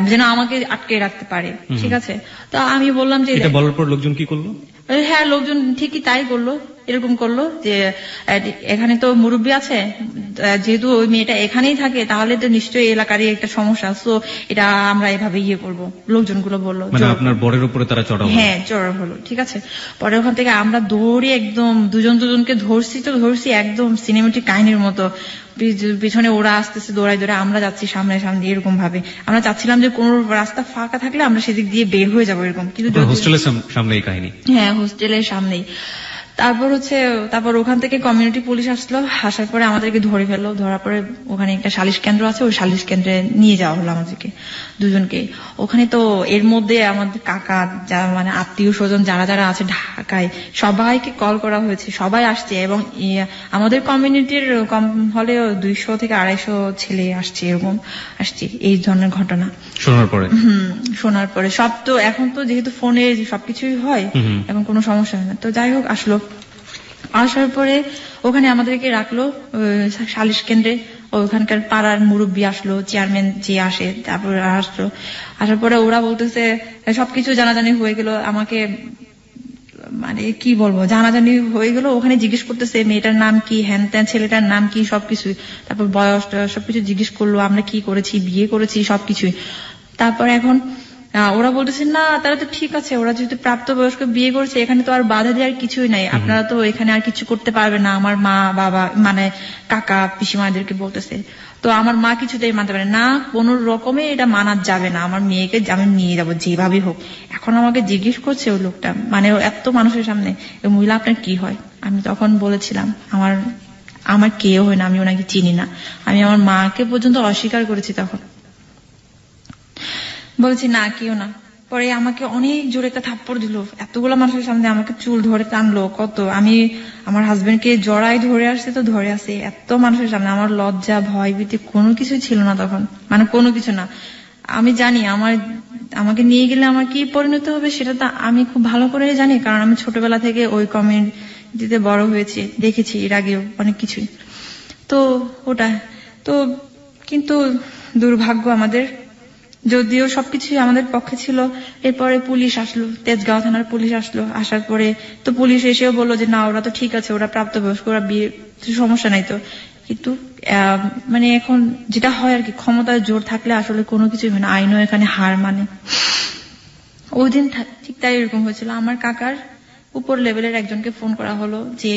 যেন আমাকে আটকে রাখতে পারে। ঠিক আছে, তো আমি বললাম যে এটা বলার পর লোকজন কি করলো? হ্যাঁ, লোকজন ঠিকই তাই করলো, এরকম করলো যে এখানে তো মুরব্বী আছে, যেহেতু ওই মেয়েটা এখানেই থাকে, তাহলে তো নিশ্চয়ই এলাকারই একটা সমস্যা, তো এটা আমরা এভাবে করবো, লোকজনগুলো বললো। মানে আপনার বরের উপরে তারা চড়া? হ্যাঁ, চড়া হলো। ঠিক আছে, পরে ওখান থেকে আমরা দৌড়ে একদম দুজনকে ধরছি একদম সিনেমেটিক কাহিনীর মতো। পিছনে ওরা আসতেছে দৌড়াই, আমরা যাচ্ছি সামনে এরকম ভাবে। আমরা চাচ্ছিলাম যে কোন রাস্তা ফাঁকা থাকলে আমরা সেদিক দিয়ে বের হয়ে যাবো, এরকম। কিন্তু হোস্টেলের সামনেই কাহিনী? হ্যাঁ, হোস্টেলের সামনেই। তারপর ওখান থেকে কমিউনিটি পুলিশ আসলো, আসার পরে আমাদেরকে ধরে ফেললো। ধরার পরে ওখানে একটা সালিশ কেন্দ্র আছে, ওই সালিশ কেন্দ্রে নিয়ে যাওয়া হলো আমাদেরকে দুজনকে। ওখানে তো এর মধ্যে আমাদের কাকা, যারা মানে আত্মীয় স্বজন যারা যারা আছে ঢাকায়, সবাইকে কল করা হয়েছে, সবাই আসছে। এবং আমাদের কমিউনিটির কম হলেও 200 থেকে 250 ছেলে আসছে, এরকম আসছে। এই ধরনের ঘটনা শোনার পরে সব তো এখন তো যেহেতু ফোনে সবকিছুই হয়, এখন কোনো সমস্যা হয় না। তো যাই হোক, আসার পরে ওখানে আমাদেরকে রাখলো সালিশ কেন্দ্রে। ওখানকার পাড়ার মুরব্বী আসলো, চেয়ারম্যান যে আসে, তারপর আসার পরে ওরা বলতেছে সবকিছু জানাজানি হয়ে গেল। আমাকে মানে কি বলবো, জানাজানি হয়ে গেল। ওখানে জিজ্ঞেস করতেছে মেয়েটার নাম কি, হ্যান ত্যান, ছেলেটার নাম কি, সবকিছু। তারপর বয়স সবকিছু জিজ্ঞেস করলো, আমরা কি করেছি, বিয়ে করেছি, সবকিছুই। তারপর এখন ওরা বলতেছে না, তারা তো ঠিক আছে, ওরা যেহেতু প্রাপ্তবয়স্ক বিয়ে করেছে, এখানে তো আর বাধা দেওয়ার কিছুই নাই, আপনারা তো এখানে আর কিছু করতে পারবে না। আমার মা বাবা মানে কাকা পিসিমাদেরকে বলতেছে। তো আমার মা কিছুতেই মানতে পারে না, কোন রকমে এটা মানা যাবে না, আমার মেয়েকে আমি নিয়ে যাবো যেভাবে হোক। এখন আমাকে জিজ্ঞেস করছে ওই লোকটা, মানে এত মানুষের সামনে, ওই মহিলা আপনার কি হয়? আমি তখন বলেছিলাম আমার কেউ হয় না, আমি ওনাকে চিনি না। আমি আমার মাকে পর্যন্ত অস্বীকার করেছি তখন, বলছি না কেউ না। পরে আমাকে অনেক জোরে একটা থাপ্পড় দিল, এতগুলো মানুষের সামনে আমাকে চুল ধরে টানলো, কত আমি আমার হাজবেন্ডকে জড়াই ধরে আসছে, তো ধরে আসে এত মানুষের সামনে। আমার লজ্জা ভয় ভীতি কোনো কিছু ছিল না তখন, মানে কোনো কিছু না। আমি জানি আমাকে নিয়ে গেলে আমার কি পরিণত হবে সেটা তো আমি খুব ভালো করে জানি, কারণ আমি ছোটবেলা থেকে ওই কমিউনিটিতে বড় হয়েছি, দেখেছি এর আগেও অনেক কিছুই। তো ওটা তো, কিন্তু দুর্ভাগ্য আমাদের, যদিও সবকিছুই আমাদের পক্ষে ছিল। এরপরে পুলিশ আসলো, তেজগাঁও থানার পুলিশ আসলো। আসার পরে তো পুলিশ এসেও বললো যে না, ওরা তো ঠিক আছে, ওরা প্রাপ্তবয়স্ক, ওরা বিয়ে, সমস্যা নাই তো। কিন্তু মানে এখন যেটা হয় আর কি, ক্ষমতার জোর থাকলে আসলে কোনো কিছুই হয় না, আইনও এখানে হার মানে। ওই দিন ঠিক তাই এরকম হয়েছিল। আমার কাকার উপর লেভেলের একজনকে ফোন করা হলো যে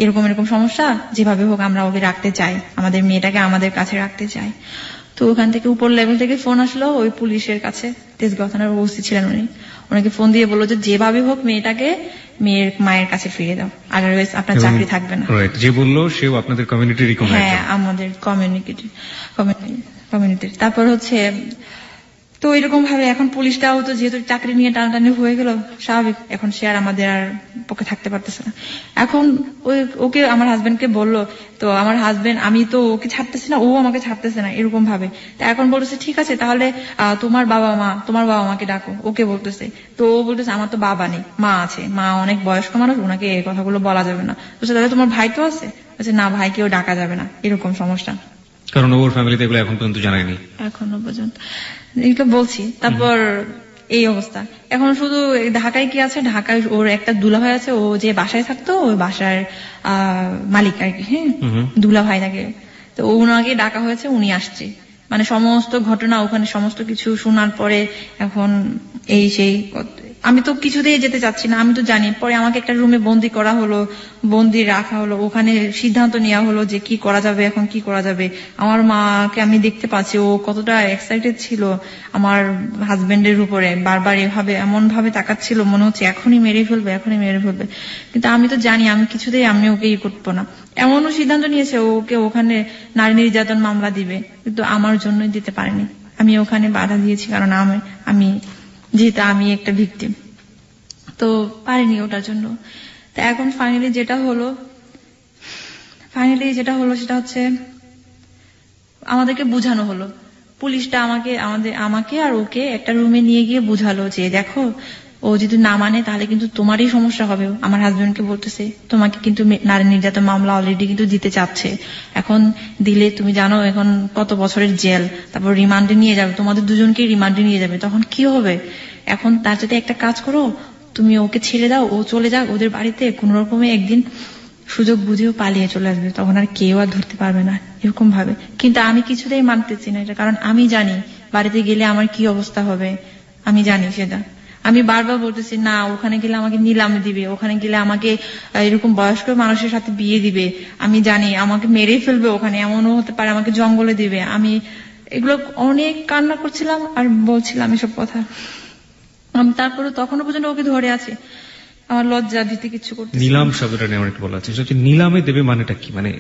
এরকম সমস্যা, যেভাবে হোক আমরা ওকে রাখতে চাই, আমাদের মেয়েটাকে আমাদের কাছে রাখতে চাই। তো ওখান থেকে উপর লেভেল থেকে ফোন আসলো ওই পুলিশের কাছে, তেজগাঁও থানার ওসি ছিলেন উনি, ওনাকে ফোন দিয়ে বললো যে যেভাবে হোক মেয়েটাকে মেয়ের মায়ের কাছে ফিরে দাও, আদারওয়াইজ আপনার চাকরি থাকবে না। যে বললো সেও আপনাদের কমিউনিটির? হ্যাঁ, আমাদের কমিউনিটির। তারপর হচ্ছে তো এরকম ভাবে এখন পুলিশটাও তো যেহেতু চাকরি নিয়ে টানাটানি হয়ে গেল, স্বাভাবিক এখন সে আর আমাদের আর পক্ষে থাকতে পারতেছে না। এখন ওকে আমার হাজবেন্ডকে বললো, তো আমার হাজবেন্ড, আমি তো ওকে ছাড়তেছি না, ও আমাকে ছাড়তেছে না, এরকম ভাবে। তা এখন বলতেছে ঠিক আছে তাহলে তোমার বাবা মাকে ডাকো, ওকে বলতেছে। তো ও বলতেছে আমার তো বাবা নেই, মা আছে, মা অনেক বয়স্ক মানুষ, ওনাকে এই কথাগুলো বলা যাবে না। বলছে তাহলে তোমার ভাই তো আছে? বলছে না, ভাইকেও ডাকা যাবে না, এরকম সমস্যা, কারণ ওর ফ্যামিলিতে এগুলো এখন পর্যন্ত জানায়নি। এখনো পর্যন্ত এগুলো বলছি। তারপর এই অবস্থা। এখন শুধু ঢাকায় কি আছে, ঢাকায় ওর একটা দুলাভাই আছে, ও যে বাসায় থাকতো ওই বাসার মালিক আর কি, হ্যাঁ, দুলাভাই থাকে। তো ওনাকে ডাকা হয়েছে, উনি আসছে, মানে সমস্ত ঘটনা ওখানে সমস্ত কিছু শোনার পরে এখন এই সেই আমি তো কিছুতেই যেতে চাচ্ছি না, আমি তো জানি। পরে আমাকে একটা রুমে বন্দি করা হলো, বন্দি রাখা হলো, ওখানে সিদ্ধান্ত নেওয়া হলো যে কি করা যাবে, এখন কি করা যাবে। আমার মাকে আমি দেখতে পাচ্ছি ও কতটা এক্সাইটেড ছিল আমার হাজবেন্ডের উপরে, বারবার এভাবে এমন ভাবে তাকাচ্ছিল, মনে হচ্ছে এখনই মেরে ফেলবে, এখনই মেরে ফেলবে। কিন্তু আমি তো জানি আমি কিছুতেই আমি ওকে করবো না। এমনও সিদ্ধান্ত নিয়েছে ওকে ওখানে নারী নির্যাতন মামলা দিবে, কিন্তু আমার জন্যই দিতে পারেনি। আমি ওখানে বাধা দিয়েছি, কারণ আমি যেহেতু আমি একটা ভিকটিম, তো পারিনি ওটার জন্য। তো এখন ফাইনালি যেটা হলো সেটা হচ্ছে আমাদেরকে বোঝানো হলো, পুলিশটা আমাকে আর ওকে একটা রুমে নিয়ে গিয়ে বুঝালো যে দেখো ও যদি না মানে তাহলে কিন্তু তোমারই সমস্যা হবে। আমার হাজবেন্ডকে বলতেছে তোমাকে কিন্তু নারী নির্যাতন মামলা অলরেডি কিন্তু দিতে চাচ্ছে, এখন দিলে তুমি জানো এখন কত বছরের জেল, তারপর রিমান্ডে নিয়ে যাবে, তোমাদের দুজনকে রিমান্ডে নিয়ে যাবে, তখন কি হবে। এখন তার সাথে একটা কাজ করো, তুমি ওকে ছেড়ে দাও, ও চলে যাক ওদের বাড়িতে, কোন রকমে একদিন সুযোগ বুঝেও পালিয়ে চলে আসবে, তখন আর কেউ আর ধরতে পারবে না, এরকম ভাবে। কিন্তু আমি কিছুতেই মানতেছি না এটা, কারণ আমি জানি বাড়িতে গেলে আমার কি অবস্থা হবে, আমি জানি সেটা। আমি বারবার বলতেছি না, ওখানে গেলে আমাকে নিলামে দিবে, ওখানে গেলে আমাকে এরকম বয়স্ক মানুষের সাথে বিয়ে দিবে, আমি জানি আমাকে মেরে ফেলবে, ওখানে এমনও হতে পারে আমাকে জঙ্গলে দিবে। আমি এগুলো অনেক কান্না করছিলাম আর বলছিলাম এসব কথা। আমি তারপরে তখনও পর্যন্ত ওকে ধরে আছি, আমার লজ্জা দিতে কিছু করতে। নিলাম শব্দটা নিয়ে অনেক বলা আছে, সেটা নিলামে দেবে মানেটা কি? মানে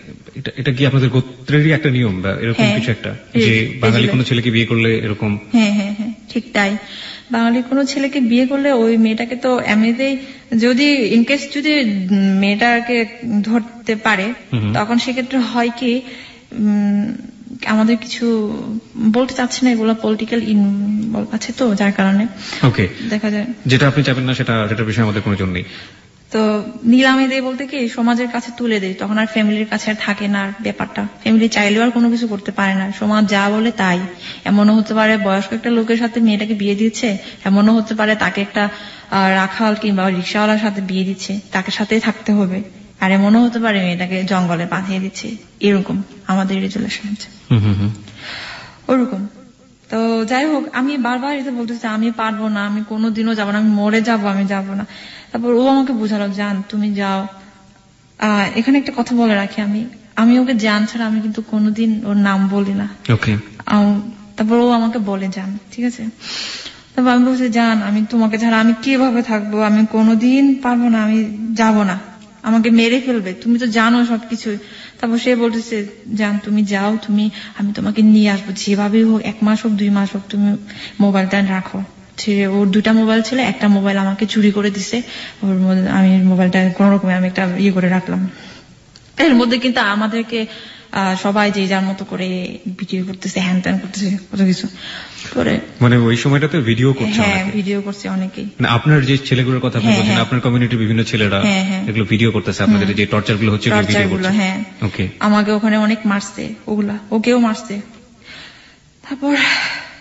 এটা কি আপনাদের গোত্রেরই একটা নিয়ম বা এরকম কিছু একটা, যে বাঙালি কোনো ছেলেকে বিয়ে করলে এরকম? হ্যাঁ হ্যাঁ হ্যাঁ, ঠিক তাই। বাঙালি কোনো ছেলেকে বিয়ে করলে ওই মেয়েটাকে তো এমনিতেই যদি ইনকেস যদি মেয়েটাকে ধরতে পারে, তখন সেক্ষেত্রে হয় কি, আমাদের কিছু বলতে চাচ্ছি না, এগুলো পলিটিক্যাল আছে তো, যার কারণে দেখা যায় যেটা আপনি চাবেন না সেটার বিষয়ে আমাদের কোনো জন্য নেই। তো নিলামে দেয় বলতে কি সমাজের কাছে তুলে দেয়, তখন আর ফ্যামিলির কাছে আর থাকে না ব্যাপারটা। ফ্যামিলি চাইলেও আর কোনো কিছু করতে পারে না, সমাজ যা বলে তাই। এমনও হতে পারে বয়স্ক একটা লোকের সাথে মেয়েটাকে বিয়ে দিচ্ছে, এমনও হতে পারে তাকে একটা রাখাল কিংবা রিক্সাওয়ালার সাথে বিয়ে দিচ্ছে, তাকে সাথেই থাকতে হবে। আর এমনও হতে পারে মেয়েটাকে জঙ্গলে পাঠিয়ে দিচ্ছে, এরকম আমাদের রিলেশন আছে ওরকম। তো যাই হোক, আমি বারবার এটা বলতেছি আমি পারবো না, আমি কোনোদিনও যাবো না, আমি মরে যাবো, আমি যাবো না। তারপর ও আমাকে বোঝালো, জান তুমি যাও। এখানে একটা কথা বলে রাখি, আমি ওকে জান ছাড়া আমি কিন্তু কোনোদিন ওর নাম বলি না। তারপর ও আমাকে বলে যান, ঠিক আছে। তারপর আমি বলছি জান আমি তোমাকে ছাড়া আমি কিভাবে থাকবো, আমি কোনোদিন পারবো না, আমি যাবো না, আমাকে মেরে ফেলবে, তুমি তো জানো সবকিছু। তারপর সে বলতেছে জান তুমি যাও, আমি তোমাকে নিয়ে আসবো যেভাবেই হোক, 1 মাস হোক 2 মাস হোক, তুমি মোবাইলটা রাখো। ওর 2টা মোবাইল ছিল, একটা মোবাইল আমাকে চুরি করে দিছে, আমি মোবাইলটা কোন রকমে আমি একটা করে রাখলাম। এর মধ্যে কিন্তু আমাদেরকে সবাই যে যার মতো করে ভিডিও করতেছে, হ্যান ত্যান করতেছে, কত কিছু করে। মানে ওই সময়টাতে ভিডিও করছে? হ্যাঁ, ভিডিও করছে অনেকেই। আপনার যে ছেলেগুলোর কথা আপনি বলছেন, আপনার কমিউনিটির বিভিন্ন ছেলেরা এগুলো ভিডিও করতেছে, আপনাদের যে টর্চার গুলো হচ্ছে ভিডিও করছে? হ্যাঁ, আমাকে ওখানে অনেক মারছে, ওকেও মারছে। তারপর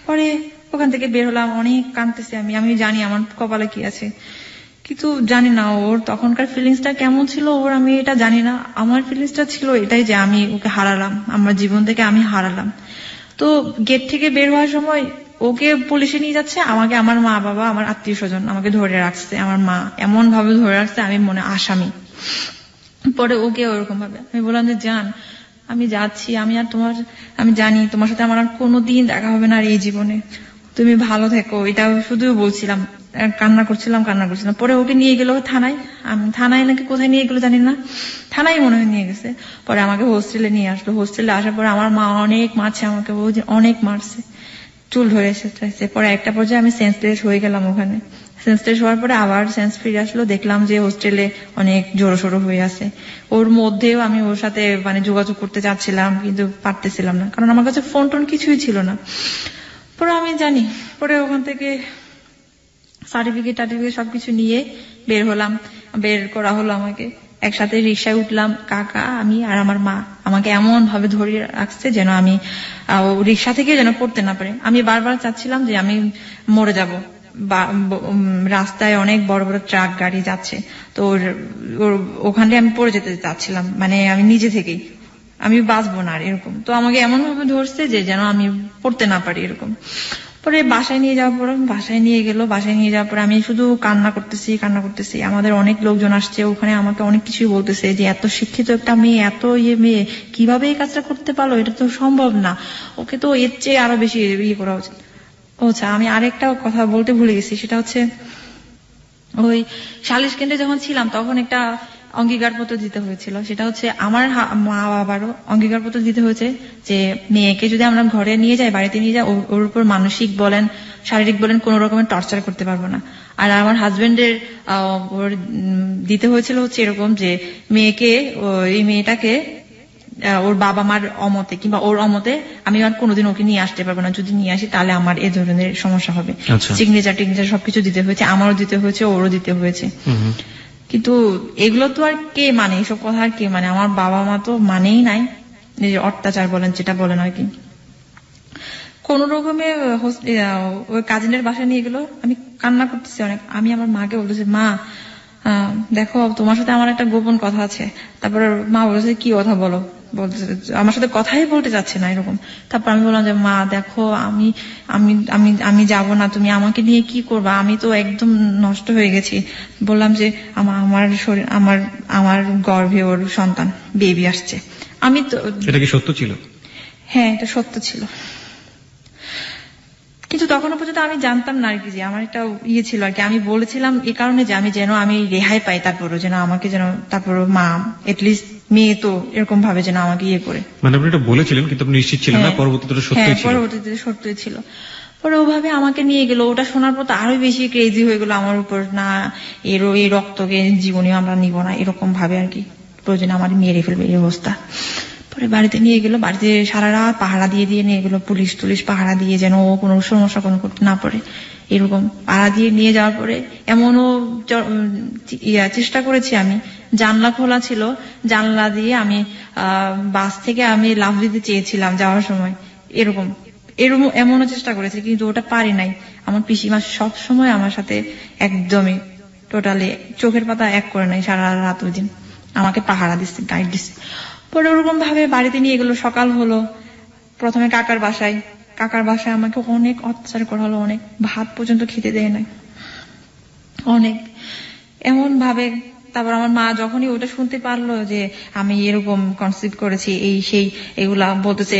পরে ওখান থেকে বের হলাম, অনেক কাঁদতেছি আমি জানি আমার কপালে কি আছে, কিন্তু জানি না ওর তখনকার ফিলিংসটা কেমন ছিল ওর, আমি এটা জানি না। আমার ফিলিংসটা ছিল এটাই যে আমি ওকে হারালাম, আমার জীবন থেকে আমি হারালাম। তো গেট থেকে বের হওয়ার সময় ওকে পুলিশে নিয়ে যাচ্ছে, আমাকে আমার মা বাবা আমার আত্মীয় স্বজন আমাকে ধরে রাখছে, আমার মা এমন ভাবে ধরে রাখছে আমি মনে আসামি। পরে ওকে ওরকম ভাবে আমি বললাম যে জান আমি যাচ্ছি, আমি জানি তোমার সাথে আমার আর কোনোদিন দেখা হবে না আর এই জীবনে, তুমি ভালো থেকো, এটা শুধু বলছিলাম, কান্না করছিলাম। পরে ওকে নিয়ে গেল থানায় নাকি কোথায় নিয়ে গেলো জানি না, থানায় মনে হয় নিয়ে গেছে। পরে আমাকে হোস্টেলে নিয়ে আসলো, হোস্টেলে আসার পরে আমার মা অনেক মারছে আমাকে, অনেক মারছে, চুল ধরে এসেছে। পরে একটা পর্যায়ে আমি সেন্সলেস হয়ে গেলাম ওখানে। সেন্সলেস হওয়ার পরে আবার সেন্স ফিরে আসলো, দেখলাম যে হোস্টেলে অনেক জোরসোরো হয়ে আছে। ওর মধ্যেও আমি ওর সাথে যোগাযোগ করতে চাচ্ছিলাম, কিন্তু পারতেছিলাম না, কারণ আমার কাছে ফোন টোন কিছুই ছিল না। পরে আমি জানি, পরে ওখান থেকে সার্টিফিকেট সবকিছু নিয়ে বের করা হলো আমাকে। একসাথে রিক্সায় উঠলাম, কাকা, আমি আর আমার মা আমাকে এমন ভাবে ধরে রাখছে যেন আমি রিক্সা থেকে যেন পড়তে না পারে। আমি বারবার চাচ্ছিলাম যে আমি মরে যাব, রাস্তায় অনেক বড় বড় ট্রাক গাড়ি যাচ্ছে, তো ওখানে আমি পড়ে যেতে চাচ্ছিলাম, আমি নিজে থেকেই আমি বাঁচবো না আর এরকম। তো আমাকে এমন ভাবে ধরছে যে যেন আমি পড়তে না পারি এরকম। পরে বাসায় নিয়ে যাওয়ার পর বাসায় নিয়ে যাওয়ার পর আমি শুধু কান্না করতেছি। আমাদের অনেক লোকজন আসছে, ওখানে আমাকে অনেক কিছুই বলতেছে যে এত শিক্ষিত একটা মেয়ে, এত মেয়ে কিভাবে এই কাজটা করতে পারলো, এটা তো সম্ভব না, ওকে তো এর চেয়ে আরো বেশি করা উচিত। আচ্ছা, আমি আরেকটা কথা বলতে ভুলে গেছি, সেটা হচ্ছে ওই সালিশ কেন্দ্রে যখন ছিলাম তখন একটা অঙ্গীকারপত্র দিতে হয়েছিল। সেটা হচ্ছে আমার মা বাবারও অঙ্গীকারপত্র দিতে হয়েছে যে মেয়েকে যদি আমরা ঘরে নিয়ে যাই, বাড়িতে নিয়ে যাই, ওর উপর মানসিক বলেন শারীরিক বলেন কোন রকমের টর্চার করতে পারবো না। আর আমার হাজবেন্ডের দিতে হয়েছিল হচ্ছে এরকম যে এই মেয়েটাকে ওর বাবা মার অমতে কিংবা ওর অমতে আমি আর কোনোদিন ওকে নিয়ে আসতে পারবো না, যদি নিয়ে আসি তাহলে আমার এ ধরনের সমস্যা হবে। সিগনেচার সবকিছু দিতে হয়েছে, আমারও দিতে হয়েছে, ওরও দিতে হয়েছে। কিন্তু এগুলো তো আর কে মানে, এসব কথা আর কে মানে, আমার বাবা মা তো মানেই নাই, যে অত্যাচার বলেন যেটা বলেন আর কি। কোন রকমে ওই কাজিনের বাসায় নিয়ে গেল, আমি কান্না করতেছি অনেক। আমি আমার মাকে বলতেছি, মা দেখো তোমার সাথে আমার একটা গোপন কথা আছে। তারপর মা বলেছে, কি কথা বলো, বলতে আমার সাথে কথাই বলতে চাচ্ছে না এরকম। তারপর আমি বললাম যে মা দেখো আমি আমি আমি আমি যাবো না, তুমি আমাকে নিয়ে কি করবা, আমি তো একদম নষ্ট হয়ে গেছি। বললাম যে আমার শরীর আমার গর্ভে ওর সন্তান বেবি আসছে। আমি তো, এটা কি সত্য ছিল? হ্যাঁ, এটা সত্য ছিল, কিন্তু তখনও পর্যন্ত আমি জানতাম না আর কি যে আমার একটা ছিল আর কি। আমি বলেছিলাম এই কারণে যে আমি রেহাই পাই, তারপরও যেন আমাকে তারপর মা এটলিস্ট মেয়ে তো এরকম ভাবে যেন আমাকে করে। মানে আপনি এটা বলেছিলেন কিন্তু আপনি নিশ্চিত ছিলেন না, পরবর্তীতে সত্যই ছিল? পরবর্তীতে সত্যই ছিল। পরে ওভাবে আমাকে নিয়ে গেল। ওটা শোনার পর তো আরো বেশি ক্রেজি হয়ে গেল আমার উপর, না এই রক্তকে জীবনে আমরা নিব না এরকম ভাবে আর কি, প্রয়োজনে আমার মেরে ফেলবে এই অবস্থা। পরে বাড়িতে নিয়ে গেল, বাড়িতে সারা রাত পাহারা দিয়ে নিয়ে গেল, পুলিশ পাহারা দিয়ে, যেন ও কোনো সমস্যা করতে না পারে এরকম পাহারা দিয়ে নিয়ে যাওয়ার পরে এমনও চেষ্টা করেছি আমি, জানলা খোলা ছিল, জানলা দিয়ে আমি বাস থেকে আমি লাফ দিতে চেয়েছিলাম যাওয়ার সময়, এরকম এমনও চেষ্টা করেছি, কিন্তু ওটা পারি নাই। আমার পিসিমা সব সময় আমার সাথে একদমই টোটালি চোখের পাতা এক করে নাই, সারা রাত ওই দিন আমাকে পাহারা দিচ্ছে, গাইড দিচ্ছে। পরে ওরকম ভাবে বাড়িতে নিয়ে গেল। সকাল হলো, প্রথমে কাকার বাসায় আমাকে অনেক অত্যাচার করা হলো, অনেক ভাত পর্যন্ত খেতে দেয় নাই, অনেক এমন ভাবে। তারপর আমার মা যখনই ওটা শুনতে পারলো যে আমি এরকম কনসিভ করেছি এই সেই এগুলা, বলতেছে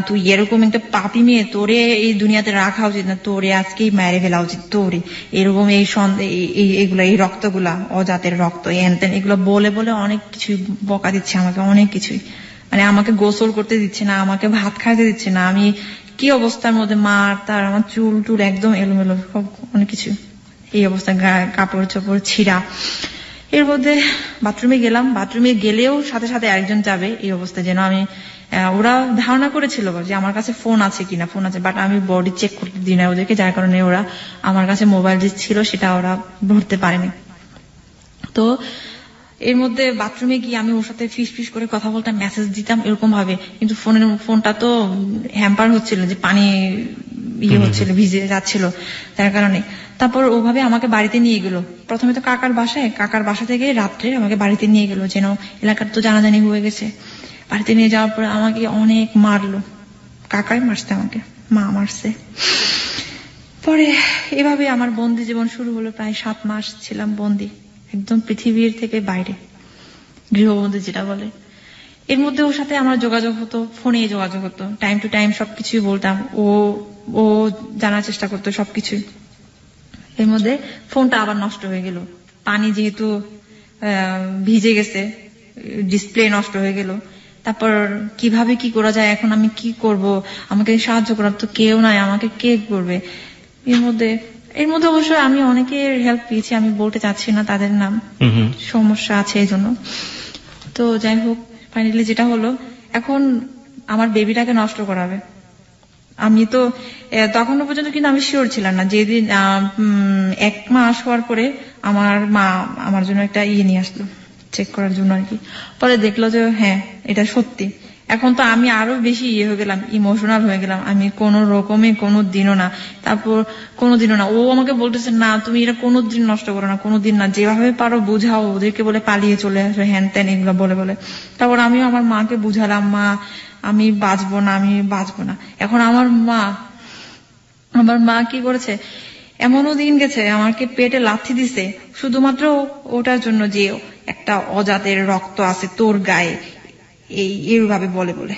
তুই এরকম একটা পাপী মেয়ে, তোরে এই দুনিয়াতে রাখা উচিত না, তোরে আজকেই মেরে ফেলা উচিত, তোরে এরকম এইগুলা এই রক্তগুলা অজাতের রক্ত এনতেন এগুলো বলে অনেক কিছুই বকা দিচ্ছে আমাকে, অনেক কিছুই। মানে আমাকে গোসল করতে দিচ্ছে না, আমাকে ভাত খাইতে দিচ্ছে না, আমি কি অবস্থার মধ্যে তার আমার চুল একদম এলোমেলো, সব অনেক কিছু এই অবস্থা, কাপড় চোপড় ছিঁড়া। এর মধ্যে বাথরুমে গেলাম, বাথরুমে গেলেও সাথে সাথে একজন যাবে এই অবস্থা, যেন আমি ওরা ধারণা করেছিল যে আমার কাছে ফোন আছে কিনা, ফোন আছে, বাট আমি বডি চেক করতে দিই না ওদেরকে, যার কারণে ওরা আমার কাছে মোবাইল যে ছিল সেটা ওরা ধরতে পারেনি। তো এর মধ্যে বাথরুমে গিয়ে আমি ওর সাথে ফিস করে কথা বলতাম, মেসেজ দিতাম এরকম ভাবে, কিন্তু ফোনটা তো হ্যাম্পার হচ্ছিল, যে পানি হচ্ছিল, ভিজে যাচ্ছিল, তার কারণে। তারপর ওভাবে আমাকে বাড়িতে নিয়ে গেল, প্রথমে তো কাকার বাসা থেকে রাত্রে আমাকে বাড়িতে নিয়ে গেল, যেন এলাকার তো জানাজানি হয়ে গেছে। বাড়িতে নিয়ে যাওয়ার পর আমাকে অনেক মারলো, কাকাই মারছে আমাকে, মা মারছে। পরে এভাবে আমার বন্দি জীবন শুরু হলো। প্রায় 7 মাস ছিলাম বন্দি, একদম পৃথিবীর থেকে বাইরে, গৃহবন্দী যেটা বলে। এর মধ্যে ওর সাথে আমার যোগাযোগ হতো, ফোনে যোগাযোগ হতো, টাইম টু টাইম সবকিছুই বলতাম, ও জানার চেষ্টা করতো সবকিছুই। এর মধ্যে ফোনটা আবার নষ্ট হয়ে গেল, পানি যেহেতু ভিজে গেছে, ডিসপ্লে নষ্ট হয়ে গেল। তারপর কিভাবে কি করা যায়, এখন আমি কি করব, আমাকে সাহায্য করার তো কেউ নাই, আমাকে কে করবে। এর মধ্যে অবশ্য আমি অনেকের হেল্প পেয়েছি, আমি বলতে চাচ্ছি না তাদের নাম, সমস্যা আছে এই জন্য। তো যাই হোক, ফাইনালি যেটা হলো, এখন আমার বেবিটাকে নষ্ট করাবে। আমি তো তখনও পর্যন্ত কিন্তু আমি শিওর ছিলাম না। যেদিন 1 মাস হওয়ার পরে আমার মা আমার জন্য একটা নিয়ে আসলো চেক করার জন্য আর কি। পরে দেখলো যে হ্যাঁ এটা সত্যি। এখন তো আমি আরো বেশি হয়ে গেলাম, ইমোশনাল হয়ে গেলাম। আমি কোন রকমে কোনোদিনও না, তারপর কোনোদিনও না। ও আমাকে বলতেছে না তুমি এটা কোনোদিন নষ্ট করো না, কোনোদিন না, যেভাবে পারো বুঝাও ওদেরকে, বলে পালিয়ে চলে আসো, হ্যান ত্যান এগুলো বলে। তারপর আমিও আমার মাকে বুঝালাম, মা আমি বাঁচবো না। এখন আমার মা আমার মা কি করেছে, এমনও দিন গেছে আমাকে পেটে লাথি দিছে শুধুমাত্র ওটার জন্য যে একটা অজাতের রক্ত আছে তোর গায়ে, এইভাবে বলে বলে।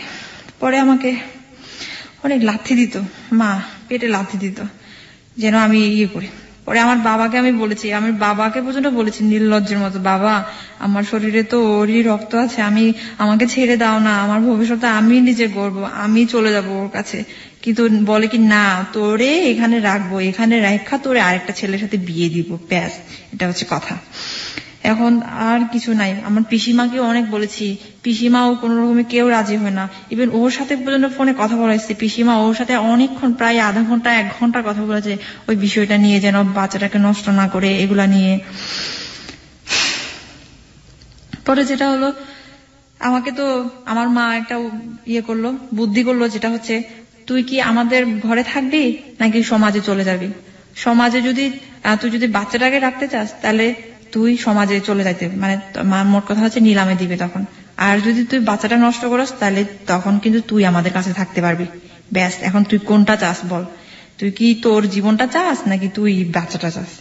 পরে আমাকে অনেক লাথি দিত, মা পেটে লাথি দিত যেন আমি করি। পরে আমার বাবাকে আমি বলেছি, আমি বাবাকে পর্যন্ত বলেছি নির্লজ্জের মতো, বাবা আমার শরীরে তো ওরই রক্ত আছে, আমাকে ছেড়ে দাও না, আমার ভবিষ্যতে আমি নিজে গড়বো, আমি চলে যাব ওর কাছে। কিন্তু বলে কি না, তোরে এখানে রাখবো, এখানে রাখা তোরে আরেকটা ছেলের সাথে বিয়ে দিব, ব্যাস এটা হচ্ছে কথা। এখন আর কিছু নাই। আমার পিসিমাকে অনেক বলেছি, পিসিমাও কোন রকমে কেউ রাজি হয় না, ইভেন ওর সাথে পর্যন্ত ফোনে কথা বলাইছি, পিসিমা ওর সাথে অনেকক্ষণ প্রায় আধা ঘন্টা 1 ঘন্টা কথা বলেছে ওই বিষয়টা নিয়ে, যেন বাচ্চাটাকে নষ্ট না করে এগুলা নিয়ে। পরে যেটা হলো, আমাকে তো আমার মা একটা করলো, বুদ্ধি করলো, যেটা হচ্ছে তুই কি আমাদের ঘরে থাকবি নাকি সমাজে চলে যাবি, সমাজে যদি তুই যদি বাচ্চাটাকে রাখতে চাস তাহলে তুই সমাজে চলে যাইতে, মানে মোট কথা হচ্ছে নিলামে দিবে তখন, আর যদি তুই বাচ্চাটা নষ্ট করিস তাহলে তখন কিন্তু তুই আমাদের কাছে থাকতে পারবি, ব্যাস এখন তুই কোনটা চাস বল, তুই কি তোর জীবনটা চাস নাকি তুই বাচ্চাটা চাস।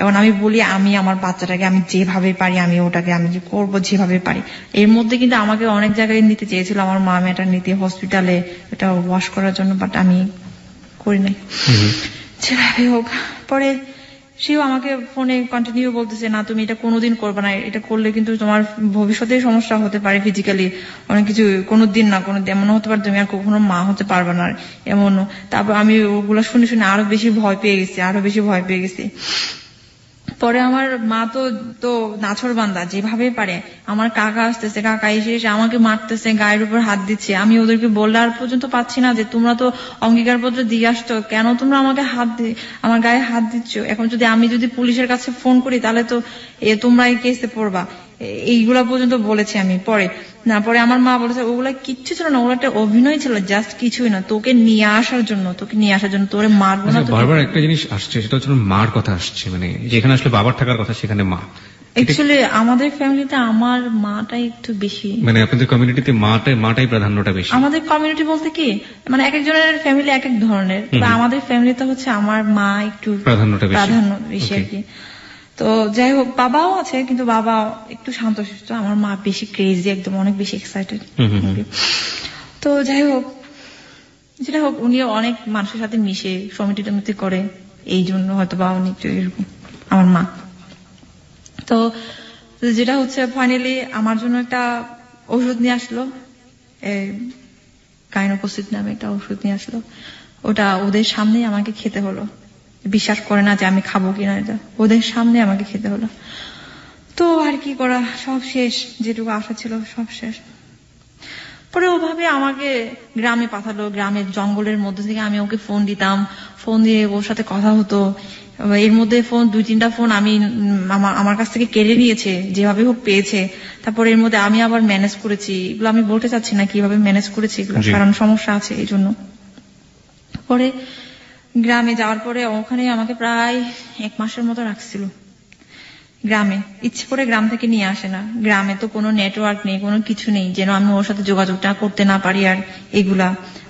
এখন আমি বলি আমি আমার বাচ্চাটাকে আমি যেভাবে পারি আমি ওটাকে আমি করবো যেভাবে পারি। এর মধ্যে কিন্তু আমাকে অনেক জায়গায় নিতে চেয়েছিল আমার মা, ম্যাটারনিটি হসপিটালে এটা ওয়াশ করার জন্য, বাট আমি করি নাই যেভাবে হোক। পরে সেও আমাকে ফোনে কন্টিনিউ বলতেছে, না তুমি এটা কোনোদিন করবে না, এটা করলে কিন্তু তোমার ভবিষ্যতে সমস্যা হতে পারে, ফিজিক্যালি অনেক কিছু, কোনোদিন না কোনোদিন এমন হতে পারে তুমি আর কখনো মা হতে পারবে না এমনও। তারপর আমি ওগুলো শুনে শুনে আরো বেশি ভয় পেয়ে গেছি। পরে আমার মা তো নাছরবান্দা, যেভাবে পারে আমার কাকা আসতেছে, কাকা এসে আমাকে মারতেছে, গায়ের উপর হাত দিচ্ছে। আমি ওদেরকে বললে আর পর্যন্ত পাচ্ছি না যে তোমরা তো অঙ্গীকারপত্র দিয়ে আসছো, কেন তোমরা আমাকে আমার গায়ে হাত দিচ্ছ। এখন আমি যদি পুলিশের কাছে ফোন করি তাহলে তো তোমরা এই কেসে পড়বা, এইগুলা পর্যন্ত বলেছি আমি। পরে আমার মা বলেছে ওগুলা কিচ্ছু ছিল না, ওগুলো একটা অভিনয় ছিল, জাস্ট কিছুই না, তোকে নিয়ে আসার জন্য তোরে মারবো না। বারবার একটা জিনিস আসছে, সেটা হচ্ছে মার কথা আসছে, মানে যেখানে আসলে বাবার থাকার কথা সেখানে মা। অ্যাকচুয়ালি আমাদের ফ্যামিলিতে আমার মাটাই একটু বেশি, মানে আপনাদের কমিউনিটিতে মাটাই প্রাধান্যটা বেশি। আমাদের কমিউনিটি বলতে কি, মানে এক একজনের ফ্যামিলি এক এক ধরনের, আমাদের ফ্যামিলিতে হচ্ছে আমার মা একটু প্রাধান্য বেশি আর কি। তো যাই হোক, বাবাও আছে কিন্তু বাবা একটু শান্তশিষ্ট, আমার মা বেশি ক্রেজি, একদম অনেক বেশি এক্সাইটেড। তো যাই হোক, যেটা হোক, উনিও অনেক মানুষের সাথে মিশে সমিতি করে, এই জন্য হয়তো বা উনি একটু এরকম আমার মা। তো যেটা হচ্ছে ফাইনালি আমার জন্য একটা ওষুধ নিয়ে আসলো, গাইনোকোসিড নামে একটা ওষুধ নিয়ে আসলো। ওটা ওদের সামনেই আমাকে খেতে হলো, বিশ্বাস করে না যে আমি খাবো কিনা, এটা ওদের সামনে আমাকে খেতে হলো। তো আর কি করা, সব শেষ, যেটুকু আশা ছিল সব শেষ। পরে ওভাবে আমাকে গ্রামে পাঠালো, গ্রামের জঙ্গলের মধ্যে থেকে আমি ওকে ফোন দিতাম, ফোন দিয়ে ওর সাথে কথা হতো। এর মধ্যে 2-3টা ফোন আমি আমার কাছ থেকে কেড়ে নিয়েছে, যেভাবে হোক পেয়েছে। তারপর এর মধ্যে আমি আবার ম্যানেজ করেছি, এগুলো আমি বলতে চাচ্ছি না কিভাবে ম্যানেজ করেছি, এগুলো কারণ সমস্যা আছে এই জন্য। পরে গ্রামে যাওয়ার পরে ওখানে আমাকে প্রায় 1 মাসের মতো রাখছিল গ্রামে, ইচ্ছে করে গ্রাম থেকে নিয়ে আসে না। গ্রামে তো কোনো নেটওয়ার্ক নেই, কোনো কিছু নেই, যেন আমি ওর সাথে যোগাযোগটা করতে না পারি, আর এগুলা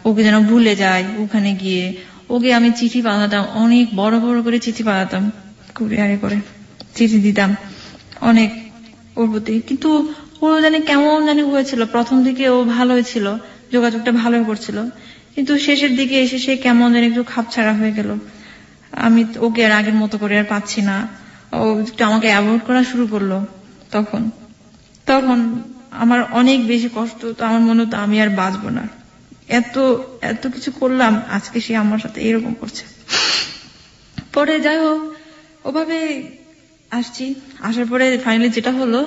ওকে যেন ভুলে যায়। ওখানে গিয়ে ওকে আমি চিঠি পাঠাতাম, অনেক বড় বড় করে চিঠি পাঠাতাম, কুরিয়ারে করে চিঠি দিতাম অনেক ওর প্রতি। কিন্তু ও কেমন হয়েছিল, প্রথম দিকে ও ভালো হয়েছিল, যোগাযোগটা ভালোই করছিল, কিন্তু শেষের দিকে এসে সে কেমন একটু খাপছাড়া হয়ে গেল। আমি ওকে আর আগের মতো করে আর পাচ্ছি না, ও একটু আমাকে অ্যাভয়েড করা শুরু করলো। তখন আমার অনেক বেশি কষ্ট, তো আমার মনে হতো আমি আর বাঁচবো না, এত কিছু করলাম, আজকে সে আমার সাথে এরকম করছে। পরে যাই হোক, ওভাবে আসার পরে ফাইনালি যেটা হলো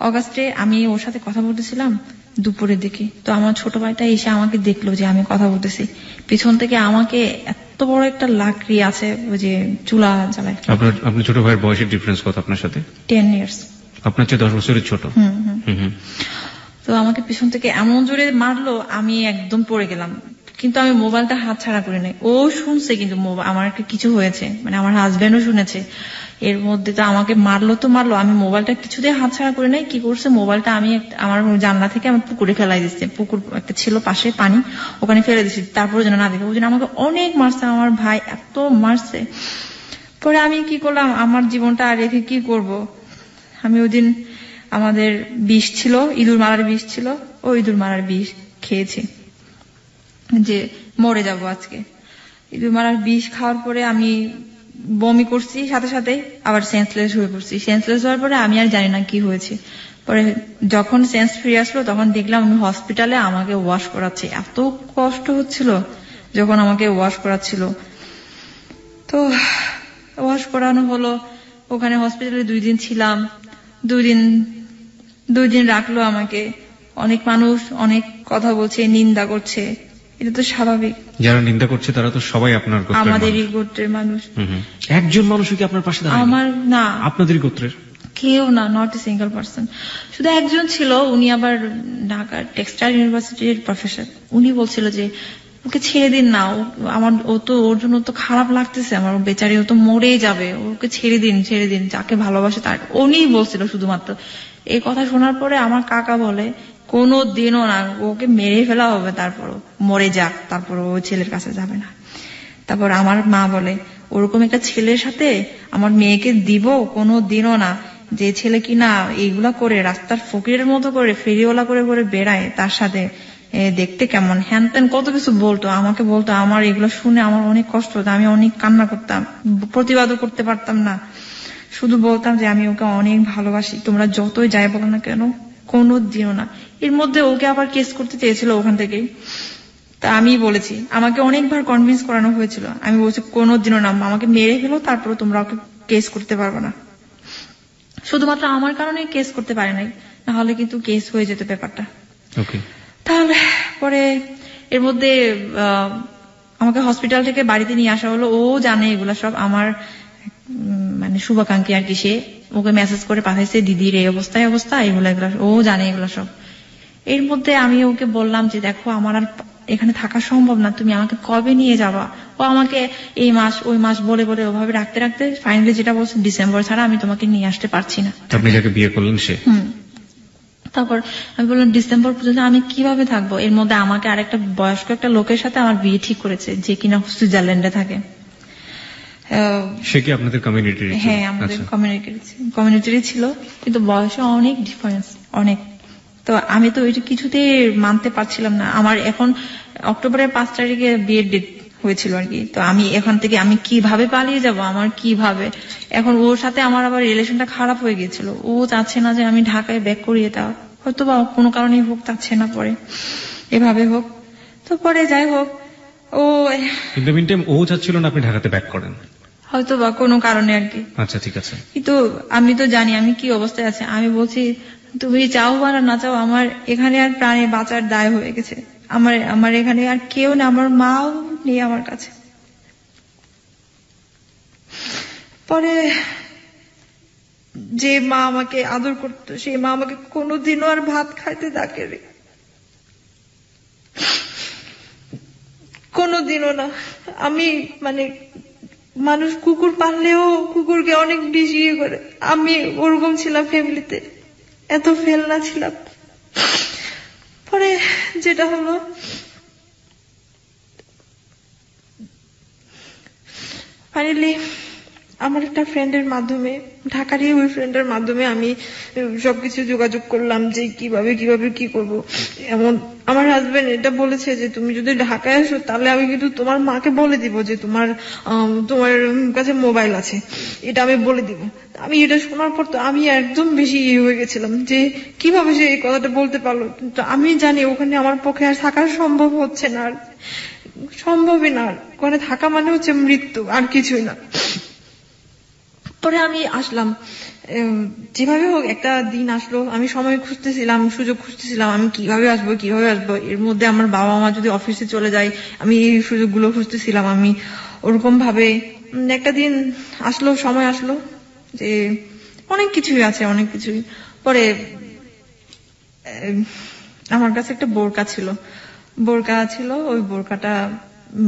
অগাস্টে আমি ওর সাথে কথা বলতেছিলাম দুপুরের দিকে। তো আমার ছোট ভাইটা এসে আমাকে দেখলো যে আমি কথা বলতেছি, পিছন থেকে আমাকে এত বড় একটা লাকড়ি আছে, ওই যে চুলা জ্বালায়। আপনার ছোট ভাইয়ের বয়সের ডিফারেন্স কত আপনার সাথে? 10 years। আপনার চেয়ে 10 বছরের ছোট। তো আমাকে পিছন থেকে এমন জোরে মারলো, আমি একদম পড়ে গেলাম, কিন্তু আমি মোবাইলটা হাত ছাড়া করে নাই। ও শুনছে কিন্তু আমার একটা কিছু হয়েছে, মানে আমার হাজবেন্ডও শুনেছে। এর মধ্যে তো আমাকে মারলো তো মারলো, আমি মোবাইলটা কিছুতেই হাত ছাড়া করে নাই। কি করছে, মোবাইলটা আমি আমার জানলা থেকে আমি পুকুরে ফেলাই দিচ্ছি। পুকুর একটা ছিল পাশে পানি, ওখানে ফেলে দিচ্ছি, তারপরে যেন না দেখে। ওই জন্য আমাকে অনেক মারছে, আমার ভাই এত মারছে। পরে আমি কি করলাম, আমার জীবনটা আর রেখে কি করব। আমি ওই দিন আমাদের বিষ ছিল, ইঁদুর মারার বিষ ছিল, ওই ইঁদুর মারার বিষ খেয়েছি যে মরে যাব আজকে। ইঁদুর মারার বিষ খাওয়ার পরে আমি বমি করছি, সাথে সাথে আবার সেন্সলেস হয়ে পড়ছি। সেন্সলেস হওয়ার পরে আমি আর জানি না কি হয়েছে। পরে যখন সেন্স ফ্রি আসলো তখন দেখলাম আমি হসপিটালে, আমাকে ওয়াশ করাচ্ছে। এত কষ্ট হচ্ছিল যখন আমাকে ওয়াশ করাচ্ছিল। তো ওয়াশ করানো হলো, ওখানে হসপিটালে 2 দিন ছিলাম। 2 দিন রাখলো আমাকে। অনেক মানুষ অনেক কথা বলছে, নিন্দা করছে, এটা তো স্বাভাবিক। যারা নিন্দা করছে তারা তো সবাই আপনার গোত্রের, আমাদেরই গোত্রের মানুষ। একজন মানুষও কি আপনার পাশে দাঁড়ায়? আমার না, আপনাদেরই গোত্রের কেউ না, নট এ সিঙ্গেল পার্সন। শুধু একজন ছিল, উনি আবার ঢাকার টেক্সটাইল ইউনিভার্সিটির প্রফেসর। উনি বলছিল যে ওকে ছেড়ে দিন না, ও তো ওর জন্য তো খারাপ লাগতেছে আমার, বেচারি ও তো মরেই যাবে, ওকে ছেড়ে দিন, যাকে ভালোবাসে তার। উনিই বলছিল শুধুমাত্র। এই কথা শোনার পরে আমার কাকা বলে কোনো দিনও না, ওকে মেরে ফেলা হবে, তারপর মরে যাক, তারপর ও ছেলের কাছে যাবে না। তারপর আমার মা বলে ওরকম একটা ছেলের সাথে আমার মেয়েকে দিব কোনো দিনও না, যে ছেলে কিনা এইগুলা করে রাস্তার ফকিরের মতো করে ফেরিওয়ালা করে করে বেড়ায়, তার সাথে দেখতে কেমন, হ্যান ত্যান কত কিছু বলতো, আমাকে বলতো। আমার এগুলো শুনে আমার অনেক কষ্ট হতো, আমি অনেক কান্না করতাম, প্রতিবাদও করতে পারতাম না। শুধু বলতাম যে আমি ওকে অনেক ভালোবাসি, তোমরা যতই যাই বলো না কেন, কোনো দিনও না। এর মধ্যে ওকে আবার কেস করতে চেয়েছিল ওখান থেকেই। তা আমি বলেছি, আমাকে অনেকবার কনভিন্স করানো হয়েছিল, আমি বলছি কোনো দিনও না, আমাকে মেরে ফেলো, তারপরে তোমরা ওকে কেস করতে পারবে না। শুধুমাত্র আমার কারণে কেস করতে পারে নাই, না হলে কিন্তু কেস হয়ে যেত ব্যাপারটা। তাহলে পরে এর মধ্যে আমাকে হসপিটাল থেকে বাড়িতে নিয়ে আসা হলো। ও জানে এগুলা সব, আমার মানে শুভাকাঙ্ক্ষী আর কি, সে ওকে মেসেজ করে পাঠাইছে, দিদির এই অবস্থা এগুলা ও জানে এগুলা সব। এর মধ্যে আমি ওকে বললাম যে দেখো আমার আর এখানে থাকা সম্ভব না, তুমি আমাকে কবে নিয়ে যাবা। ও আমাকে এই মাস ওই মাস বলে বলে ওভাবে রাখতে রাখতে ফাইনালি যেটা বলছে, ডিসেম্বর ছাড়া আমি তোমাকে নিয়ে আসতে পারছি না। আপনি যাকে বিয়ে করলেন সে? তারপর আমি বললাম ডিসেম্বর পর্যন্ত আমি কিভাবে থাকবো। এর মধ্যে আমাকে আরেকটা বয়স্ক একটা লোকের সাথে আমার বিয়ে ঠিক করেছে, যে কিনা সুইজারল্যান্ডে থাকে। সে কি আপনাদের কমিউনিটির? হ্যাঁ, আমাদের কমিউনিটিরই ছিল, কিন্তু বয়সে অনেক ডিফারেন্স, অনেক। তো আমি তো ওইটা কিছুতে মানতে পারছিলাম না। আমার এখন অক্টোবরের 5 তারিখে বিয়ের ডেট হয়েছিল আর কি। তো আমি এখান থেকে আমি কিভাবে পালিয়ে যাব, আমার কিভাবে। এখন ওর সাথে আমার আবার রিলেশনটা খারাপ হয়ে গিয়েছিল। ও চাচ্ছে না যে আমি ঢাকায় ব্যাক করিয়ে দাও, হয়তো বা কোনো কারণেই হোক, চাচ্ছে না পরে এভাবে হোক। তো পরে যাই হোক, ও ও চাচ্ছিল না আপনি ঢাকাতে ব্যাক করেন, হয়তো বা কোনো কারণে আর কি। আচ্ছা ঠিক আছে। কিন্তু আমি তো জানি আমি কি অবস্থায় আছে। আমি বলছি তুমি চাও বা না চাও, আমার এখানে আর প্রাণে বাঁচার দায় হয়ে গেছে। আমার এখানে আর কেউ না, আমার মাও নেই আমার কাছে। পরে যে মা আমাকে আদর করতো, সেই মা আমাকে কোনোদিনও আর ভাত খাইতে ডাকে রে, কোনোদিনও না। আমি মানে মানুষ কুকুর পাললেও কুকুরকে অনেক বেশি ইয়ে করে, আমি ওরকম ছিলাম ফ্যামিলিতে, এত ফেলনা ছিলাম। পরে যেটা হলো, ফাইনালি আমার একটা ফ্রেন্ডের মাধ্যমে, ঢাকারই ওই ফ্রেন্ডের মাধ্যমে আমি সবকিছু যোগাযোগ করলাম যে কিভাবে কি করব। এমন আমার হাজবেন্ড এটা বলেছে যে তুমি যদি ঢাকায় আসো তাহলে আমি কিন্তু তোমার মাকে বলে দিব যে তোমার কাছে মোবাইল আছে, এটা আমি বলে দিব। আমি এটা শোনার পর তো আমি একদম বেশি হয়ে গেছিলাম যে কিভাবে সে এই কথাটা বলতে পারলো। কিন্তু আমি জানি ওখানে আমার পক্ষে আর থাকা সম্ভব হচ্ছে না, সম্ভবই না। ওখানে থাকা মানে হচ্ছে মৃত্যু, আর কিছুই না। পরে আমি আসলাম, যেভাবে হোক একটা দিন আসলো। আমি সময় খুঁজতেছিলাম, সুযোগ খুঁজতেছিলাম, আমি কিভাবে আসবো। এর মধ্যে আমার বাবা মা যদি অফিসে চলে যায়, আমি এই সুযোগগুলো খুঁজতেছিলাম। আমি ওরকম ভাবে একটা দিন আসলো, সময় আসলো যে অনেক কিছুই আছে, অনেক কিছুই। পরে আমার কাছে একটা বোরকা ছিল, বোরকা ছিল, ওই বোরকাটা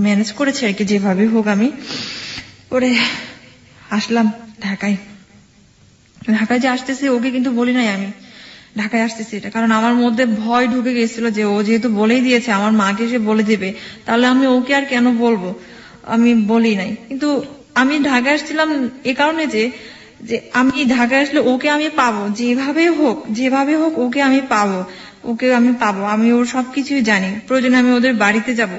ম্যানেজ করেছে আর কি, যেভাবে হোক। আমি পরে আসলাম ঢাকায়। ঢাকায় যে আসতেছি ওকে কিন্তু বলি নাই আমি ঢাকায় আসতেছি এটা, কারণ আমার মধ্যে ভয় ঢুকে গেছিল যে ও যেহেতু বলেই দিয়েছে আমার মাকে সে বলে দেবে, তাহলে আমি ওকে আর কেন বলবো, আমি বলি নাই। কিন্তু আমি ঢাকায় আসছিলাম এ কারণে যে আমি ঢাকায় আসলে ওকে আমি পাবো, যেভাবে হোক ওকে আমি পাবো, আমি ওর সবকিছুই জানি, প্রয়োজনে আমি ওদের বাড়িতে যাব,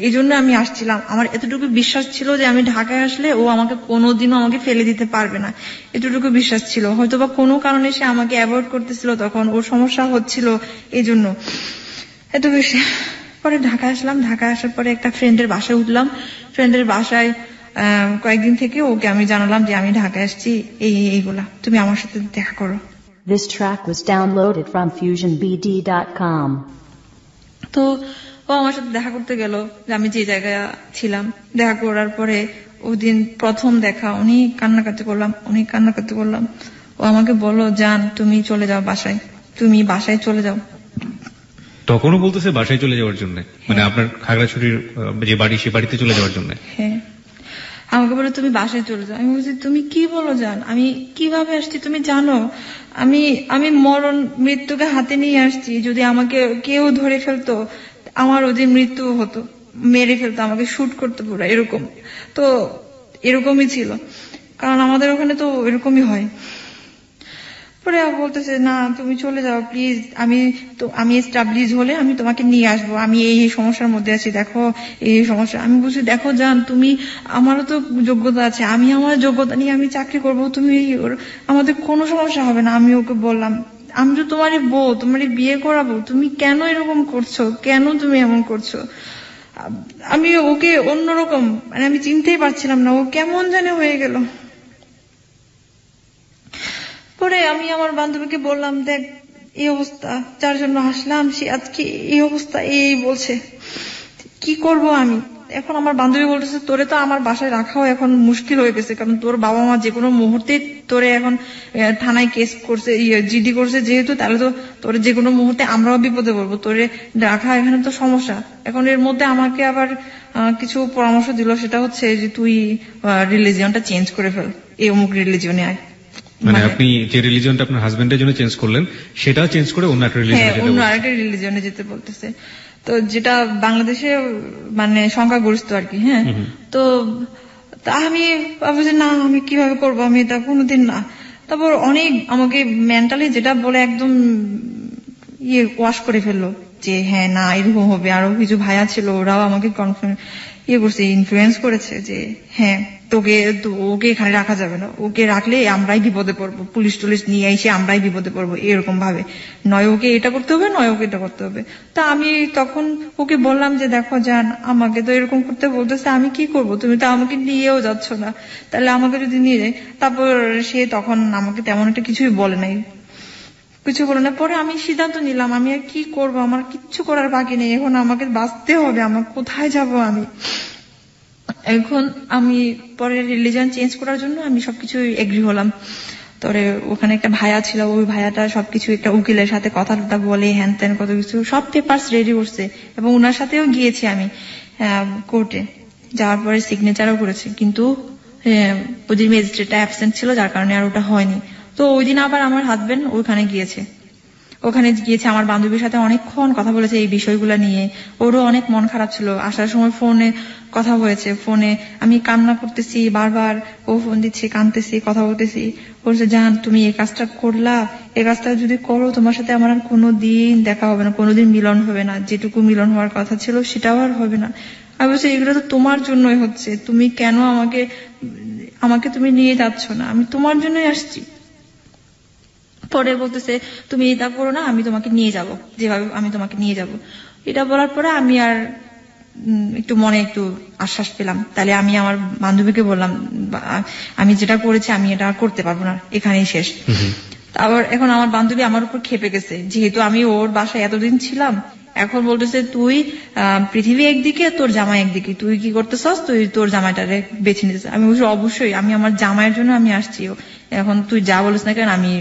এই জন্য আমি আসছিলাম। আমার এতটুকু বিশ্বাস ছিল যে আমি ঢাকায় আসলে ও আমাকে কোনোদিনও আমাকে ফেলে দিতে পারবে না, এতটুকু বিশ্বাস ছিল। হয়তোবা কোনো কারণে সে আমাকে অ্যাভয়েড করতেছিল, তখন ওর সমস্যা হচ্ছিল, এই জন্য এত বেশি। পরে ঢাকায় আসলাম, ঢাকায় আসার পরে একটা ফ্রেন্ডের বাসায় উঠলাম। ফ্রেন্ডের বাসায় কয়েকদিন থেকে ওকে আমি জানালাম যে আমি ঢাকায় আসছি, এইগুলা, তুমি আমার সাথে দেখা করো। This track was downloaded from FusionBD.com. তো ও আমার সাথে দেখা করতে গেল, যে আমি যে জায়গায় ছিলাম। দেখা করার পরে ওদিন প্রথম দেখা, অনেক কান্নাকাটি করলাম। ও আমাকে বললো, জান তুমি চলে যাও বাসায়, তুমি বাসায় চলে যাও। তখনও বলতেছে বাসায় চলে যাওয়ার জন্য, মানে আপনার খাগড়াছড়ির যে বাড়ি সে বাড়িতে চলে যাওয়ার জন্য? হ্যাঁ, আমাকে বলে তুমি বাসায় চলে যাও। আমি বলছি তুমি কি বলো জান, আমি কিভাবে আসছি তুমি জানো? আমি মরণ মৃত্যুকে হাতে নিয়ে আসছি, যদি আমাকে কেউ ধরে ফেলতো আমার ওদের মৃত্যু হতো, মেরে ফেলতো, আমাকে শুট করতে পুরো এরকম। তো এরকমই ছিল, কারণ আমাদের ওখানে তো এরকমই হয়। পরে বলতেছে, না তুমি চলে যাও প্লিজ, আমি এস্টাবলিশ হলে আমি তোমাকে নিয়ে আসবো, আমি এই সমস্যার মধ্যে আছি, দেখো এই সমস্যা। আমি বলছি, দেখো জান তুমি, আমারও তো যোগ্যতা আছে, আমি আমার যোগ্যতা নিয়ে আমি চাকরি করবো, তুমি আমাদের কোনো সমস্যা হবে না। আমি ওকে বললাম, আমি তো তোমারই বউ, তোমারই বিয়ে করাবো, তুমি কেন এরকম করছো, কেন তুমি এমন করছো? আমি ওকে অন্যরকম, মানে আমি চিনতেই পারছিলাম না, ও কেমন জানে হয়ে গেল। পরে আমি আমার বান্ধবীকে বললাম, দেখ এই অবস্থা, যার জন্য আসলাম সে আজকে এই অবস্থা, এই বলছে, কি করব আমি এখন? আমার বান্ধবী বলতেছে, তোরে তো আমার বাসায় রাখাও এখন মুশকিল হয়ে গেছে, কারণ তোর বাবা মা যে কোনো মুহূর্তে তোরে এখন থানায় কেস করছে, জিডি করছে যেহেতু, তাহলে তো তোরে যে কোনো মুহূর্তে আমরাও বিপদে পড়বো, তোরে রাখা এখানে তো সমস্যা। এখন এর মধ্যে আমাকে আবার কিছু পরামর্শ দিল, সেটা হচ্ছে যে তুই রিলিজিয়নটা চেঞ্জ করে ফেল, এই অমুক রিলিজিয়নে আয়। মানে আপনি যে রিলিজিয়নটা আপনার হাজবেন্ডের জন্য চেঞ্জ করলেন সেটা চেঞ্জ করে অন্য একটা রিলিজিয়নে যেতে বলতেছে, তো যেটা বাংলাদেশে মানে সংখ্যাগরিষ্ঠ আর কি। হ্যাঁ, তো আমি ভাবছি না, আমি কিভাবে করবো, আমি এটা কোনোদিন না। তারপর অনেক আমাকে মেন্টালি যেটা বলে একদম ওয়াশ করে ফেললো, যে হ্যাঁ না এরকম হবে। আরো কিছু ভাইয়া ছিল, ওরাও আমাকে করছে, ইনফ্লুয়েন্স করেছে যে হ্যাঁ ওকে এখানে রাখা যাবে না, ওকে রাখলে আমরাই বিপদে পড়বো, পুলিশ টুলিশ নিয়ে এসে আমরাই বিপদে পড়বো, এরকম ভাবে, নয় ওকে এটা করতে হবে, নয় ওকে এটা করতে হবে। তা আমি তখন ওকে বললাম যে দেখো জান, আমাকে তো এরকম করতে বলতেছে, আমি কি করব, তুমি তো আমাকে নিয়েও যাচ্ছ না, তাহলে আমাকে যদি নিয়ে যায়। তারপর সে তখন আমাকে তেমন একটা কিছুই বলে নাই, পরে আমি সিদ্ধান্ত নিলাম, আমি আর কি করব, আমার কিচ্ছু করার বাকি নেই, এখন আমাকে বাঁচতে হবে, আমার কোথায় যাব আমি এখন? আমি পরে রিলিজিয়ন চেঞ্জ করার জন্য আমি সবকিছু এগ্রি হলাম। তবে ওখানে একটা ভাইয়া ছিল, ওই ভাইয়াটা সবকিছু একটা উকিলের সাথে কথা বলে হ্যান ত্যান কত কিছু সব পেপারস রেডি করছে, এবং ওনার সাথেও গিয়েছি আমি কোর্টে, যাওয়ার পরে সিগনেচারও করেছে, কিন্তু ওই দিন ম্যাজিস্ট্রেটটা অ্যাবসেন্ট ছিল, যার কারণে আর ওটা হয়নি। তো ওই দিন আবার আমার হাজবেন্ড ওখানে গিয়েছে, আমার বান্ধবীর সাথে অনেকক্ষণ কথা বলেছে এই বিষয়গুলো নিয়ে। ওরও অনেক মন খারাপ ছিল, আসার সময় ফোনে কথা হয়েছে, ফোনে আমি কান্না করতেছি, বারবার ও ফোন দিচ্ছে, কাঁদতেছি, কথা বলতেছি, বলছে জান তুমি এই কাজটা করলা, এই কাজটা যদি করো তোমার সাথে আমার আর কোনোদিন দেখা হবে না, কোনোদিন মিলন হবে না, যেটুকু মিলন হওয়ার কথা ছিল সেটাও আর হবে না। আমি বলছি এগুলো তো তোমার জন্যই হচ্ছে, তুমি কেন আমাকে তুমি নিয়ে যাচ্ছ না, আমি তোমার জন্যই আসছি। পরে বলতেছে তুমি এটা করো না, আমি তোমাকে নিয়ে যাব, যেভাবে আমি তোমাকে নিয়ে যাব। এটা বলার পরে আমি আর একটু মনে একটু আশ্বাস পেলাম। তাহলে আমি আমার বান্ধবীকে বললাম, আমি যেটা করেছি আমি এটা করতে পারবো না, এখানেই শেষ। আবার এখন আমার বান্ধবী আমার উপর খেপে গেছে, যেহেতু আমি ওর বাসায় এতদিন ছিলাম, এখন বলতেছে তুই পৃথিবী একদিকে, তোর জামাই একদিকে, তুই কি করতেছস, তুই তোর জামাইটারে বেছে নিতেছ। আমি বলছি অবশ্যই, আমি আমার জামাইয়ের জন্য আমি আসছি, এখন তুই যা বলিস না কেন। আমি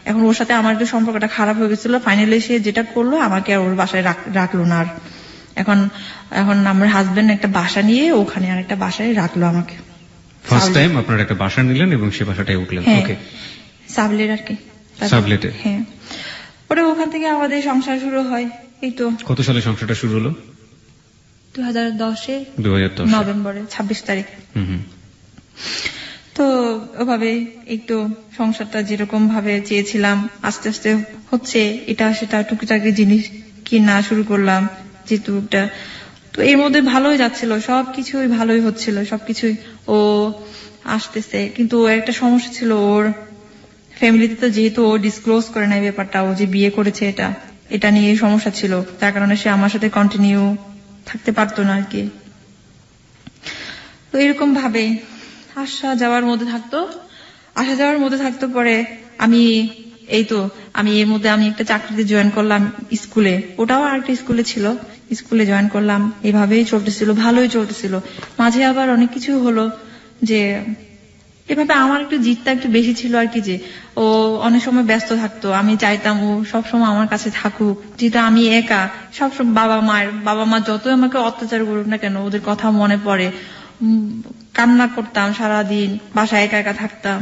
এখন ওর সাথে আমার একটু সম্পর্কটা খারাপ হয়ে গেছিল, ফাইনালি সে যেটা করলো আমাকে আর ওর বাসায় রাখলো না আর। এখন আমার হাজবেন্ড একটা বাসা নিয়ে ওখানে আর একটা বাসায় রাখলো আমাকে। ফার্স্ট টাইম আপনারা একটা বাসা নিলেন এবং সে বাসাটায় উঠলেন? ওকে, সাবলেট আর কি, সাবলেটে। হ্যাঁ, পরে ওখান থেকে আমাদের সংসার শুরু হয়। এই তো কত সালে সংসারটা শুরু হলো? 2010 নভেম্বরে 26 তারিখে। তো ওভাবে একটু সংসারটা যেরকম ভাবে চেয়েছিলাম আস্তে আস্তে হচ্ছে, এটা সেটা টুকিটাকি জিনিস কিনা শুরু করলাম যেহেতু একটা। তো এর মধ্যে ভালোই যাচ্ছিল, সবকিছুই ভালোই হচ্ছিল, সবকিছুই ও আসতেছে। কিন্তু ওর একটা সমস্যা ছিল, ওর ফ্যামিলিতে তো যেহেতু ও ডিসক্লোজ করে নাই ব্যাপারটা, ও যে বিয়ে করেছে এটা নিয়ে সমস্যা ছিল, তার কারণে সে আমার সাথে কন্টিনিউ থাকতে পারতো না আর কি। তো এরকম ভাবে আসা যাওয়ার মধ্যে থাকতো। পরে আমি এর মধ্যে আমি একটা চাকরিতে জয়েন করলাম স্কুলে, ওটাও আরেকটা স্কুলে ছিল, স্কুলে জয়েন করলাম। এভাবেই চলতেছিল, ভালোই চলতেছিল। মাঝে আবার অনেক কিছু হলো যে এভাবে আমার একটু জিদটা একটু বেশি ছিল আর কি, যে ও অনেক সময় ব্যস্ত থাকতো, আমি চাইতাম ও সবসময় আমার কাছে থাকুক, যেটা আমি একা সবসময় বাবা মা যতই আমাকে অত্যাচার করুক না কেন, ওদের কথা মনে পড়ে, কান্না করতাম সারাদিন, বাসায় একা একা থাকতাম।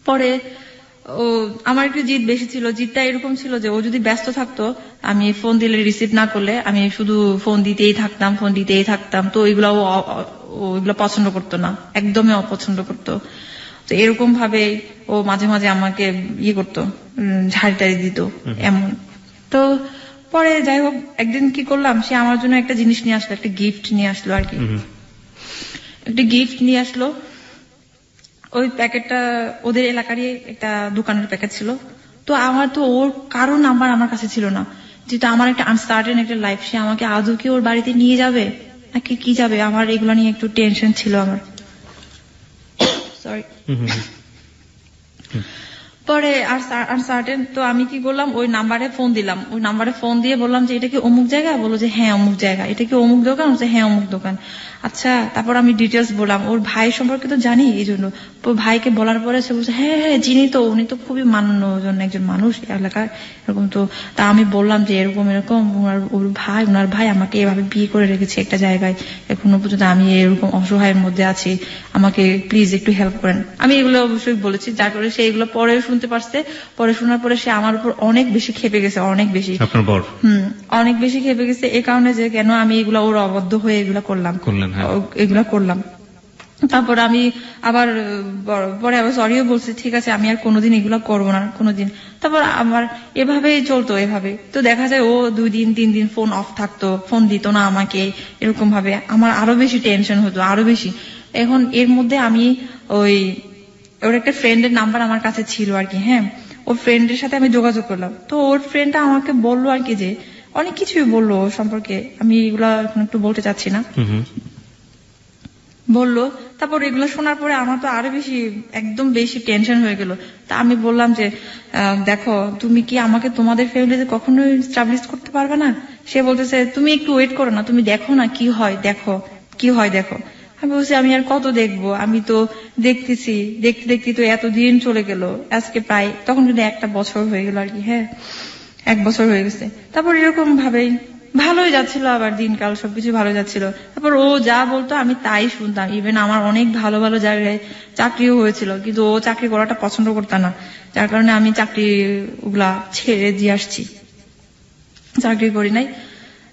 পরে ও আমার একটু জিদ বেশি ছিল, জিদটা এরকম ছিল যে ও যদি ব্যস্ত থাকতো, আমি ফোন দিলে রিসিভ না করলে আমি শুধু ফোন দিতেই থাকতাম। তো ওইগুলো পছন্দ করতো না, একদমই অপছন্দ করতো। তো এরকম ভাবে ও মাঝে মাঝে আমাকে করতো, ঝাড়ি দিত এমন। তো পরে যাই হোক, একদিন কি করলাম, সে আমার জন্য একটা জিনিস নিয়ে আসলো, একটা গিফট নিয়ে আসলো আর কি। একটা গিফট নিয়ে আসলো, ওই প্যাকেটটা ওদের এলাকারই একটা দোকানের প্যাকেট ছিল। তো আমার তো ওর কারো নাম্বার আমার কাছে ছিল না, যেটা আমার একটা আনসার্টেন একটা লাইফ, সে আমাকে আদৌ কি ওর বাড়িতে নিয়ে যাবে নাকি কি যাবে, আমার এগুলো নিয়ে একটু টেনশন ছিল আমার। সরি। পরে আনসার্টেন, তো আমি কি করলাম, ওই নাম্বারে ফোন দিলাম। ওই নাম্বারে ফোন দিয়ে বললাম যে এটা কি অমুক জায়গা? বললো যে হ্যাঁ অমুক জায়গা। এটা কি অমুক দোকান? বলছে হ্যাঁ অমুক দোকান। আচ্ছা, তারপর আমি ডিটেলস বললাম, ওর ভাই সম্পর্কে তো জানি, এই জন্য ভাইকে বলার পরে সে বলছে হ্যাঁ হ্যাঁ চিনি তো, উনি তো খুবই মান্যজন একজন মানুষ এলাকার, এরকম। তো তা আমি বললাম যে এরকম ওনার ভাই আমাকে এভাবে বিয়ে করে রেখেছে একটা জায়গায়, এখনো পর্যন্ত আমি এরকম অসহায়ের মধ্যে আছি, আমাকে প্লিজ একটু হেল্প করেন। আমি এগুলো অবশ্যই বলেছি, যার করে সে এগুলো পরে শুনতে পারছে। পরে শোনার পরে সে আমার উপর অনেক বেশি খেপে গেছে, অনেক বেশি। আপনার বর? অনেক বেশি খেপে গেছে এই কারণে যে কেন আমি এগুলো ওর অবদ্ধ হয়ে এগুলো করলাম। তারপর আমি আবার সরিও বলছি, ঠিক আছে আমি আর কোনোদিন এগুলো করবো না কোনোদিন। তারপর আমার এভাবেই চলতো, এভাবে তো দেখা যায় ও 2 দিন 3 দিন ফোন অফ থাকতো, ফোন দিত না আমাকে, এরকম ভাবে আমার আরো বেশি টেনশন হতো, আরো বেশি। এখন এর মধ্যে আমি ওর একটা ফ্রেন্ডের নাম্বার আমার কাছে ছিল আর কি, হ্যাঁ, ওর ফ্রেন্ডের সাথে আমি যোগাযোগ করলাম। তো ওর ফ্রেন্ডটা আমাকে বললো আর কি, যে অনেক কিছুই বললো ওর সম্পর্কে, আমি এগুলা এখন একটু বলতে চাচ্ছি না, বললো। তারপর এগুলো শোনার পরে আমার তো আরো বেশি একদম বেশি টেনশন হয়ে গেল। তা আমি বললাম যে দেখো, তুমি কি আমাকে তোমাদের ফ্যামিলিতে কখনোই স্টাবলিশ করতে পারবে না? সে বলতেছে তুমি একটু ওয়েট করো না, তুমি দেখো না কি হয়, দেখো। আমি বলছি আমি আর কত দেখবো, আমি তো দেখতেছি, দেখতে তো এতদিন চলে গেল, আজকে প্রায় তখন যদি 1 বছর হয়ে গেল আর কি, হ্যাঁ 1 বছর হয়ে গেছে। তারপর এরকম ভাবেই ভালোই যাচ্ছিল, আবার দিনকাল সবকিছু ভালো যাচ্ছিল। তারপর ও যা বলতো আমি তাই শুনতাম। ইভেন আমার অনেক ভালো ভালো জায়গায় চাকরিও হয়েছিল, কিন্তু ও চাকরি করাটা পছন্দ করতো না, যার কারণে আমি চাকরি ওগুলা ছেড়ে দিয়ে আসছি, চাকরি করি নাই।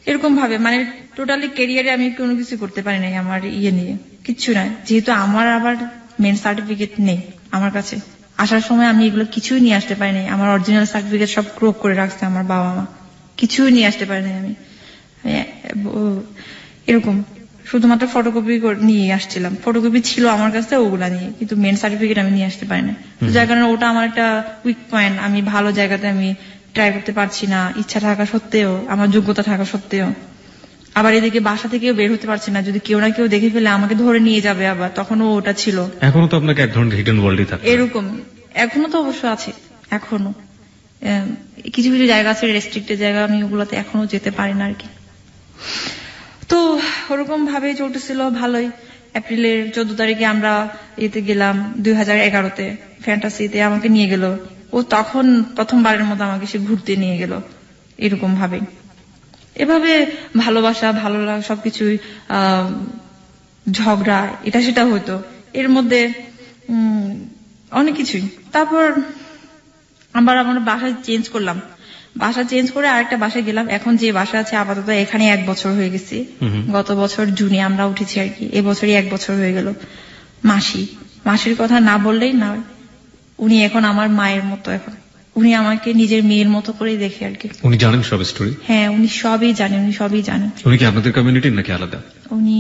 এরকম ভাবে মানে টোটালি ক্যারিয়ারে আমি কোনো কিছু করতে পারি নাই আমার নিয়ে, কিচ্ছু নাই। যেহেতু আমার আবার মেন সার্টিফিকেট নেই আমার কাছে, আসার সময় আমি এগুলো কিছুই নিয়ে আসতে পারি নাই। আমার অরিজিনাল সার্টিফিকেট সব ক্রপ করে রাখছে আমার বাবা মা, কিছুই নিয়ে আসতে পারি নাই আমি। এরকম শুধুমাত্র ফটোকপি নিয়ে আসছিলাম, ফটোকপি ছিল আমার কাছে ওগুলা নিয়ে, কিন্তু মেন সার্টিফিকেট আমি নিয়ে আসতে পারি না। যার কারণে ওটা আমার একটা উইক পয়েন্ট। আমি ভালো জায়গাতে আমি ট্রাই করতে পারছি না, ইচ্ছা থাকা সত্ত্বেও, আমার যোগ্যতা থাকা সত্ত্বেও। আবার এদিকে বাসা থেকেও বের হতে পারছি না, যদি কেউ না কেউ দেখে ফেলে আমাকে ধরে নিয়ে যাবে আবার, তখনও ওটা ছিল। এখনো তো আপনাকে এক ধরনের হিডেন ওয়ার্ল্ডই থাকে এরকম, এখনো তো অবশ্য আছে, এখনো কিছু কিছু জায়গা আছে রেস্ট্রিক্টেড জায়গা, আমি ওগুলোতে এখনো যেতে পারি না আর কি। তো ওরকম ভাবে চলতেছিল ভালোই। এপ্রিলের 14 তারিখে আমরা এতে গেলাম 2011-তে ফ্যান্টাসিতে, আমাকে নিয়ে গেল ও। তখন প্রথমবারের মতো আমাকে সে ঘুরতে নিয়ে গেল এরকম ভাবে। এভাবে ভালোবাসা ভালো লাগা সবকিছুই ঝগড়া এটা সেটা হতো এর মধ্যে অনেক কিছুই। তারপর আবার আমার বাসা চেঞ্জ করলাম, বাসা চেঞ্জ করে আরেকটা বাসায় গেলাম। এখন যে বাসা আছে আপাতত এখানে 1 বছর হয়ে গেছে। গত বছর জুনে আমরা উঠেছি আর কি, এবছরই 1 বছর হয়ে গেল। মাসির কথা না বললেই না, উনি এখন আমার মায়ের মতো। এখন উনি আমাকে নিজের মেয়ের মতো করেই দেখে আর কি। উনি জানেন সব স্টোরি? হ্যাঁ, উনি সবই জানেন, উনি সবই জানেন। উনি কি আপনাদের কমিউনিটির নাকি আলাদা? উনি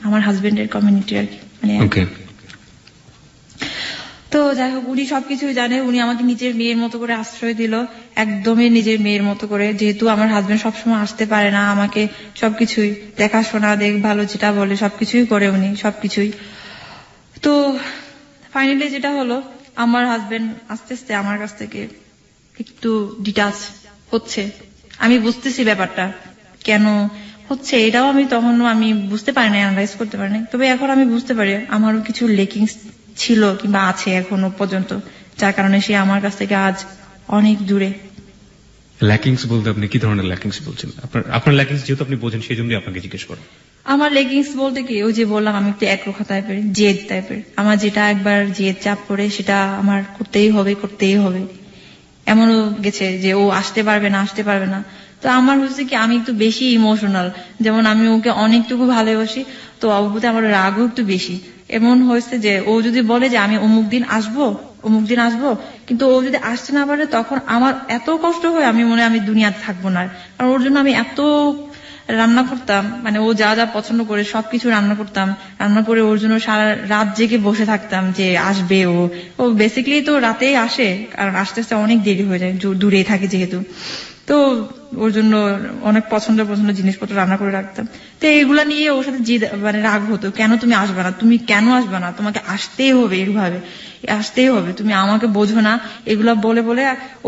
আমার হাজবেন্ডের কমিউনিটি আর কি, মানে ওকে। তো যাই হোক, উনি সবকিছুই জানে। উনি আমাকে নিজের মেয়ের মতো করে আশ্রয় দিল, একদমই নিজের মেয়ের মতো করে। যেহেতু আমার হাজবেন্ড সবসময় আসতে পারে না, আমাকে সবকিছুই দেখাশোনা দেখভাল যেটা বলে সবকিছুই করে উনি, সবকিছুই। তো ফাইনালি যেটা হলো, আমার হাজবেন্ড আস্তে আস্তে আমার কাছ থেকে একটু ডিটাচ হচ্ছে। আমি বুঝতেছি ব্যাপারটা কেন হচ্ছে, এটাও আমি তখনও আমি বুঝতে পারি না, অ্যানালাইজ করতে পারি না। তবে এখন আমি বুঝতে পারি আমারও কিছু লেকিংস ছিল কিংবা আছে এখনো পর্যন্ত, যার কারণে সে আমার কাছ থেকে আজ অনেক দূরে। ল্যাকিংস বলতে আপনি কি ধরনের ল্যাকিংস বলছেন? আপনার ল্যাকিংস যেহেতু আপনি বোঝেন সেই জন্যই আপনাকে জিজ্ঞেস করেন। আমার লেগিংস বলতে কি, ওই যে বললাম আমি একটু একরোখা টাইপের, জেদ টাইপের। আমার যেটা একবার জেদ চাপ করে সেটা আমার করতেই হবে। এমনও গেছে যে ও আসতে পারবে না। তো আমার হচ্ছে কি, আমি একটু বেশি ইমোশনাল। যেমন আমি ওকে অনেকটুকু ভালোবাসি, তো ওর প্রতি আমার রাগও একটু বেশি। এমন হয়েছে যে ও যদি বলে যে আমি অমুক দিন আসবো, কিন্তু ও যদি আসতে না পারে তখন আমার এত কষ্ট হয়, আমি মনে আমি দুনিয়াতে থাকবো না। কারণ ওর জন্য আমি এত রান্না করতাম, মানে ও যা যা পছন্দ করে সবকিছু রান্না করতাম, রান্না করে ওর জন্য সারা রাত জেগে বসে থাকতাম যে আসবে ও বেসিক্যালি তো রাতেই আসে, কারণ আস্তে আস্তে অনেক দেরি হয়ে যায়, দূরে থাকে যেহেতু। তো ওর জন্য অনেক পছন্দ জিনিসপত্র রান্না করে রাখতাম। তো এইগুলা নিয়ে ওর সাথে মানে রাগ হতো, কেন তুমি আসবে না, তোমাকে আসতেই হবে, এইভাবে আসতেই হবে, তুমি আমাকে বোঝো না, এগুলা বলে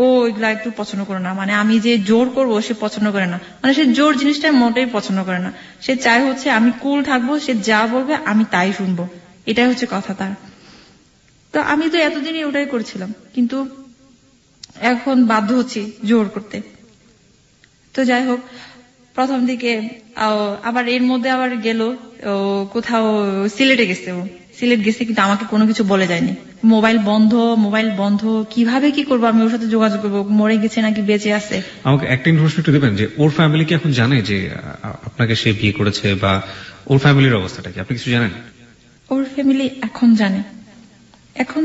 ও এগুলা একটু পছন্দ করে না। মানে আমি যে জোর করবো সে পছন্দ করে না, মানে সে জোর জিনিসটা মোটেই পছন্দ করে না। সে চাই হচ্ছে আমি কুল থাকবো, সে যা বলবে আমি তাই শুনবো, এটাই হচ্ছে কথা তার। তো আমি তো এতদিনই ওটাই করছিলাম, কিন্তু এখন বাধ্য হচ্ছি জোর করতে। তো যাই হোক, প্রথম দিকে আবার এর মধ্যে আবার গেল কোথাও সিলেটে গেছে, সিলেট গেছে, কিন্তু আমাকে কোনো কিছু বলে যায়নি। মোবাইল বন্ধ, কিভাবে কি করবো আমি ওর সাথে যোগাযোগ করবো, মরে গেছে নাকি বেঁচে আছে। আমাকে একটা ইনফরমেশন একটু দেবেন যে ওর ফ্যামিলি কি এখন জানে যে আপনাকে সে বিয়ে করেছে, বা ওর ফ্যামিলির অবস্থাটা কি আপনি কিছু জানেন? ওর ফ্যামিলি এখন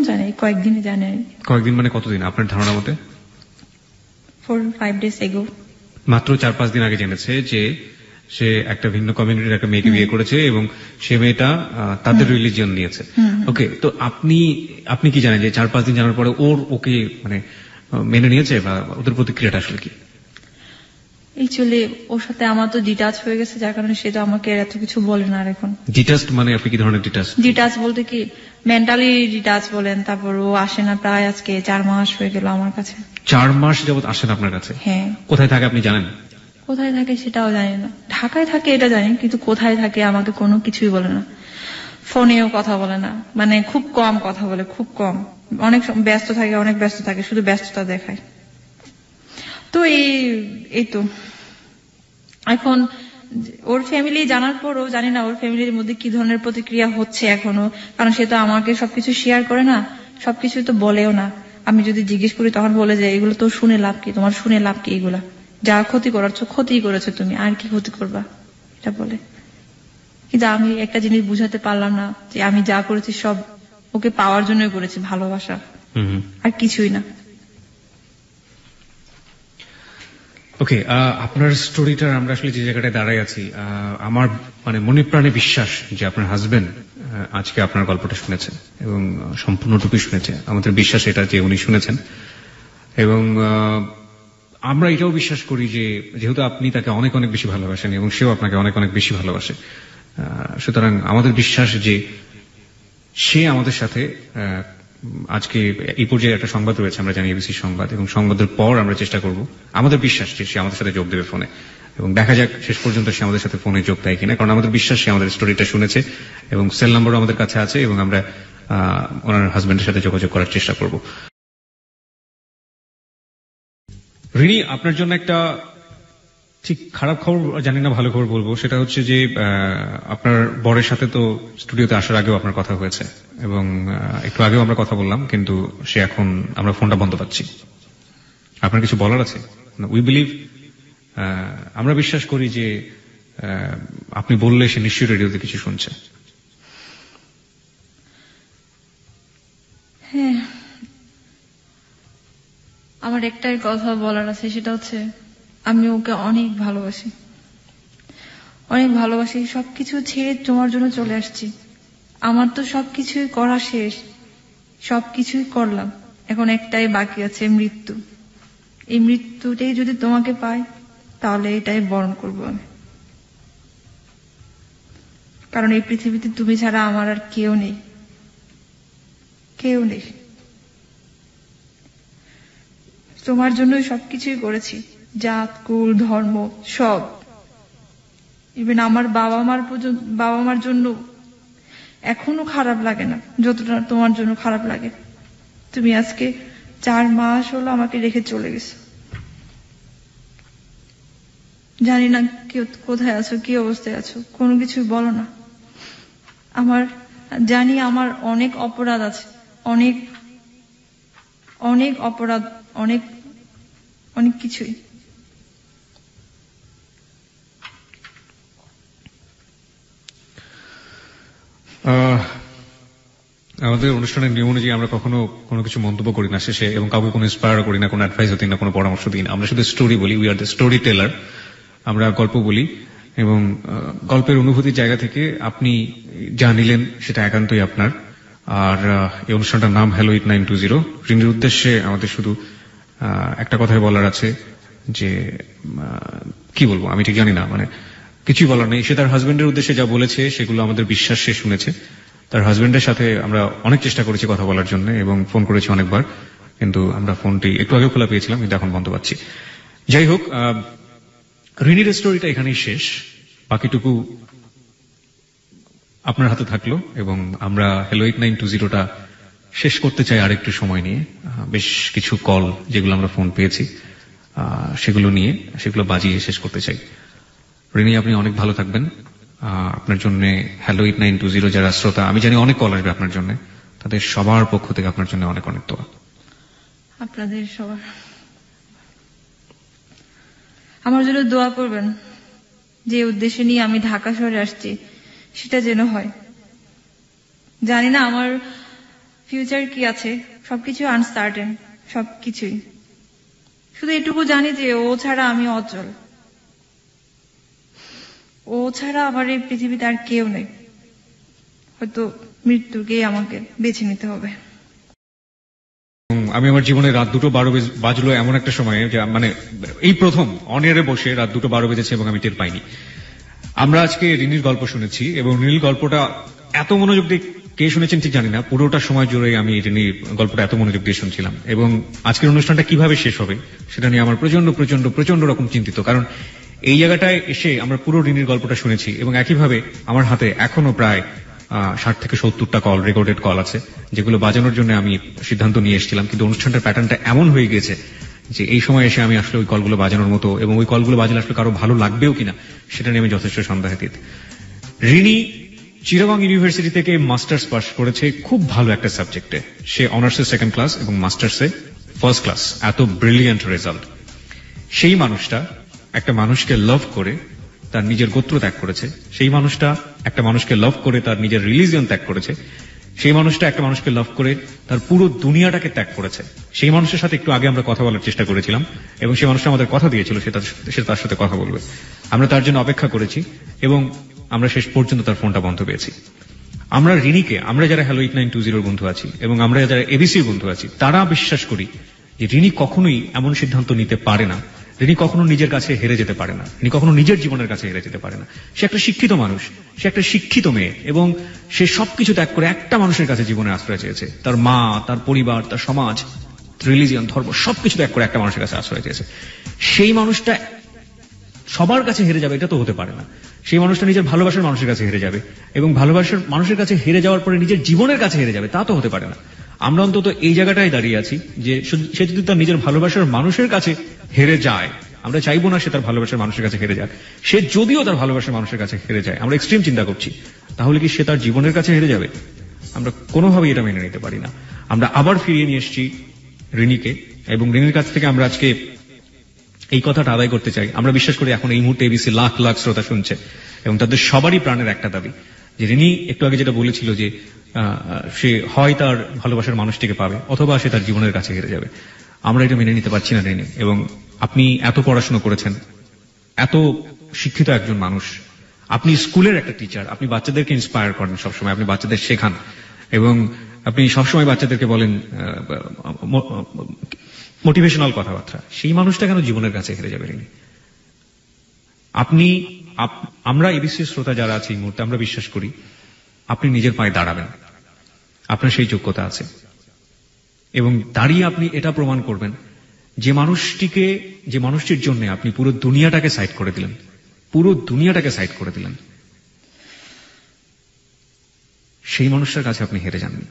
জানে, কয়েকদিনে জানে। কয়েকদিন মানে কতদিন আপনার ধারণা মতে? 4-5 days ago। মাত্র 4-5 দিন আগে জেনেছে যে সে একটা ভিন্ন কমিউনিটির একটা মেয়েকে বিয়ে করেছে এবং সে মেয়েটা তাদের রিলিজিয়ন নিয়েছে। ওকে, তো আপনি কি জানেন যে 4-5 দিন জানার পরে ওকে মানে মেনে নিয়েছে, বা ওদের প্রতিক্রিয়াটা আসলে কি? অ্যাকচুয়ালি ওর সাথে আমার তো ডিটাচ হয়ে গেছে, যার কারণে সে তো আমাকে এত কিছু বলে না আর এখন। ডিটাচ মানে আপনি কি ধরনের ডিটাচ? ডিটাচ বলতে কি, মেন্টালি ডিটাচ বলেন। তারপর ও আসে না, প্রায় আজকে 4 মাস হয়ে গেল আমার কাছে। 4 মাস যাবত আসেন আপনার কাছে? হ্যাঁ। কোথায় থাকে আপনি জানেন? কোথায় থাকে সেটাও জানি না, ঢাকায় থাকে এটা জানি, কিন্তু কোথায় থাকে আমাকে কোনো কিছুই বলে না। ফোনেও কথা বলে না, মানে খুব কম কথা বলে, খুব কম। অনেক ব্যস্ত থাকে, শুধু ব্যস্ততা দেখায়। তো এই তো এখন ওর ফ্যামিলি জানার পরও জানি না ওর ফ্যামিলির মধ্যে কি ধরনের প্রতিক্রিয়া হচ্ছে এখনো, কারণ সে তো আমাকে সবকিছু শেয়ার করে না, সবকিছু তো বলেও না। আমি যদি জিজ্ঞেস করি তখন বলে যে এগুলো তো শুনে লাভ কি, তোমার শুনে লাভ কি, এগুলা যা ক্ষতি করেছো তুমি, আর কি ক্ষতি করবা, এটা বলে। কিন্তু আমি একটা জিনিস বুঝাতে পারলাম না যে আমি যা করেছি সব ওকে পাওয়ার জন্যই করেছি, ভালোবাসা, আর কিছুই না। ওকে, আপনার স্টোরিটার আমরা আসলে যে জায়গাটায় দাঁড়াই আছি, আমার মানে মনে প্রাণে বিশ্বাস যে আপনার হাজবেন্ড আজকে আপনার গল্পটা শুনেছেন এবং সম্পূর্ণটুকুই শুনেছে। আমাদের বিশ্বাস এটা যে উনি শুনেছেন, এবং আমরা এটাও বিশ্বাস করি যে যেহেতু আপনি তাকে অনেক অনেক বেশি ভালোবাসেন এবং সেও আপনাকে অনেক অনেক বেশি ভালোবাসে, সুতরাং আমাদের বিশ্বাস যে সে আমাদের সাথে আজকে এই পর্যায়ে একটা সংবাদ রয়েছে, আমরা জানি এবিসি সংবাদ, এবং সংবাদের পর আমরা চেষ্টা করব, আমাদের বিশ্বাস যে সে আমাদের সাথে যোগ দেবে ফোনে, এবং দেখা যাক শেষ পর্যন্ত সে আমাদের সাথে ফোনে যোগ দেয় কিনা। কারণ আমাদের বিশ্বাস সে আমাদের স্টোরিটা শুনেছে এবং সেল নাম্বারও আমাদের কাছে আছে, এবং আমরা ওনার হাজবেন্ডের সাথে যোগাযোগ করার চেষ্টা করব। রিনি, আপনার জন্য একটা ঠিক খারাপ খবর জানি না, ভালো খবর বলবো, সেটা হচ্ছে যে আপনার বরের সাথে তো স্টুডিওতে আসার আগেও আপনার কথা হয়েছে এবং একটু আগেও আমরা কথা বললাম, কিন্তু সে এখন আমরা ফোনটা বন্ধ পাচ্ছি। আপনার কিছু বলার আছে? উই বিলিভ, আমরা বিশ্বাস করি যে আপনি বললে সে নিশ্চয়ই রেডিওতে কিছু শুনছে। হ্যাঁ, আমার একটাই কথা বলার আছে, সেটা হচ্ছে আমি ওকে অনেক ভালোবাসি, অনেক ভালোবাসি। সবকিছু ছেড়ে তোমার জন্য চলে আসছি। আমার তো সবকিছুই করা শেষ, সবকিছুই করলাম, এখন একটাই বাকি আছে, মৃত্যু। এই মৃত্যুটাই যদি তোমাকে পাই তাহলে এটাই বরণ করবো আমি, কারণ এই পৃথিবীতে তুমি ছাড়া আমার আর কেউ নেই, কেউ নেই। তোমার জন্যই সবকিছুই করেছি, জাত কুল ধর্ম সব। ইভেন আমার বাবা মার জন্য এখনো খারাপ লাগে না যতটা তোমার জন্য খারাপ লাগে। তুমি আজকে 4 মাস হলো আমাকে রেখে চলে গেছো। জানি না কোথায় আছো, কি অবস্থায় আছো, কোনো কিছু বলো না। জানি আমার অনেক অপরাধ আছে, অনেক অনেক অপরাধ, অনেক অনেক কিছুই। আমাদের অনুষ্ঠানের নিয়ম অনুযায়ী আমরা কখনো কোনো কিছু মন্তব্য করি না শেষে, এবং কাউকে কোনো ইন্সপায়ার করি না, কোনো অ্যাডভাইস দিই না, কোনো পরামর্শ দিই না। আমরা শুধু স্টোরি বলি, we are the storyteller. আমরা গল্প বলি এবং গল্পের অনুভূতির জায়গা থেকে আপনি যা নিলেন সেটা একান্তই আপনার। আর এই অনুষ্ঠানটার নাম হ্যালো 8920। রিনির উদ্দেশ্যে আমাদের শুধু একটা কথাই বলার আছে যে কি বলবো আমি ঠিক জানি না, মানে কিছুই বলার নেই। সে তার হাজবেন্ডের উদ্দেশ্যে যা বলেছে সেগুলো আমাদের বিশ্বাস সে শুনেছে। তার হাজবেন্ডের সাথে আমরা অনেক চেষ্টা করেছি কথা বলার জন্য এবং ফোন করেছি অনেকবার, কিন্তু আমরা ফোনটি একটু আগে খোলা পেয়েছিলাম, কিন্তু এখন বন্ধ পাচ্ছি। যাই হোক, রিনির স্টোরিটা এখানেই শেষ, বাকিটুকু আপনার হাতে থাকলো। এবং আমরা হ্যালো 8920টা শেষ করতে চাই আরেকটু সময় নিয়ে। বেশ কিছু কল যেগুলো আমরা ফোন পেয়েছি সেগুলো বাজিয়ে শেষ করতে চাই। রিনি, আপনি অনেক ভালো থাকবেন। আপনার জন্য হ্যালো 8920 যারা শ্রোতা, আমি জানি অনেক কল আসবে আপনার জন্য, তাদের সবার পক্ষ থেকে আপনার জন্য অনেক অনেক দোয়া। আপনাদের সবার আমার জন্য দোয়া করবেন। যে উদ্দেশ্য নিয়ে আমি ঢাকা শহরে আসছি সেটা যেন হয়। জানি না আমার ফিউচার কি আছে, সবকিছু আনসার্টেন, সবকিছুই। শুধু এটুকু জানি যে ও ছাড়া আমি অচল, ও ছাড়া আমার এই পৃথিবীতে আর কেউ নেই। হয়তো মৃত্যুকেই আমাকে বেছে নিতে হবে। আমি আমার জীবনে রাত 2:12 বাজলো এমন একটা সময়ে, যে মানে এই প্রথম অনিয়ারে বসে রাত 2:12 বেজেছে এবং আমি টের পাইনি। আমরা আজকে রিনির গল্প শুনেছি এবং রিনির গল্পটা এত মনোযোগ দিয়ে কে শুনেছেন ঠিক জানি না, পুরোটা সময় জুড়ে আমি রিনির গল্পটা এত মনোযোগ দিয়ে শুনছিলাম। এবং আজকের অনুষ্ঠানটা কিভাবে শেষ হবে সেটা নিয়ে আমার প্রচন্ড প্রচন্ড প্রচন্ড রকম চিন্তিত, কারণ এই জায়গাটায় এসে আমরা পুরো রিনির গল্পটা শুনেছি এবং একইভাবে আমার হাতে এখনো প্রায় 60 থেকে 70টা কল, রেকর্ডেড কল আছে, যেগুলো বাজানোর জন্য আমি সিদ্ধান্ত নিয়ে এসেছিলাম। কিন্তু অনুষ্ঠানটার প্যাটার্নটা এমন হয়ে গেছে যে এই সময় এসে আমি আসলে ওই কলগুলো বাজানোর মতো এবং ওই কলগুলো বাজালে আসলে কারো ভালো লাগবেও কিনা সেটা নিয়ে আমি যথেষ্ট সন্দেহাতীত। রিনি চিটাগং ইউনিভার্সিটি থেকে মাস্টার্স পাস করেছে খুব ভালো একটা সাবজেক্টে। সে অনার্সে 2nd ক্লাস এবং মাস্টার্সে 1st ক্লাস। এত ব্রিলিয়ান্ট রেজাল্ট। সেই মানুষটা একটা মানুষকে লাভ করে তার নিজের গোত্র ত্যাগ করেছে। সেই মানুষটা একটা মানুষকে লাভ করে তার নিজের রিলিজিয়ন ত্যাগ করেছে। সেই মানুষটা একটা মানুষকে লাভ করে তার পুরো দুনিয়াটাকে ত্যাগ করেছে। সেই মানুষের সাথে একটু আগে আমরা কথা বলার চেষ্টা করেছিলাম এবং সেই মানুষটা আমাদের কথা দিয়েছিল সে তার সাথে কথা বলবে। আমরা তার জন্য অপেক্ষা করেছি এবং আমরা শেষ পর্যন্ত তার ফোনটা বন্ধ পেয়েছি। আমরা রিনিকে, আমরা যারা হ্যালো 8920 বন্ধু আছি এবং আমরা যারা এবিসির বন্ধু আছি, তারা বিশ্বাস করি যে রিনি কখনোই এমন সিদ্ধান্ত নিতে পারে না, রিনি কখনো নিজের কাছে হেরে যেতে পারে না, রিনি কখনো নিজের জীবনের কাছে হেরে যেতে পারে না। সে একটা শিক্ষিত মানুষ, সে একটা শিক্ষিত মেয়ে এবং সে সবকিছু ত্যাগ করে একটা মানুষের কাছে জীবনে আশ্রয় চেয়েছে। তার মা, তার পরিবার, তার সমাজ, রিলিজিয়ন, ধর্ম সবকিছু ত্যাগ করে একটা মানুষের কাছে আশ্রয় চেয়েছে। সেই মানুষটা সবার কাছে হেরে যাবে এটা তো হতে পারে না। সেই মানুষটা নিজের ভালোবাসার মানুষের কাছে হেরে যাবে এবং ভালোবাসার মানুষের কাছে হেরে যাওয়ার পরে নিজের জীবনের কাছে হেরে যাবে, তা তো হতে পারে না। আমরা অন্তত এই জায়গাটায় দাঁড়িয়ে আছি যে সে যদি তার নিজের ভালোবাসার মানুষের কাছে হেরে যায় আমরা চাইবো না সে তার ভালোবাসার মানুষের কাছে হেরে যাক। সে যদিও তার ভালোবাসার মানুষের কাছে হেরে যায়, আমরা এক্সট্রিম চিন্তা করছি, তাহলে কি সে তার জীবনের কাছে হেরে যাবে? আমরা কোনোভাবেই এটা মেনে নিতে পারি না। আমরা আবার ফিরিয়ে নিয়ে এসেছি রিনিকে, এবং রিনির কাছ থেকে আমরা আজকে এই কথাটা আদায় করতে চাই। আমরা বিশ্বাস করি এখন এই মুহূর্তে এবিসি লাখ লাখ শ্রোতা শুনছে, এবং তাদের সবারই প্রাণের একটা দাবি যে রিনি একটু আগে যেটা বলেছিল যে সে হয় তার ভালোবাসার মানুষটিকে পাবে, অথবা সে তার জীবনের কাছে হেরে যাবে। আমরা এটা মেনে নিতে পারছি না রিনি। এবং আপনি এত পড়াশোনা করেছেন, এত শিক্ষিত একজন মানুষ, আপনি স্কুলের একটা টিচার, আপনি বাচ্চাদেরকে ইন্সপায়ার করেন সবসময়, আপনি বাচ্চাদের শেখান, এবং আপনি সবসময় বাচ্চাদেরকে বলেন মোটিভেশনাল কথাবার্তা। সেই মানুষটা কেন জীবনের কাছে হেরে যাবে রিনি? আমরা এবিসি শ্রোতা যারা আছে এই মুহূর্তে, আমরা বিশ্বাস করি আপনি নিজের পায়ে দাঁড়াবেন, আপনার সেই যোগ্যতা আছে, এবং দাঁড়িয়ে আপনি এটা প্রমাণ করবেন যে মানুষটির জন্য আপনি পুরো দুনিয়াটাকে সাইড করে দিলেন, পুরো দুনিয়াটাকে সাইড করে দিলেন, সেই মানুষটার কাছে আপনি হেরে যাননি।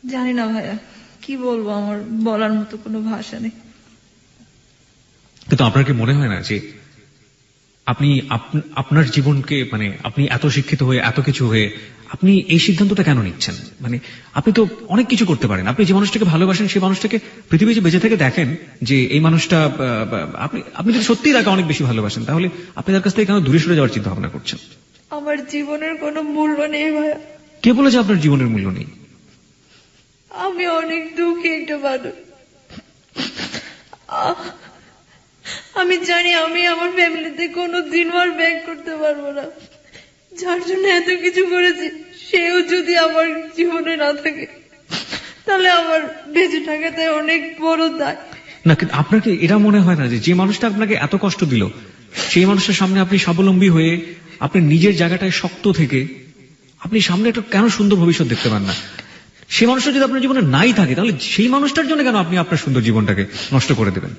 জানি না ভাইয়া, কি বলবো, আমার বলার মতো কোনো ভাষা নেই। কিন্তু আপনার কি মনে হয় না যে আপনি আপনার জীবনকে, মানে আপনি এত শিক্ষিত হয়ে, এত কিছু হয়ে, আপনি এই সিদ্ধান্তটা কেন নিচ্ছেন? মানে আপনি তো অনেক কিছু করতে পারেন। আপনি যে মানুষটাকে ভালোবাসেন সেই মানুষটাকে পৃথিবীতে বেঁচে থেকে দেখেন যে এই মানুষটা, আপনি যদি সত্যিই তাকে অনেক বেশি ভালোবাসেন, তাহলে আপনি তার কাছ থেকে কেন দূরে সরে যাওয়ার চিন্তা ভাবনা করছেন? আমার জীবনের কোনো মূল্য নেই ভাইয়া। কে বলেছে আপনার জীবনের মূল্য নেই? আমি অনেক দুঃখী একটা মানুষ। আমি জানি আমি আমার ফ্যামিলিতে কোনো দিন আর ব্যাক করতে পারবো না। যার জন্য এত কিছু করেছি, সেও যদি আমার জীবনে না থাকে, তাহলে আমার বেঁচে থাকাতে অনেক বড় দায়। না, কিন্তু আপনার কি এটা মনে হয় না যে মানুষটা আপনাকে এত কষ্ট দিল, সেই মানুষের সামনে আপনি স্বাবলম্বী হয়ে, আপনি নিজের জায়গাটায় শক্ত থেকে আপনি সামনে একটা কেন সুন্দর ভবিষ্যৎ দেখতে পান না? সেই মানুষটা যদি আপনার জীবনে নাই থাকে, তাহলে সেই মানুষটার জন্য কেন আপনি আপনার সুন্দর জীবনটাকে নষ্ট করে দেবেন?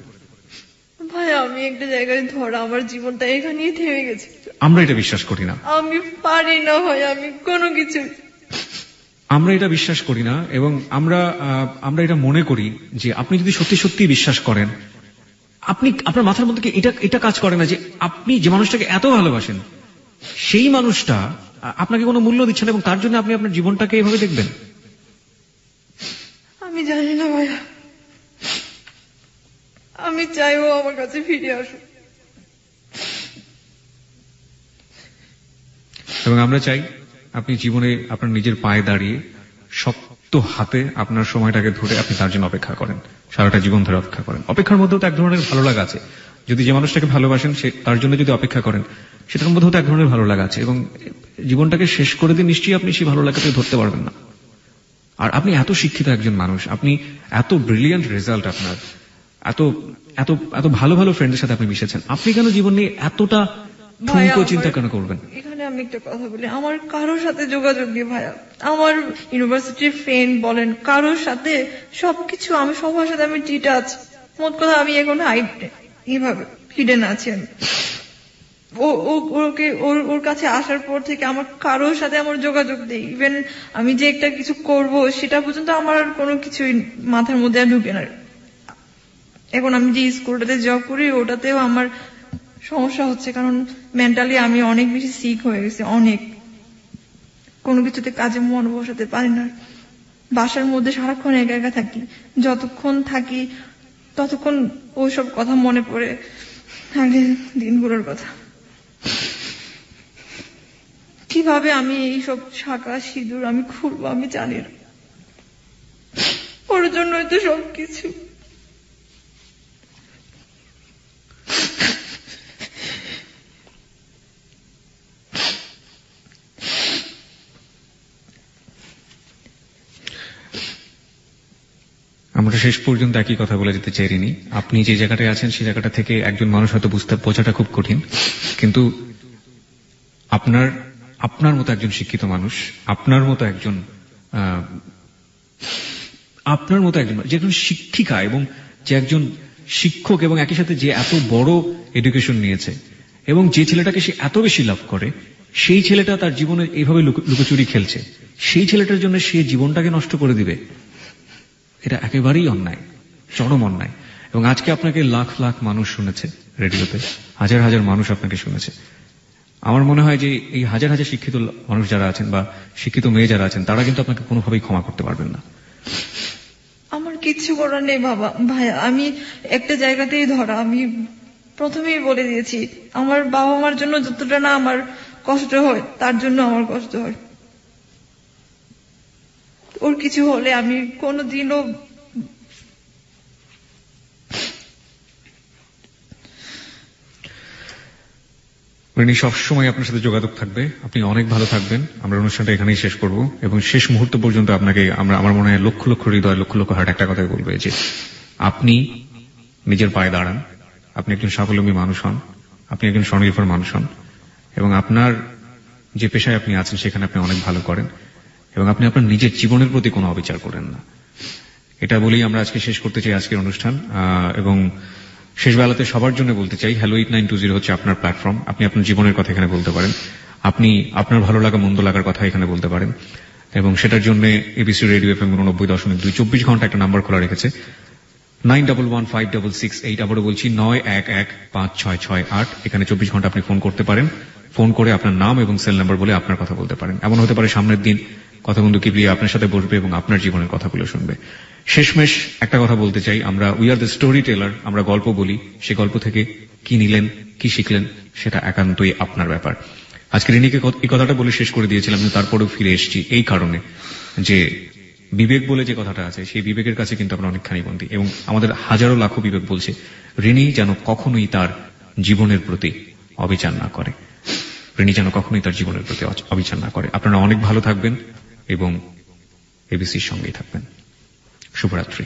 ভাই, আমি একটা জায়গায় ধরা, আমার জীবনটা এখানেই থেমে গেছে। আমরা এটা বিশ্বাস করি না। আমি পারি না ভাই, আমি কোনো কিছু, আমরা এটা বিশ্বাস করি না। এবং আমরা এটা মনে করি যে আপনি যদি সত্যি সত্যি বিশ্বাস করেন, আপনার মাথার মধ্যে কি এটা কাজ করে না যে আপনি যে মানুষটাকে এত ভালোবাসেন, সেই মানুষটা আপনাকে কোনো মূল্য দিচ্ছে না, এবং তার জন্য আপনি আপনার জীবনটাকে এভাবে দেখবেন? আমি জানি না ভাইয়া, আমি চাইবো আমার কাছে ফিরে আসুক। এবং আমরা চাই আপনি জীবনে আপনার নিজের পায়ে দাঁড়িয়ে শক্ত হাতে আপনার সময়টাকে ধরে আপনি তার জন্য অপেক্ষা করেন, সারাটা জীবন ধরে অপেক্ষা করেন। অপেক্ষার মধ্যেও তো এক ধরনের ভালো লাগা আছে। যদি যে মানুষটাকে ভালোবাসেন তার জন্য যদি অপেক্ষা করেন, সেটার মধ্যেও তো এক ধরনের ভালো লাগা আছে, এবং জীবনটাকে শেষ করে দিয়ে নিশ্চয়ই আপনি সেই ভালো লাগাটাকে ধরতে পারবেন না। আর আপনি এত শিক্ষিত একজন মানুষ, আপনি এত ব্রিলিয়ান্ট রেজাল্ট, আপনার এত এত এত ভালো ভালো ফ্রেন্ডের সাথে আপনি মিশেছেন, আপনি কেন জীবন নিয়ে এতটা ঠুনকো চিন্তা কেন করবেন? এখানে আমি একটা কথা বলি, আমার কারোর সাথে যোগাযোগ নেই ভাইয়া। আমার ইউনিভার্সিটির ফ্রেন্ড বলেন, কারোর সাথে সবকিছু, আমি সবার সাথে আমি ডিটাচ। মোট কথা আমি এখন এইভাবে হিডেন আছি। আমি ওর কাছে আসার পর থেকে আমার কারোর সাথে আমার যোগাযোগ নেই। ইভেন আমি যে একটা কিছু করব সেটা পর্যন্ত আমার আর কোনো কিছুই মাথার মধ্যে আর ঢুকে না। এখন আমি যে স্কুলটাতে জব করি, ওটাতেও আমার সমস্যা হচ্ছে, কারণ মেন্টালি আমি অনেক বেশি সিক হয়ে গেছি। অনেক, কোনো কিছুতে কাজে মন বসাতে পারি না। বাসার মধ্যে সারাক্ষণ একা একা থাকি, যতক্ষণ থাকি ততক্ষণ ওইসব কথা মনে পড়ে, আগের দিনগুলোর কথা। কিভাবে আমি এইসব শাঁখা সিঁদুর আমি খুলবো আমি জানি না। ওর জন্যই তো সবকিছু। আমরা শেষ পর্যন্ত একই কথা বলে যেতে চাইনি। আপনি যে জায়গাটায় আছেন সেই জায়গাটা থেকে একজন মানুষ হয়তো বোঝাটা খুব কঠিন, কিন্তু আপনার মতো একজন শিক্ষিত মানুষ, আপনার মতো একজন যে একজন শিক্ষিকা, এবং যে একজন শিক্ষক, এবং একই সাথে যে এত বড় এডুকেশন নিয়েছে, এবং যে ছেলেটাকে সে এত বেশি লাভ করে সেই ছেলেটা তার জীবনে এইভাবে লুকোচুরি খেলছে, সেই ছেলেটার জন্য সে জীবনটাকে নষ্ট করে দিবে, এটা একেবারেই অন্যায়, চরম অন্যায়। এবং আজকে আপনাকে লাখ লাখ মানুষ শুনেছে রেডিওতে, হাজার হাজার মানুষ আপনাকে শুনেছে। আমার মনে হয় যে এই হাজার হাজার শিক্ষিত মানুষ যারা আছেন বা শিক্ষিত মেয়ে যারা আছেন তারা কিন্তু আপনাকে কোনোভাবেই ক্ষমা করতে পারবেন না। আমার কিচ্ছু করার নেই বাবা, ভাইয়া, আমি একটা জায়গাতেই ধরা। আমি প্রথমেই বলে দিয়েছি, আমার বাবা মার জন্য যতটা না আমার কষ্ট হয় তার জন্য আমার কষ্ট হয়। ওর কিছু হলে আমি কোনোদিনও রিনি সবসময় আপনার সাথে যোগাযোগ থাকবে, আপনি অনেক ভালো থাকবেন। আমরা অনুষ্ঠানটা এখানেই শেষ করব এবং শেষ মুহূর্ত পর্যন্ত আপনাকে আমার মনে হয় লক্ষ লক্ষ হৃদয়, লক্ষ লক্ষ হার্ট একটা কথাই বলবে যে আপনি নিজের পায়ে দাঁড়ান, আপনি একজন স্বাবলম্বী মানুষ হন, আপনি একজন স্বনির্ভর মানুষ হন এবং আপনার যে পেশায় আপনি আছেন সেখানে আপনি অনেক ভালো করেন এবং আপনি আপনার নিজের জীবনের প্রতি কোনো অবিচার করেন না। এটা বলেই আমরা আজকে শেষ করতে চাই আজকের অনুষ্ঠান। এবং শেষ বেলাতে সবার জন্য বলতে চাই, হ্যালো 8920 হচ্ছে আপনার প্ল্যাটফর্ম। আপনি আপনার জীবনের কথা এখানে বলতে পারেন, আপনি আপনার ভালো লাগা মন্দ লাগার কথা এখানে বলতে পারেন এবং সেটার জন্য এবিসি রেডিও FM 89.2 24 ঘন্টা একটা নাম্বার খোলা রেখেছে 91156668। আবারও বলছি 91156668। এখানে 24 ঘন্টা আপনি ফোন করতে পারেন, ফোন করে আপনার নাম এবং সেল নাম্বার বলে আপনার কথা বলতে পারেন। এমন হতে পারে সামনের দিন কথাবন্ধু কিবলি আপনার সাথে বসবে এবং আপনার জীবনের কথাগুলো শুনবে। শেষমেশ একটা কথা বলতে চাই, আমরা we are the storyteller, আমরা গল্প বলি, সে গল্প থেকে কি নিলেন কি শিখলেন সেটা একান্তই আপনার ব্যাপার। আজকে রিনিকে এই কথাটা বলে শেষ করে দিয়েছিলাম, কিন্তু তারপরেও ফিরে এসেছি এই কারণে যে বিবেক বলে যে কথাটা আছে সেই বিবেকের কাছে কিন্তু আমরা অনেকখানি বন্দী এবং আমাদের হাজারো লাখো বিবেক বলছে রিনি যেন কখনোই তার জীবনের প্রতি অবিচার না করে, রিনি যেন কখনোই তার জীবনের প্রতি অবিচার না করে। আপনারা অনেক ভালো থাকবেন এবং এবিসির সঙ্গেই থাকবেন। শুভরাত্রি।